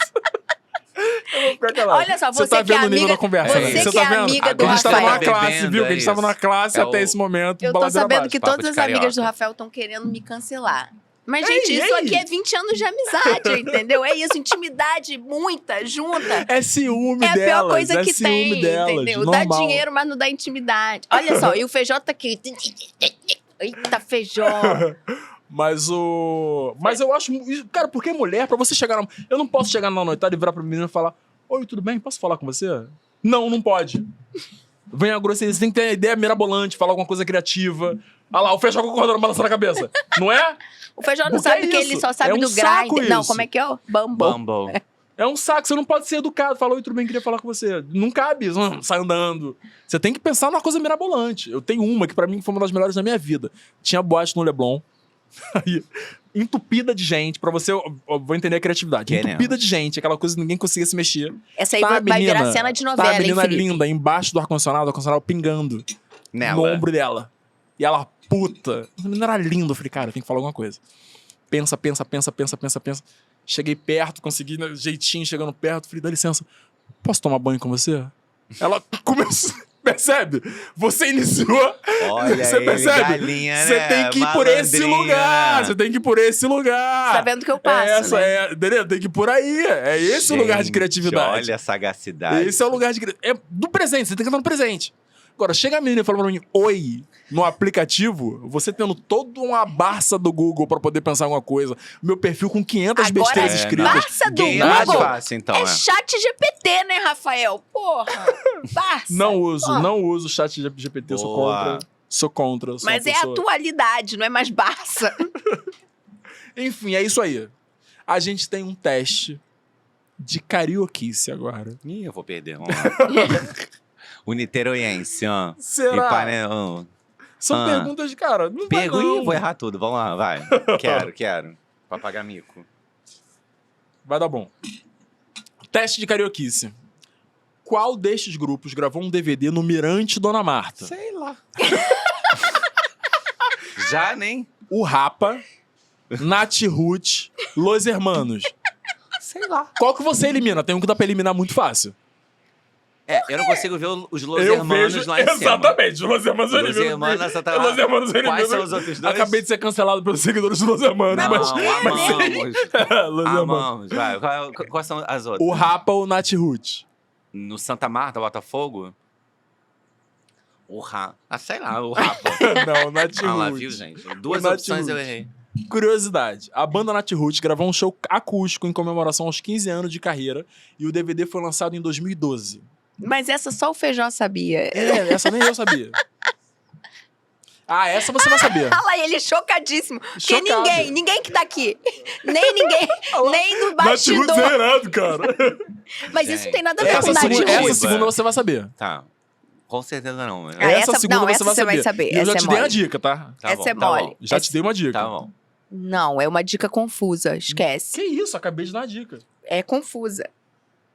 Olha só, você tá que é vendo o nível amiga- da conversa, você né? que tá é vendo? amiga do A gente tava numa Rafael. classe, Bebendo, viu? Que a é gente tava numa isso. classe É até o- esse momento. Eu tô baladeira sabendo abaixo. que papo todas de as amigas carioca. do Rafael estão querendo me cancelar. Mas, Ei, gente, isso ei! aqui é 20 anos de amizade, entendeu? É isso, intimidade, muita, junta. É ciúme É a delas. pior coisa é que ciúme tem, delas, entendeu? Dá normal. dinheiro, mas não dá intimidade. Olha só, e o Feijó tá aqui. Eita, Feijó. Mas o. Mas eu acho. Cara, porque mulher, pra você chegar na. Eu não posso chegar na noitada e virar pra menina e falar: Oi, tudo bem? Posso falar com você? Não, não pode. Vem a grosseria. Você tem que ter ideia mirabolante, falar alguma coisa criativa. Ah lá, o Feijó concordando, balançando a cabeça. Não é? O Feijó não Porque sabe é que isso. ele só sabe É um do saco grind. Não, isso. como é que é? Bumble. Bumble. É um saco, você não pode ser educado. Fala, oi, tudo bem, queria falar com você. Não cabe, sai andando. Você tem que pensar numa coisa mirabolante. Eu tenho uma que pra mim foi uma das melhores da minha vida. Tinha boate no Leblon. Aí, entupida de gente, pra você, eu vou entender a criatividade. Queremos. Entupida de gente, aquela coisa que ninguém conseguia se mexer. Essa aí Tá, vai menina, virar cena de Tá novela, a hein, menina Felipe? linda, embaixo do ar-condicionado pingando no Nela. ombro dela. E ela, puta. A menina era linda. Eu falei, cara, tem que falar alguma coisa. Pensa. Cheguei perto, consegui, né, jeitinho, chegando perto. Falei, dá licença, posso tomar banho com você? Ela começou... Percebe? Você iniciou. Olha Você ele, percebe? galinha, Você né? tem que ir por esse Malandrinha. lugar. Você tem que ir por esse lugar. Tá vendo que eu passo, Essa né? é, entendeu? Tem que ir por aí. É esse o lugar de Gente, criatividade. Olha a sagacidade. Esse é o lugar de é do presente, você tem que estar no presente. Agora, chega a menina e fala pra mim, oi, no aplicativo, você tendo toda uma Barça do Google pra poder pensar em alguma coisa, meu perfil com 500 Agora, besteiras é, escritas. Barça do Game é mais Google. fácil, então, É é. chat GPT, né, Rafael? Porra. Barça. Não uso, Ó, não uso o chat GPT, eu sou Boa. contra. Sou contra. Sou Mas uma é pessoa- atualidade, não é mais Barça. Enfim, é isso aí. A gente tem um teste de carioquice agora. Ih, eu vou perder. Vamos lá. O niteroiense, ó. Será? Ipanema. São Ah. perguntas de cara. Não vai Ih, não. vou errar tudo. Vamos lá, vai. Quero. Pra pagar mico. Vai dar bom. Teste de carioquice. Qual destes grupos gravou um DVD no Mirante Dona Marta? Sei lá. Já, nem? O Rapa, Nath Ruth, Los Hermanos. Sei lá. Qual que você elimina? Tem um que dá pra eliminar muito fácil. É, eu não consigo ver os Los Eu Hermanos vejo lá em cima. Exatamente, Los Hermanos eu Los elimino. Hermanos, essa tá lá. Los Hermanos eu Quais elimino. são os outros dois? Acabei de ser cancelado pelos seguidores dos Los Hermanos, Não, mas... amamos. Los Hermanos. Amamos. Vai. Quais são as outras? O Rapa ou Nath Ruth? No Santa Marta, Botafogo? sei lá, o Rapa. Não, Nath Ah lá, Ruth. viu, gente? Duas Nath opções eu Ruth. errei. Curiosidade, a banda Nath Ruth gravou um show acústico em comemoração aos 15 anos de carreira e o DVD foi lançado em 2012. Mas essa só o Feijó sabia. É, essa nem eu sabia. Ah, essa você vai saber. Olha lá, ele chocadíssimo. Porque Chocado. ninguém que tá aqui. Nem ninguém, nem no Nath Ruth bastidor. zerado, cara. Mas isso não tem nada a ver com Essa, Nath segunda, Ruth. essa segunda você vai saber. Tá. Com certeza não. Mas... Ah, essa essa- segunda não, você essa vai você saber. vai saber. E eu já Essa te é dei a mole. dica, tá? Tá essa bom, é tá mole. bom. Já te dei uma dica. Tá bom. Não, é uma dica confusa. Esquece. Que isso, acabei de dar uma dica. É confusa.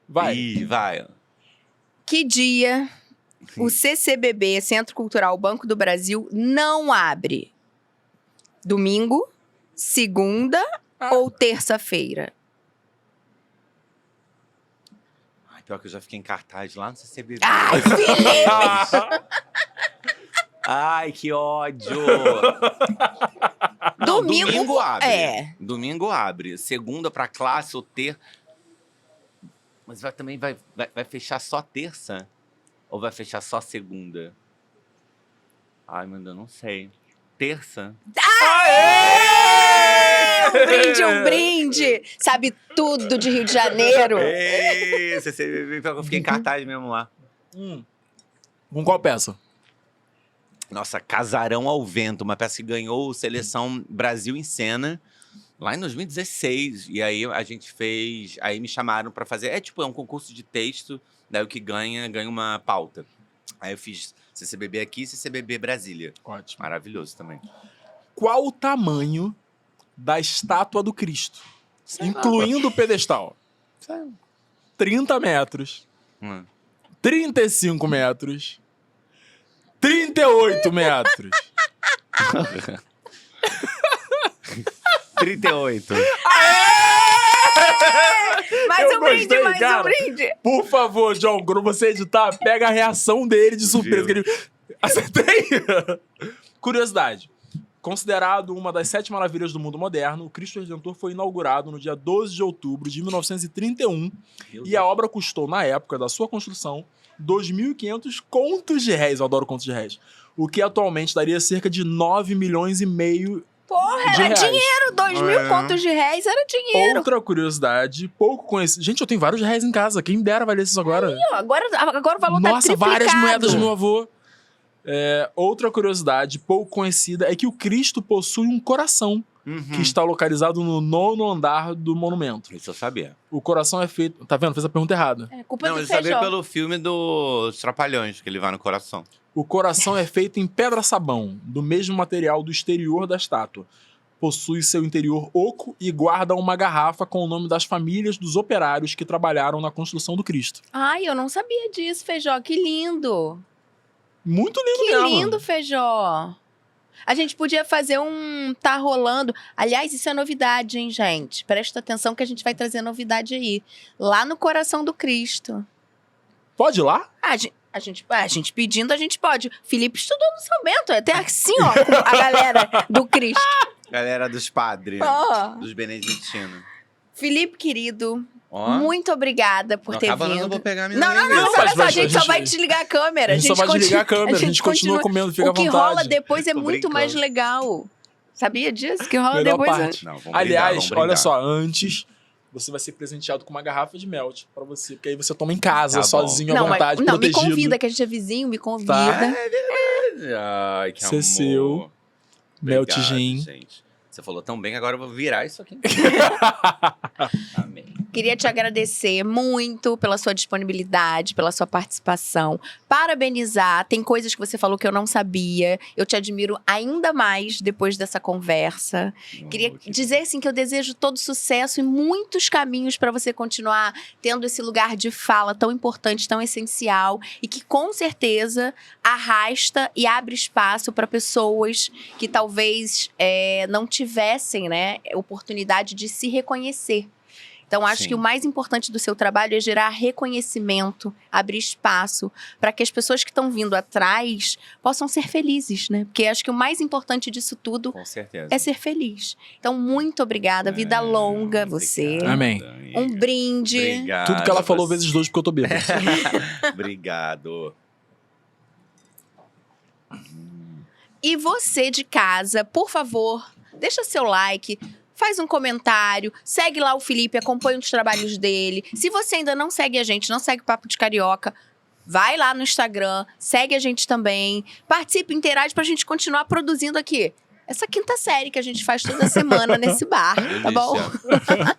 Vai. Ih, vai. Que dia o CCBB, Centro Cultural Banco do Brasil, não abre? Domingo, segunda ou terça-feira? Ai, pior que eu já fiquei em cartaz lá no CCBB. Ai, Felipe! Ai, que ódio! Não, Domingo abre. é. Domingo abre. Segunda pra classe ou ter. Mas também vai fechar só terça? Ou vai fechar só segunda? Ai, meu Deus, não sei. Terça? Um brinde! Sabe tudo de Rio de Janeiro. Ei, CCBB, pior que eu fiquei em cartaz mesmo lá. Com qual peça? Nossa, Casarão ao Vento, uma peça que ganhou Seleção Brasil em Cena lá em 2016. E aí a gente fez. Aí me chamaram pra fazer. É um concurso de texto, daí o que ganha uma pauta. Aí eu fiz CCBB aqui e CCBB Brasília. Ótimo. Maravilhoso também. Qual o tamanho da estátua do Cristo? Incluindo o pedestal. 30 metros. 35 metros. 38 metros. 38. Mais Eu um brinde, gostei, mais cara. um brinde. Por favor, John, quando você editar, pega a reação dele de surpresa. Que ele... Acertei! Curiosidade. Considerado uma das 7 maravilhas do mundo moderno, o Cristo Redentor foi inaugurado no dia 12 de outubro de 1931 e a obra custou, na época da sua construção, 2.500 contos de réis. Eu adoro contos de réis. O que atualmente daria cerca de 9 milhões e meio Porra, de era reais. dinheiro. 2.000 contos de réis era dinheiro. Outra curiosidade, pouco conhecida. Gente, eu tenho vários réis em casa. Quem dera vai ler isso agora. Agora o valor tá Nossa, triplicado. várias moedas do meu avô. Outra curiosidade pouco conhecida é que o Cristo possui um coração que está localizado no 9º andar do monumento. Isso eu sabia. O coração é feito... Tá vendo? Fez a pergunta errada. É culpa Não, do eu sabia Feijó. pelo filme dos Trapalhões, que ele vai no coração. O coração é feito em pedra-sabão, do mesmo material do exterior da estátua. Possui seu interior oco e guarda uma garrafa com o nome das famílias dos operários que trabalharam na construção do Cristo. Ai, eu não sabia disso, Feijó. Que lindo. Muito lindo Que mesmo. lindo, Feijó. A gente podia fazer um Tá Rolando. Aliás, isso é novidade, hein, gente? Presta atenção que a gente vai trazer novidade aí. Lá no Coração do Cristo. Pode ir lá? A gente pedindo, a gente pode. Felipe estudou no São Bento. Até assim, ó, com a galera do Cristo. Galera dos padres, Ó. dos beneditinos. Felipe, querido, Ó. muito obrigada por Não ter acaba, vindo. não, eu vou pegar minha Não, linguiça. olha Mas só, a vai- gente a só vai gente- desligar a câmera. A gente só vai desligar a câmera, a gente continua comendo, fica à O que vontade. rola depois é Tô muito mais brincando. legal. Sabia disso? O que rola Melhor depois parte. Não, vamos Aliás, brindar, vamos olha brindar. só, antes você vai ser presenteado com uma garrafa de melt pra você, porque aí você toma em casa, Tá bom. sozinho, à Não, vontade, não, me protegido. convida, que a gente é vizinho, me convida. Tá. É verdade. Ai, que Esse é amor. seu. Melt Obrigado, gin. gente. Você falou tão bem que agora eu vou virar isso aqui. Amém. Queria te agradecer muito pela sua disponibilidade, pela sua participação. Parabenizar. Tem coisas que você falou que eu não sabia. Eu te admiro ainda mais depois dessa conversa. Queria dizer assim que eu desejo todo sucesso e muitos caminhos para você continuar tendo esse lugar de fala tão importante, tão essencial e que com certeza arrasta e abre espaço para pessoas que talvez não tivessem, né, oportunidade de se reconhecer. Então, acho Sim. que o mais importante do seu trabalho é gerar reconhecimento, abrir espaço para que as pessoas que estão vindo atrás possam ser felizes, né? Porque acho que o mais importante disso tudo Com certeza. é ser feliz. Então, muito obrigada. Vida longa a você. Obrigado, Amém. amiga. Um brinde. Obrigado Tudo que ela a falou você. vezes 2 porque eu tô bêbado. Obrigado. E você de casa, por favor, deixa seu like, faz um comentário, segue lá o Felipe, acompanha os trabalhos dele. Se você ainda não segue a gente, não segue o Papo de Carioca, vai lá no Instagram, segue a gente também, participe, interage pra gente continuar produzindo aqui. Essa quinta série que a gente faz toda semana nesse bar, tá bom? Delícia.